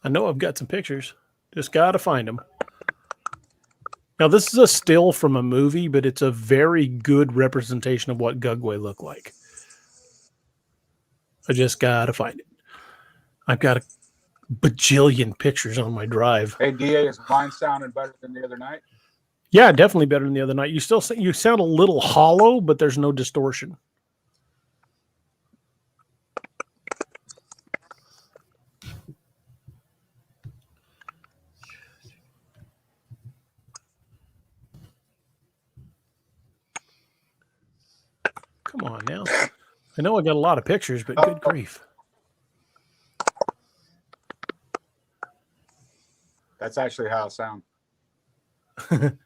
I know I've got some pictures. Just got to find them. Now, this is a still from a movie, but it's a very good representation of what Gugwe look like. I just got to find it. I've got a bajillion pictures on my drive.
Hey, DA, is mine sounding better than the other night?
Yeah, definitely better than the other night. You sound a little hollow, but there's no distortion. Come on now. I know I got a lot of pictures, but good grief.
That's actually how it sounds.
There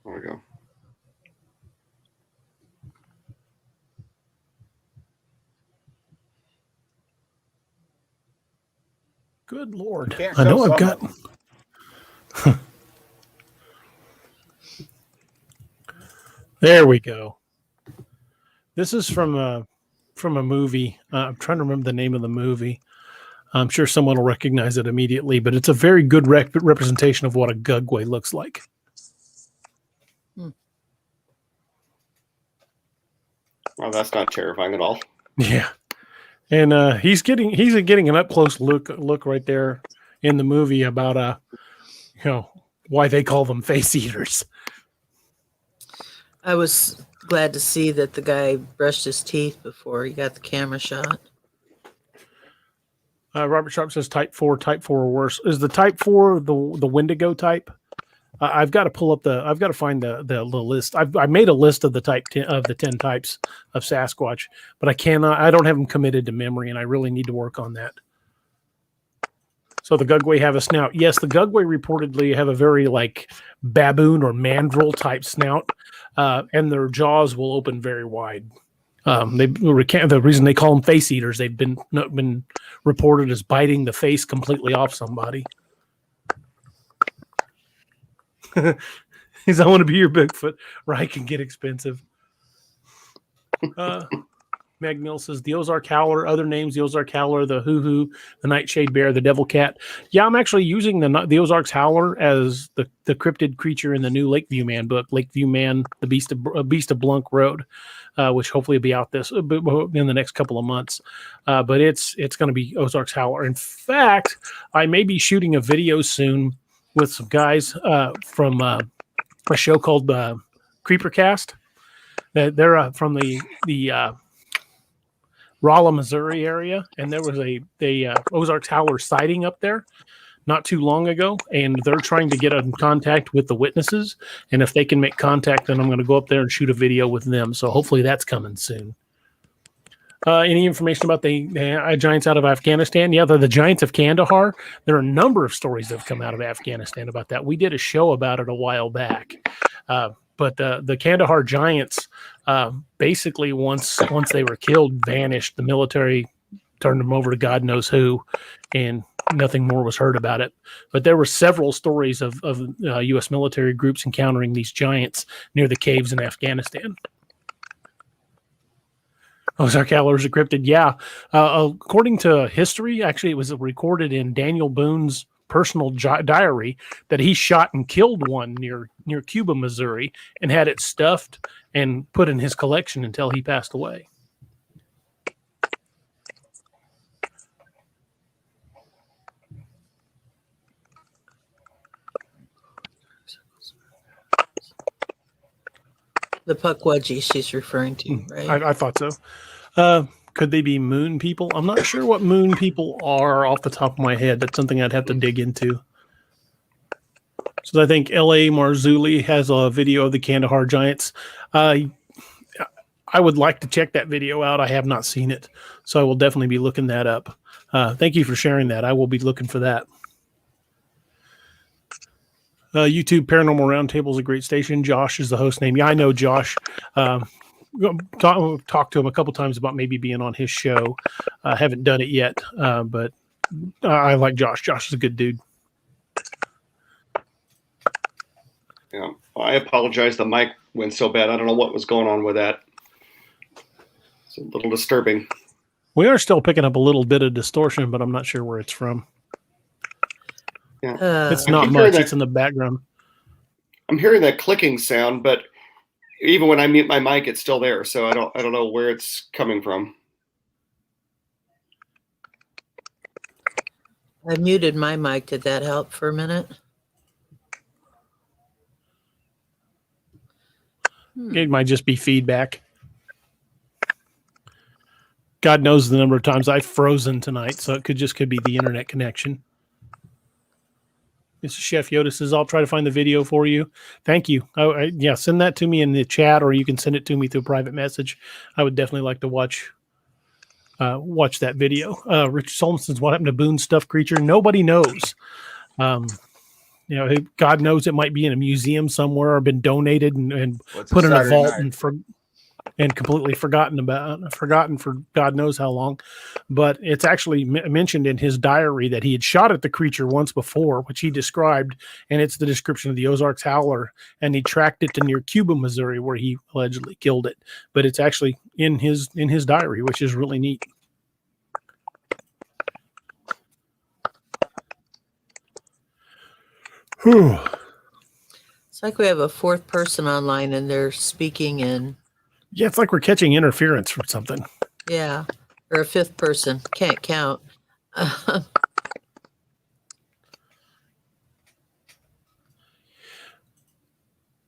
we go.
Good Lord. I know I've got... There we go. This is from a movie. I'm trying to remember the name of the movie. I'm sure someone will recognize it immediately, but it's a very good representation of what a Gugwe looks like.
Well, that's not terrifying at all.
Yeah, and he's getting an up close look right there in the movie about why they call them face eaters.
I was glad to see that the guy brushed his teeth before he got the camera shot.
Robert Sharp says type 4 or worse. Is the type 4 the Wendigo type? I've got to pull up I've got to find the list. I made a list of the 10 types of Sasquatch, but I don't have them committed to memory, and I really need to work on that. So the Gugwe have a snout. Yes, the Gugwe reportedly have a very like baboon or mandrill type snout, and their jaws will open very wide. The reason they call them face eaters, they've been reported as biting the face completely off somebody. He's, I want to be your Bigfoot, where I can get expensive. Meg Mill says the Ozark Howler, other names, the Ozark Howler, the Hoo-Hoo, the Nightshade Bear, the Devil Cat. Yeah, I'm actually using the Ozark's Howler as the cryptid creature in the new Lakeview Man book, Lakeview Man, the Beast of Blunk Road, which hopefully will be out in the next couple of months. But it's going to be Ozark's Howler. In fact, I may be shooting a video soon with some guys from a show called Creepercast. They're from the Rolla, Missouri area, and there was a Ozark's Howler sighting up there not too long ago, and they're trying to get in contact with the witnesses, and if they can make contact, then I'm going to go up there and shoot a video with them, so hopefully that's coming soon. Any information about the giants out of Afghanistan? Yeah, they're the giants of Kandahar. There are a number of stories that have come out of Afghanistan about that. We did a show about it a while back. But the Kandahar giants basically once they were killed, vanished. The military turned them over to God knows who, and nothing more was heard about it. But there were several stories of U.S. military groups encountering these giants near the caves in Afghanistan. Ozark Howlers are cryptid. Yeah. According to history, actually, it was recorded in Daniel Boone's personal diary that he shot and killed one near Cuba, Missouri, and had it stuffed and put in his collection until he passed away.
The Pukwudgie she's referring to, right?
I thought so. Could they be moon people? I'm not sure what moon people are off the top of my head. That's something I'd have to dig into. So I think L.A. Marzulli has a video of the Kandahar Giants. I would like to check that video out. I have not seen it, so I will definitely be looking that up. Thank you for sharing that. I will be looking for that. YouTube Paranormal Roundtable is a great station. Josh is the host name. Yeah, I know Josh. Talked to him a couple times about maybe being on his show. I haven't done it yet, but I like Josh. Josh is a good dude.
Yeah, I apologize. The mic went so bad. I don't know what was going on with that. It's a little disturbing.
We are still picking up a little bit of distortion, but I'm not sure where it's from.
Yeah,
it's not much. It's in the background.
I'm hearing that clicking sound, but even when I mute my mic, it's still there. So I don't know where it's coming from.
I muted my mic. Did that help for a minute?
It might just be feedback. God knows the number of times I've frozen tonight, so it could be the internet connection. Mr. Chef Yoda says, I'll try to find the video for you. Thank you. Yeah, send that to me in the chat, or you can send it to me through a private message. I would definitely like to watch that video. Rich Solomon says, what happened to Boone's stuffed creature? Nobody knows. God knows it might be in a museum somewhere or been donated and put in a vault and completely forgotten for God knows how long. But it's actually mentioned in his diary that he had shot at the creature once before, which he described, and it's the description of the Ozark's Howler, and he tracked it to near Cuba, Missouri, where he allegedly killed it. But it's actually in his diary, which is really neat. Whew.
It's like we have a fourth person online and they're speaking in.
Yeah, it's like we're catching interference from something.
Yeah, or a fifth person. Can't count.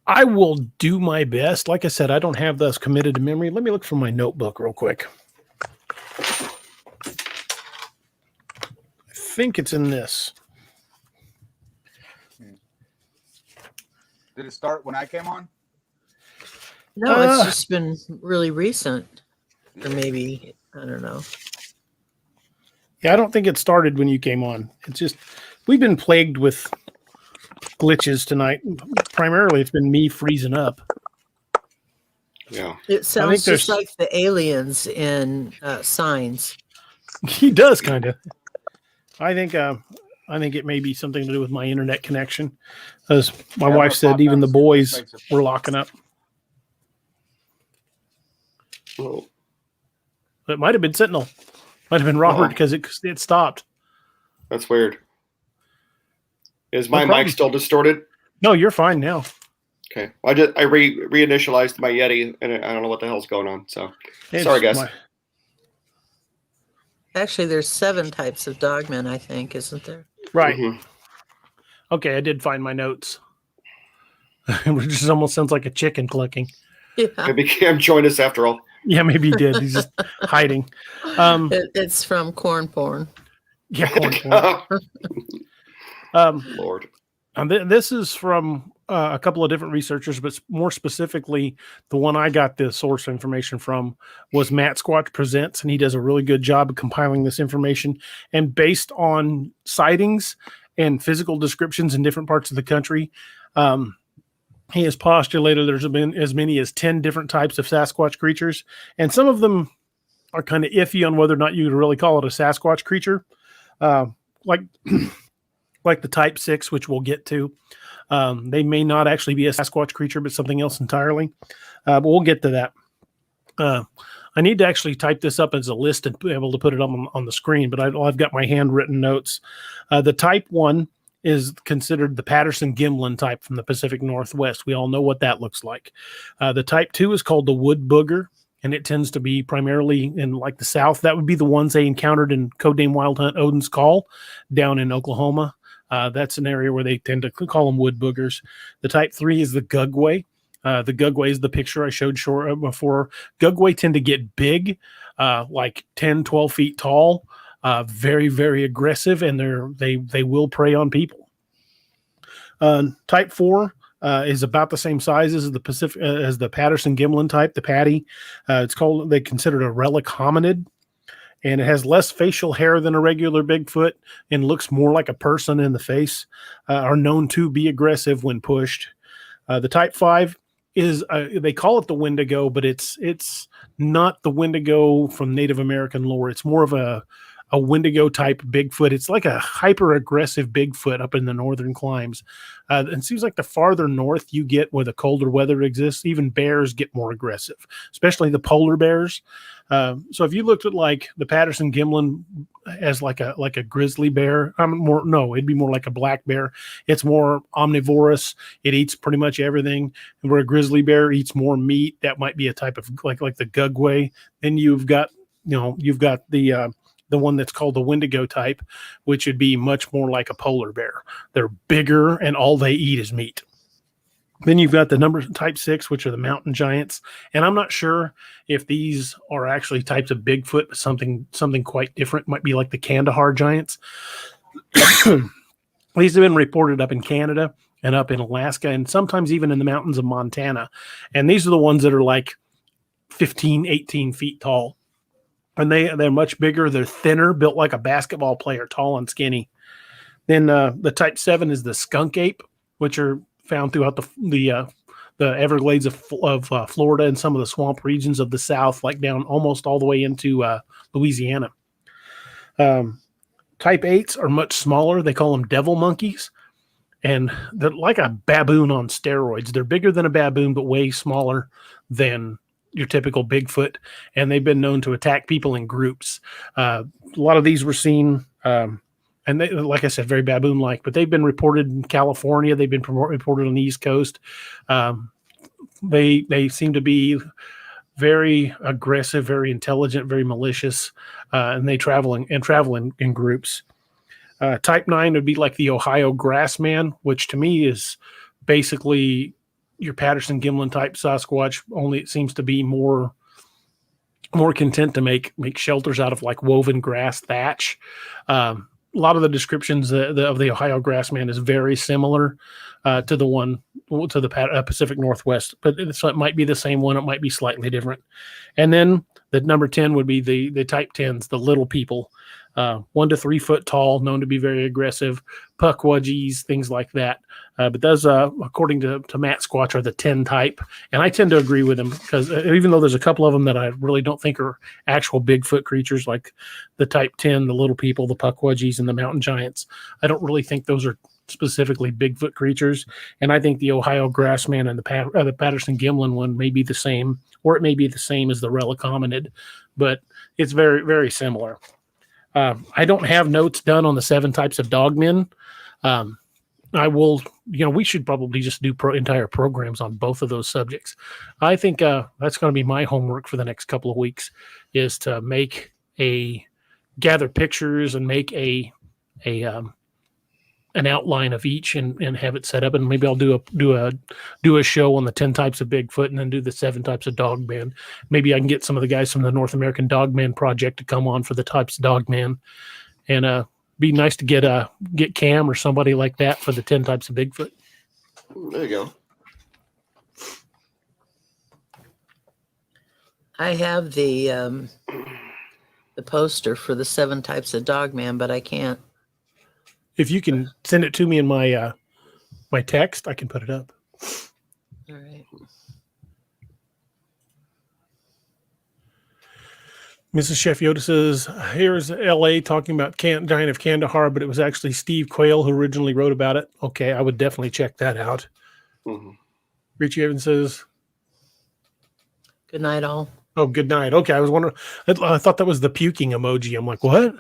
I will do my best. Like I said, I don't have those committed to memory. Let me look for my notebook real quick. I think it's in this.
Did it start when I came on?
No, it's just been really recent. Or maybe, I don't know.
Yeah, I don't think it started when you came on. It's just, we've been plagued with glitches tonight. Primarily, it's been me freezing up.
Yeah.
It sounds just like the aliens in Signs.
He does, kind of. I think it may be something to do with my internet connection. As my wife said, even the boys were locking up.
Well,
It might have been Sentinel. Might have been Robert because it stopped.
That's weird. Is
No
my
problem.
mic still distorted?
No, you're fine now.
Okay. I reinitialized my Yeti, and I don't know what the hell's going on. So sorry, guys.
Actually, there's 7 types of dogmen, I think, isn't there?
Right.
Mhm.
Okay, I did find my notes. It just almost sounds like a chicken clucking.
Yeah.
Maybe Cam joined us after all.
Yeah, maybe he did. He's just hiding.
It's from corn porn.
Yeah, corn porn.
Lord.
This is from a couple of different researchers, but more specifically, the one I got the source information from was Matt Squatch Presents, and he does a really good job of compiling this information. And based on sightings and physical descriptions in different parts of the country, he has postulated there's been as many as 10 different types of Sasquatch creatures, and some of them are kind of iffy on whether or not you would really call it a Sasquatch creature, like the type 6, which we'll get to. They may not actually be a Sasquatch creature, but something else entirely. But we'll get to that. I need to actually type this up as a list and be able to put it on the screen, but I've got my handwritten notes. The type 1 is considered the Patterson-Gimlin type from the Pacific Northwest. We all know what that looks like. The type 2 is called the wood booger, and it tends to be primarily in like the South. That would be the ones they encountered in Codename Wild Hunt Odin's Call down in Oklahoma. That's an area where they tend to call them wood boogers. The type 3 is the gugway. The gugway is the picture I showed before. Gugway tend to get big, like 10, 12 feet tall, very, very aggressive, and they will prey on people. Type 4 is about the same size as the Patterson-Gimlin type, the Patty. They consider it a relic hominid, and it has less facial hair than a regular Bigfoot and looks more like a person in the face. Are known to be aggressive when pushed. The type 5 is they call it the Wendigo, but it's not the Wendigo from Native American lore. It's more of a Wendigo type Bigfoot. It's like a hyper aggressive Bigfoot up in the northern climes. It seems like the farther north you get where the colder weather exists, even bears get more aggressive, especially the polar bears. So if you looked at like the Patterson-Gimlin as like a grizzly bear, it'd be more like a black bear. It's more omnivorous. It eats pretty much everything. And where a grizzly bear eats more meat, that might be a type of like the gugway. Then you've got the one that's called the Wendigo type, which would be much more like a polar bear. They're bigger and all they eat is meat. Then you've got the type 6, which are the mountain giants. And I'm not sure if these are actually types of Bigfoot, but something quite different. Might be like the Kandahar giants. These have been reported up in Canada and up in Alaska and sometimes even in the mountains of Montana. And these are the ones that are like 15, 18 feet tall. And they're much bigger. They're thinner, built like a basketball player, tall and skinny. Then the type 7 is the skunk ape, which are found throughout the Everglades of Florida and some of the swamp regions of the South, like down almost all the way into Louisiana. Type 8s are much smaller. They call them devil monkeys. And they're like a baboon on steroids. They're bigger than a baboon, but way smaller than your typical Bigfoot, and they've been known to attack people in groups. A lot of these were seen, and they, like I said, very baboon-like, but they've been reported in California. They've been reported on the East Coast. They seem to be very aggressive, very intelligent, very malicious, and they travel in groups. Type 9 would be like the Ohio grassman, which to me is basically your Patterson-Gimlin type Sasquatch, only it seems to be more content to make shelters out of like woven grass thatch. A lot of the descriptions of the Ohio grassman is very similar to the Pacific Northwest, but it might be the same one. It might be slightly different. And then the number 10 would be the type 10s, the little people, 1 to 3 foot tall, known to be very aggressive, puckwudgies, things like that. But those, according to Matt Squatch, are the 10 type. And I tend to agree with him because even though there's a couple of them that I really don't think are actual Bigfoot creatures, like the type 10, the little people, the puckwudgies, and the mountain giants, I don't really think those are specifically Bigfoot creatures. And I think the Ohio Grassman and the Patterson Gimlin one may be the same, or it may be the same as the Relic Hominid, but it's very, very similar. I don't have notes done on the 7 types of dogmen. I will, we should probably just do entire programs on both of those subjects. I think that's going to be my homework for the next couple of weeks, is to gather pictures and make an outline of each and have it set up. And maybe I'll do a show on the 10 types of Bigfoot and then do the 7 types of Dogman. Maybe I can get some of the guys from the North American Dogman Project to come on for the types of Dogman, and be nice to get Cam or somebody like that for the 10 types of Bigfoot.
There you go.
I have the poster for the 7 types of Dogman, but I can't.
If you can send it to me in my my text, I can put it up.
All right.
Mrs. Chef Yoda says, here's L.A. talking about Giant of Kandahar, but it was actually Steve Quayle who originally wrote about it. Okay, I would definitely check that out.
Mm-hmm.
Richie Evans says,
good night, all.
Oh, good night. Okay, I was wondering. I thought that was the puking emoji. I'm like, what?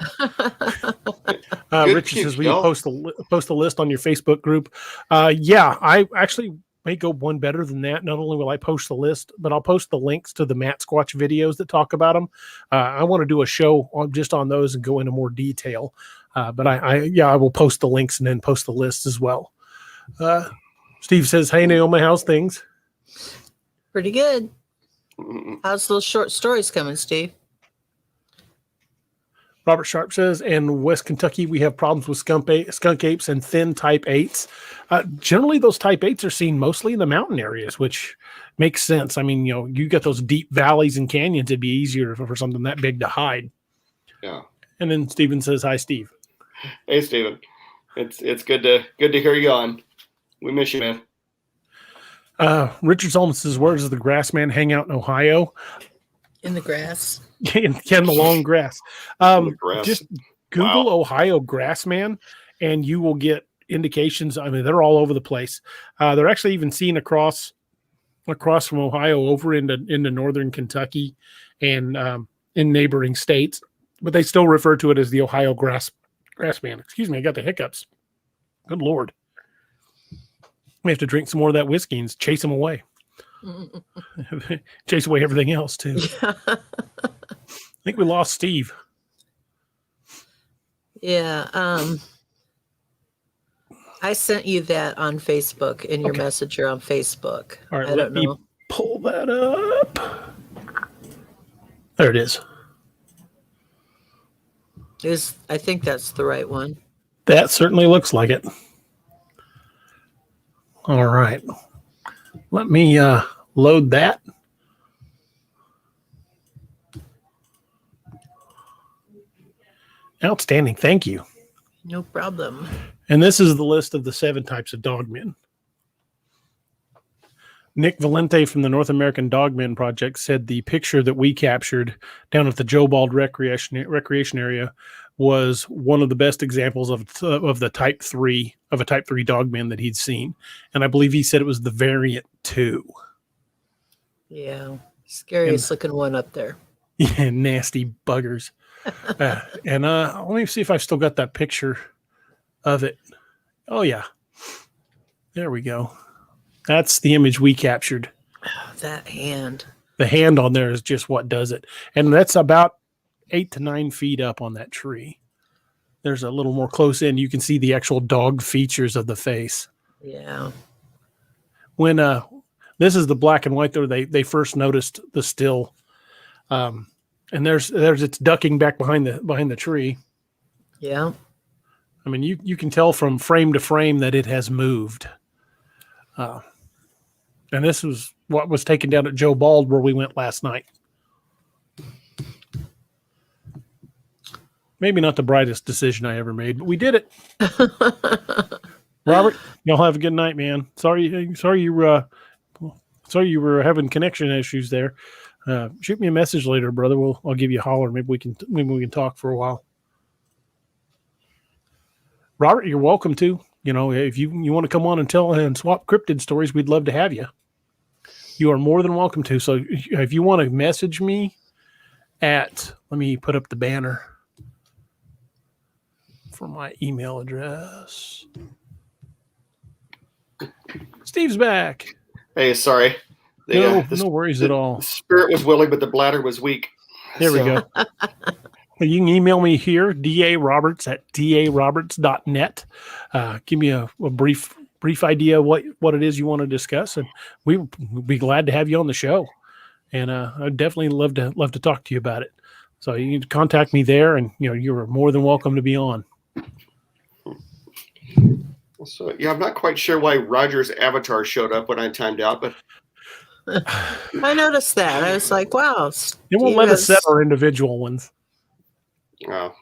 Richie says, will you post a list on your Facebook group? Yeah, I actually may go one better than that. Not only will I post the list, but I'll post the links to the Matt Squatch videos that talk about them. I want to do a show on those and go into more detail. But I will post the links and then post the list as well. Steve says, hey, Naomi, how's things?
Pretty good. How's those short stories coming, Steve?
Robert Sharp says, in West Kentucky, we have problems with skunk apes and thin type 8s. Generally, those type 8s are seen mostly in the mountain areas, which makes sense. I mean, you got those deep valleys and canyons. It'd be easier for something that big to hide.
Yeah.
And then Steven says, hi, Steve.
Hey, Steven. It's good to hear you on. We miss you, man.
Richard Solomon says, where does the Grassman hang out in Ohio?
In the grass.
in the long grass. Just Google Ohio Grassman and you will get indications. I mean, they're all over the place. They're actually even seen across from Ohio over into northern Kentucky and in neighboring states, but they still refer to it as the Ohio Grassman. Excuse me, I got the hiccups. Good Lord. We have to drink some more of that whiskey and chase them away. Chase away everything else too.
Yeah.
I think we lost Steve.
Yeah. I sent you that on Facebook in your messenger on Facebook.
All right,
I don't know.
Pull that up. There it is.
I think that's the right one.
That certainly looks like it. All right. Let me load that. Outstanding. Thank you.
No problem.
And this is the list of the 7 types of dogmen. Nick Valente from the North American Dogmen Project said the picture that we captured down at the Joe Bald recreation area was one of the best examples of the type 3 of a type 3 dogman that he'd seen. And I believe he said it was the variant 2.
Yeah. Scariest looking one up there.
Yeah, nasty buggers. And let me see if I've still got that picture of it. Oh, yeah. There we go. That's the image we captured.
Oh, that hand.
The hand on there is just what does it. And that's about 8 to 9 feet up on that tree. There's a little more close in. You can see the actual dog features of the face.
Yeah.
When this is the black and white, though, they first noticed the still. And there's it's ducking back behind the tree.
Yeah.
I mean, you can tell from frame to frame that it has moved. And this was what was taken down at Joe Bald where we went last night. Maybe not the brightest decision I ever made, but we did it. Robert, y'all have a good night, man. Sorry you were having connection issues there. Shoot me a message later, brother. I'll give you a holler. Maybe we can talk for a while. Robert, you're welcome to. if you want to come on and tell and swap cryptid stories, we'd love to have you. You are more than welcome to. So if you want to message me let me put up the banner for my email address. Steve's back.
Hey, sorry.
No worries at all.
The spirit was willing, but the bladder was weak.
There we go. You can email me here, daroberts@daroberts.net. Give me a brief idea what it is you want to discuss, and we'd be glad to have you on the show. And I'd definitely love to talk to you about it. So you can contact me there, and you're more than welcome to be on.
So I'm not quite sure why Roger's avatar showed up when I timed out, but
I noticed that. I was like, wow.
It won't let us set our individual ones.
Oh.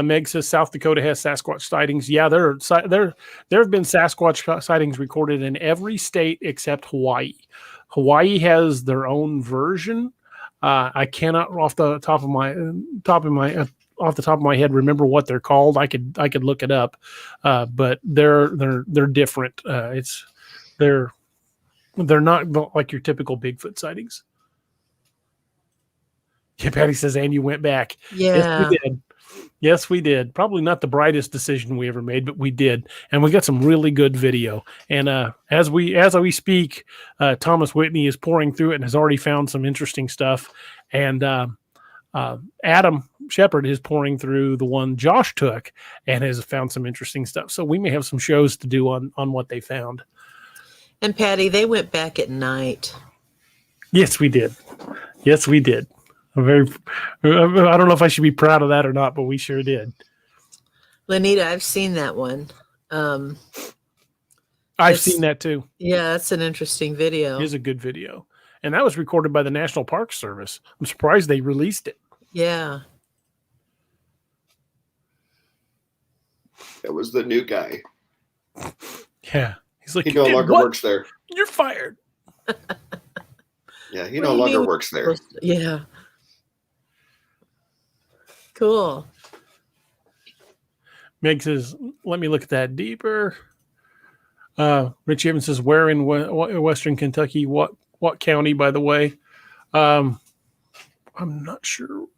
Meg says South Dakota has Sasquatch sightings. Yeah, there have been Sasquatch sightings recorded in every state except Hawaii. Hawaii has their own version. I cannot off the top of my head remember what they're called. I could look it up, but they're different. They're not like your typical Bigfoot sightings. Yeah, Patty says, and you went back.
Yeah.
Yes, we did. Probably not the brightest decision we ever made, but we did. And we got some really good video. And as we speak, Thomas Whitney is pouring through it and has already found some interesting stuff. And Adam Shepard is pouring through the one Josh took and has found some interesting stuff. So we may have some shows to do on what they found.
And Patty, they went back at night.
Yes, we did. I don't know if I should be proud of that or not, but we sure did.
Lanita, I've seen that one.
I've seen that too.
Yeah, that's an interesting video.
It is a good video. And that was recorded by the National Park Service. I'm surprised they released it.
Yeah.
That was the new guy.
Yeah. He's like,
he no longer works there.
You're fired.
Yeah, he no longer works there.
Yeah. Cool.
Meg says, let me look at that deeper. Rich Evans says, where in Western Kentucky? What county, by the way? I'm not sure.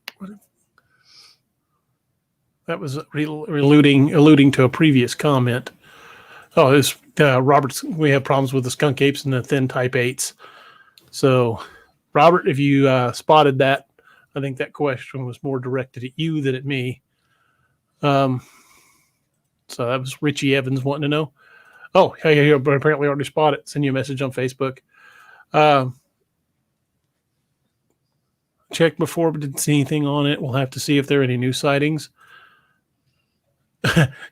That was alluding to a previous comment. Oh, it's Robert's. We have problems with the skunk apes and the thin type 8s. So, Robert, if you spotted that, I think that question was more directed at you than at me. So that was Richie Evans wanting to know. Oh, hey, but apparently already spotted it. Send you a message on Facebook. Checked before, but didn't see anything on it. We'll have to see if there are any new sightings.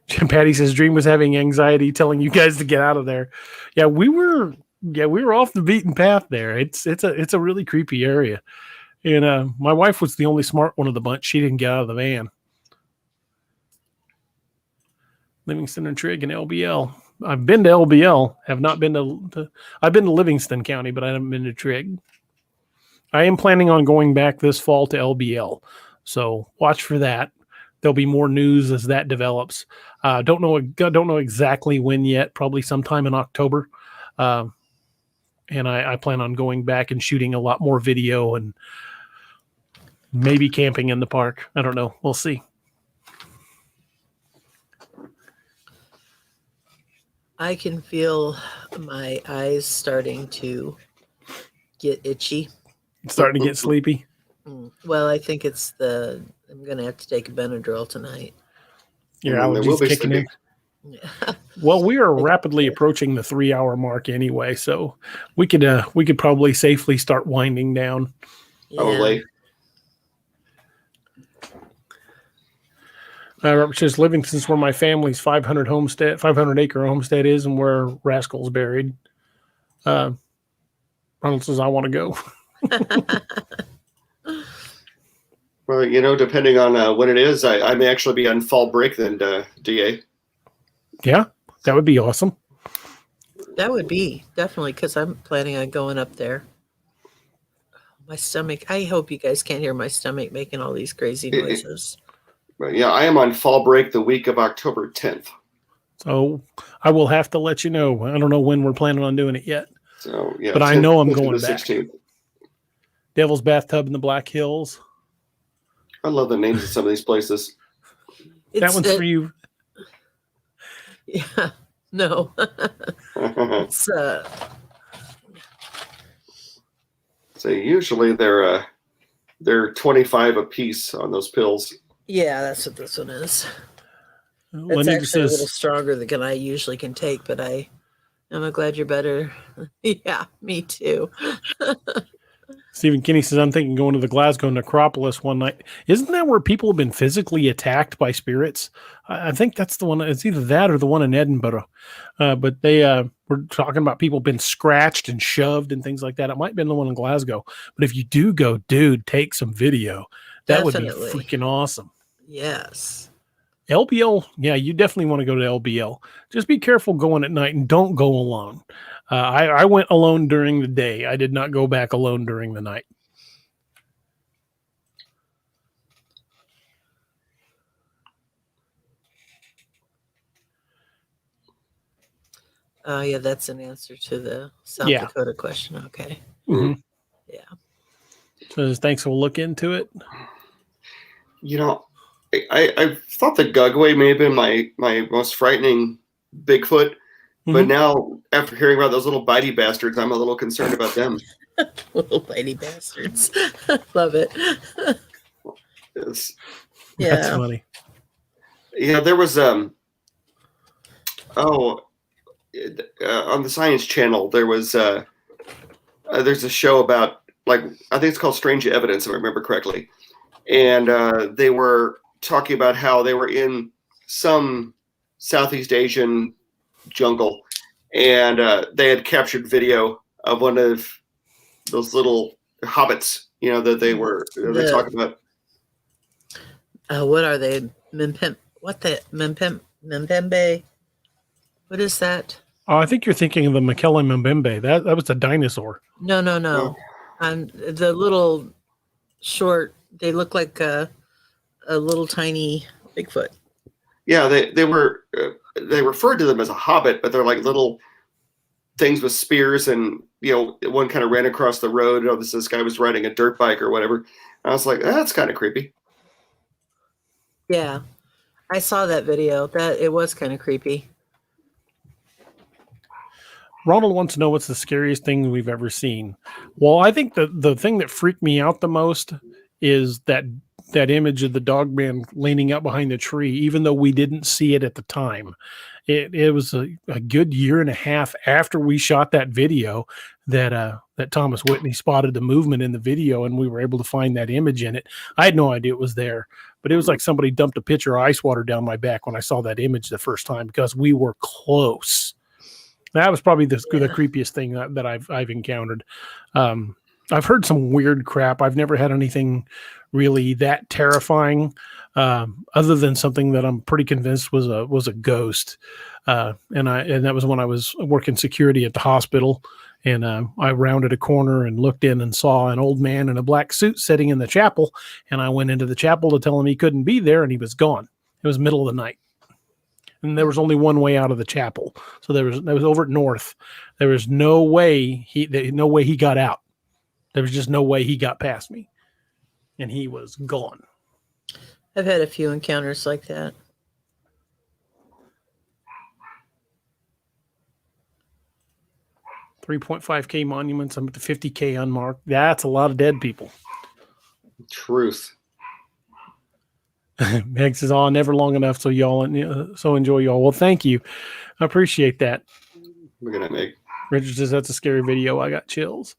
Patty says Dream was having anxiety telling you guys to get out of there. Yeah, we were off the beaten path there. It's a really creepy area. And my wife was the only smart one of the bunch. She didn't get out of the van. Livingston and Trigg and LBL. I've been to LBL. Have not been to I've been to Livingston County, but I haven't been to Trigg. I am planning on going back this fall to LBL. So watch for that. There'll be more news as that develops. Don't know exactly when yet. Probably sometime in October. And I plan on going back and shooting a lot more video and maybe camping in the park. I don't know. We'll see.
I can feel my eyes starting to get itchy.
It's starting to get sleepy.
Well, I think it's I'm going to have to take a Benadryl tonight.
Your allergies kicking in.
Yeah.
Well, we are rapidly approaching the 3-hour mark anyway, so we could probably safely start winding down.
Probably.
Robert says Livingston's where my family's 500-acre homestead is, and where Rascal's buried. Ronald says I want to go.
Well, depending on when it is, I may actually be on fall break then, DA.
Yeah, that would be awesome.
That would be, definitely, because I'm planning on going up there. My stomach, I hope you guys can't hear my stomach making all these crazy noises.
But yeah, I am on fall break the week of October 10th.
So I will have to let you know. I don't know when we're planning on doing it yet.
So yeah,
but I know I'm
10th
going
to
back.
16th.
Devil's Bathtub in the Black Hills.
I love the names of some of these places.
That one's for you.
Yeah. No. It's
So usually they're 25 a piece on those pills.
yeah, that's what this one is. It's
Lenny
actually a little
says,
stronger than I usually can take, but I'm glad you're better. Yeah, me too.
Stephen Kinney says, I'm thinking going to the Glasgow necropolis one night. Isn't that where people have been physically attacked by spirits? I think that's the one. It's either that or the one in Edinburgh. But they were talking about people been scratched and shoved and things like that. It might have been the one in Glasgow. But if you do go, dude, take some video. That
Definitely.
would be freaking awesome.
Yes.
LBL, yeah, you definitely want to go to LBL. Just be careful going at night and don't go alone. I went alone during the day. I did not go back alone during the night.
Oh, yeah, that's an answer to the South
Yeah.
Dakota question. Okay.
Mm-hmm.
Yeah.
So thanks. We'll look into it.
You know, I thought the Gugway may have been my most frightening Bigfoot, but now after hearing about those little bitey bastards, I'm a little concerned about them.
Little bitey bastards. Love it.
Yes.
Yeah.
That's funny.
Yeah, there was on the Science Channel there was there's a show about, like, I think it's called Strange Evidence, if I remember correctly, and they were talking about how they were in some Southeast Asian jungle, and they had captured video of one of those little hobbits, that they were they talk about.
What are they? Mempembe? What is that?
Oh, I think you're thinking of the McKellen Mbembe. That was a dinosaur.
No. The little short. They look like a little tiny Bigfoot.
Yeah, they were they referred to them as a hobbit, but they're like little things with spears, and one kind of ran across the road. This guy was riding a dirt bike or whatever. And I was like, that's kind of creepy.
Yeah, I saw that video. That it was kind of creepy.
Ronald wants to know what's the scariest thing we've ever seen. Well, I think the thing that freaked me out the most is that image of the dog man leaning up behind the tree, even though we didn't see it at the time. It was a good year and a half after we shot that video that Thomas Whitney spotted the movement in the video, and we were able to find that image in it. I had no idea it was there, but it was like somebody dumped a pitcher of ice water down my back when I saw that image the first time, because we were close. That was probably the creepiest thing that I've encountered. I've heard some weird crap. I've never had anything really that terrifying, other than something that I'm pretty convinced was a ghost. And that was when I was working security at the hospital, and I rounded a corner and looked in and saw an old man in a black suit sitting in the chapel. And I went into the chapel to tell him he couldn't be there, and he was gone. It was middle of the night. And there was only one way out of the chapel. So that was over at North. There was no way he got out. There was just no way he got past me. And he was gone.
I've had a few encounters like that.
$3.5K monuments. I'm at the 50K unmarked. That's a lot of dead people.
Truth.
Meg says, "Oh, never long enough, so enjoy y'all." Well, thank you. I appreciate that.
Look at that, Meg.
Richard says, "That's a scary video. I got chills."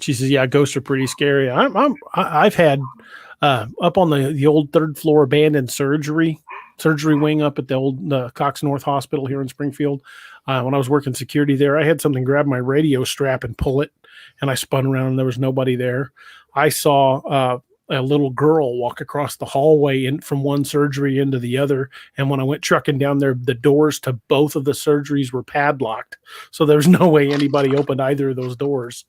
She says, "Yeah, ghosts are pretty scary." I've had up on the old third floor abandoned surgery wing up at the Cox North Hospital here in Springfield. When I was working security there, I had something grab my radio strap and pull it, and I spun around and there was nobody there. I saw a little girl walk across the hallway from one surgery into the other. And when I went trucking down there, the doors to both of the surgeries were padlocked. So there's no way anybody opened either of those doors.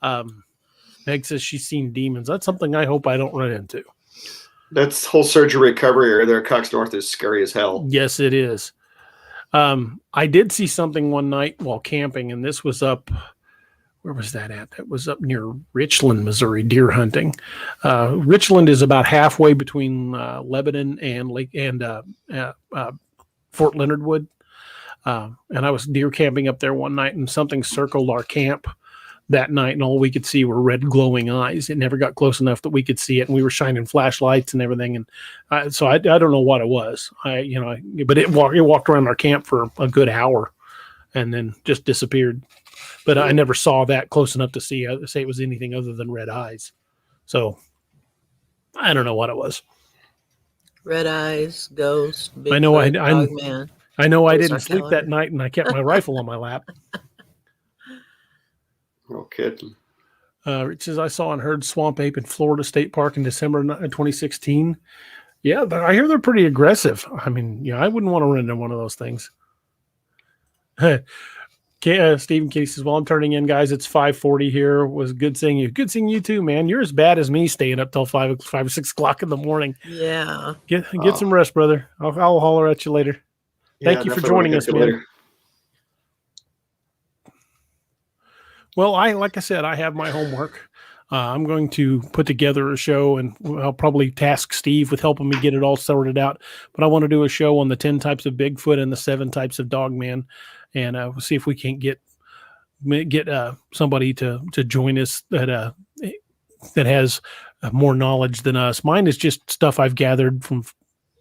Meg says she's seen demons. That's something I hope I don't run into.
That's whole surgery recovery area there at Cox North is scary as hell.
Yes, it is. I did see something one night while camping, and this was up. Where was that at? That was up near Richland, Missouri, deer hunting. Richland is about halfway between Lebanon and Fort Leonard Wood. And I was deer camping up there one night, and something circled our camp that night, and all we could see were red glowing eyes. It never got close enough that we could see it, and we were shining flashlights and everything. And so I don't know what it was. But it walked around our camp for a good hour, and then just disappeared. But I never saw that close enough to say it was anything other than red eyes. So I don't know what it was.
Red eyes, ghost, Bigfoot,
I know
Dogman.
I know I
Those
didn't
are
sleep that
calendar.
night, and I kept my rifle on my lap.
No kidding.
It says, I saw and heard swamp ape in Florida State Park in December 2016. Yeah, I hear they're pretty aggressive. I mean, I wouldn't want to run into one of those things. Stephen Kitty says, well, I'm turning in, guys. It's 5:40 here. It was good seeing you. Good seeing you too, man. You're as bad as me staying up till 5 or 6 o'clock in the morning.
Yeah.
Get some rest, brother. I'll holler at you later. Thank you for joining us, man. Later. Well, like I said, I have my homework. I'm going to put together a show, and I'll probably task Steve with helping me get it all sorted out. But I want to do a show on the 10 types of Bigfoot and the 7 types of Dogman, and we'll see if we can get somebody to join us that has more knowledge than us. Mine is just stuff I've gathered from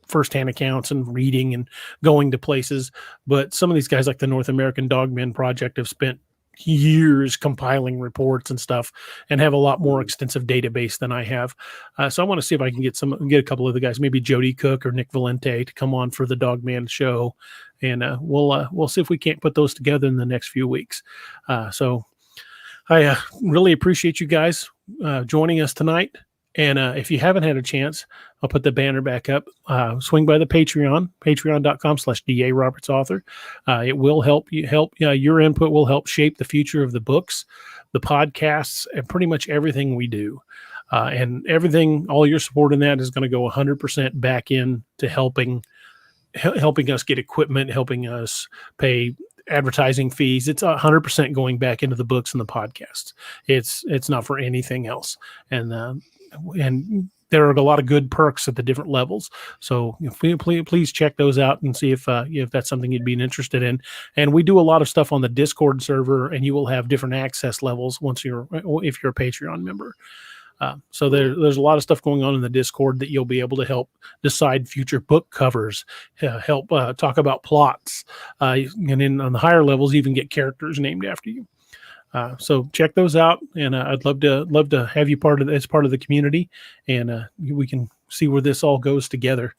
firsthand accounts and reading and going to places. But some of these guys, like the North American Dogman Project, have spent years compiling reports and stuff and have a lot more extensive database than I have. So I want to see if I can get a couple of the guys, maybe Jody Cook or Nick Valente, to come on for the Dogman show. And we'll see if we can't put those together in the next few weeks. So I really appreciate you guys joining us tonight. And if you haven't had a chance, I'll put the banner back up. Swing by the patreon.com/DA Roberts Author. It will help your input will help shape the future of the books, the podcasts, and pretty much everything we do. And all your support in that is going to go 100% back in to helping us get equipment, helping us pay advertising fees. It's 100% going back into the books and the podcasts. It's not for anything else. And there are a lot of good perks at the different levels. So please check those out and see if that's something you'd be interested in. And we do a lot of stuff on the Discord server, and you will have different access levels if you're a Patreon member. So there's a lot of stuff going on in the Discord that you'll be able to help decide future book covers, help talk about plots, and then on the higher levels, even get characters named after you. So check those out, and I'd love to have you as part of the community, and we can see where this all goes together,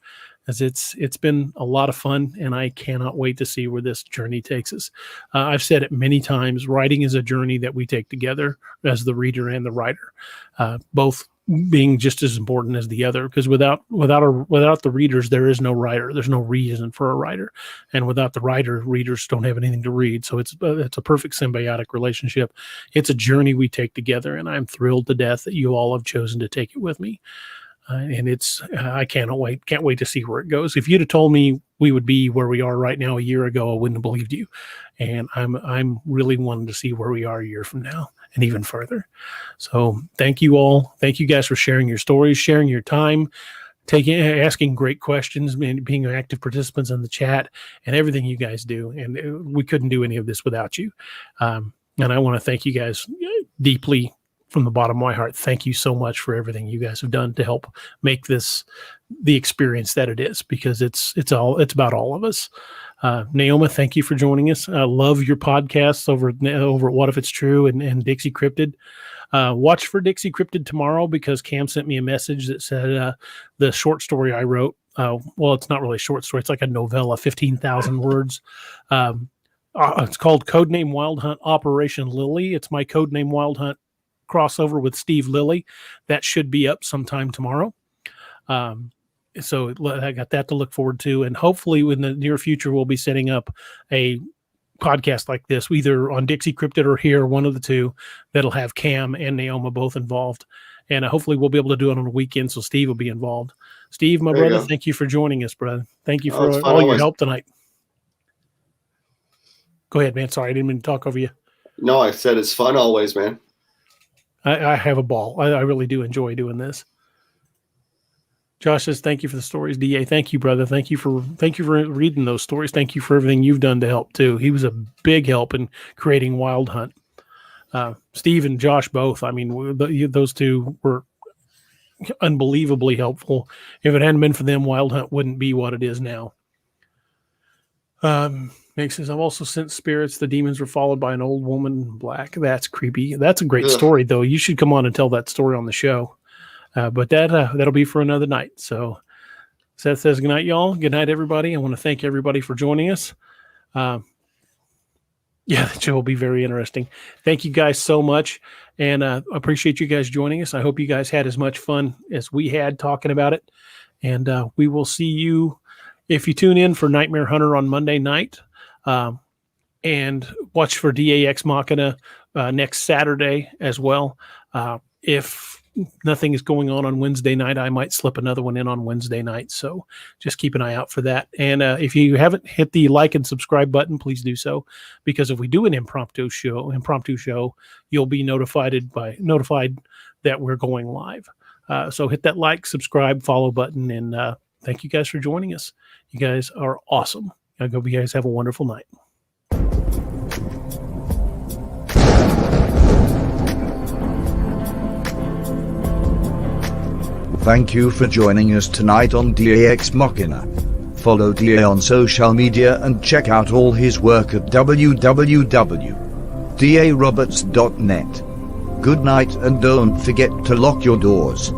as it's been a lot of fun, and I cannot wait to see where this journey takes us. I've said it many times: writing is a journey that we take together as the reader and the writer, both being just as important as the other, because without the readers, there is no writer. There's no reason for a writer, and without the writer, readers don't have anything to read. So it's a perfect symbiotic relationship. It's a journey we take together, and I'm thrilled to death that you all have chosen to take it with me. And I can't wait to see where it goes. If you'd have told me we would be where we are right now a year ago, I wouldn't have believed you. And I'm really wanting to see where we are a year from now and even further. So thank you all. Thank you guys for sharing your stories, sharing your time, asking great questions, and being active participants in the chat, and everything you guys do. And we couldn't do any of this without you. And I want to thank you guys deeply from the bottom of my heart. Thank you so much for everything you guys have done to help make this the experience that it is, because it's about all of us. Naoma, thank you for joining us. I love your podcasts over at What If It's True and Dixie Cryptid. Watch for Dixie Cryptid tomorrow, because Cam sent me a message that said the short story I wrote, well, it's not really a short story. It's like a novella, 15,000 words. It's called Codename Wild Hunt Operation Lily. It's my Codename Wild Hunt crossover with Steve Lilly. That should be up sometime tomorrow. So I got that to look forward to, and hopefully in the near future we'll be setting up a podcast like this, either on Dixie Cryptid or here, one of the two, that'll have Cam and Naoma both involved. And hopefully we'll be able to do it on a weekend, so Steve will be involved. Steve, my brother, thank you for joining us, brother. Thank you for all your help tonight. Go ahead, man. Sorry, I didn't mean to talk over you.
No, I said it's fun always, man.
I have a ball. I really do enjoy doing this. Josh says, thank you for the stories. DA, thank you, brother. Thank you for reading those stories. Thank you for everything you've done to help too. He was a big help in creating Wild Hunt. Steve and Josh both. I mean, those two were unbelievably helpful. If it hadn't been for them, Wild Hunt wouldn't be what it is now. Meg says, I've also sensed spirits. The demons were followed by an old woman in black. That's creepy. That's a great story, though. You should come on and tell that story on the show. But that'll be for another night. So Seth says, good night, y'all. Good night, everybody. I want to thank everybody for joining us. Yeah, the show will be very interesting. Thank you guys so much. And appreciate you guys joining us. I hope you guys had as much fun as we had talking about it. And we will see you if you tune in for Nightmare Hunter on Monday night. And watch for DAX Machina next Saturday as well. If nothing is going on Wednesday night, I might slip another one in on Wednesday night. So just keep an eye out for that. And if you haven't hit the like and subscribe button, please do so, because if we do an impromptu show, you'll be notified that we're going live. So hit that like, subscribe, follow button, and thank you guys for joining us. You guys are awesome. I hope you guys have a wonderful night.
Thank you for joining us tonight on DAX Machina. Follow DA on social media and check out all his work at www.daroberts.net. Good night, and don't forget to lock your doors.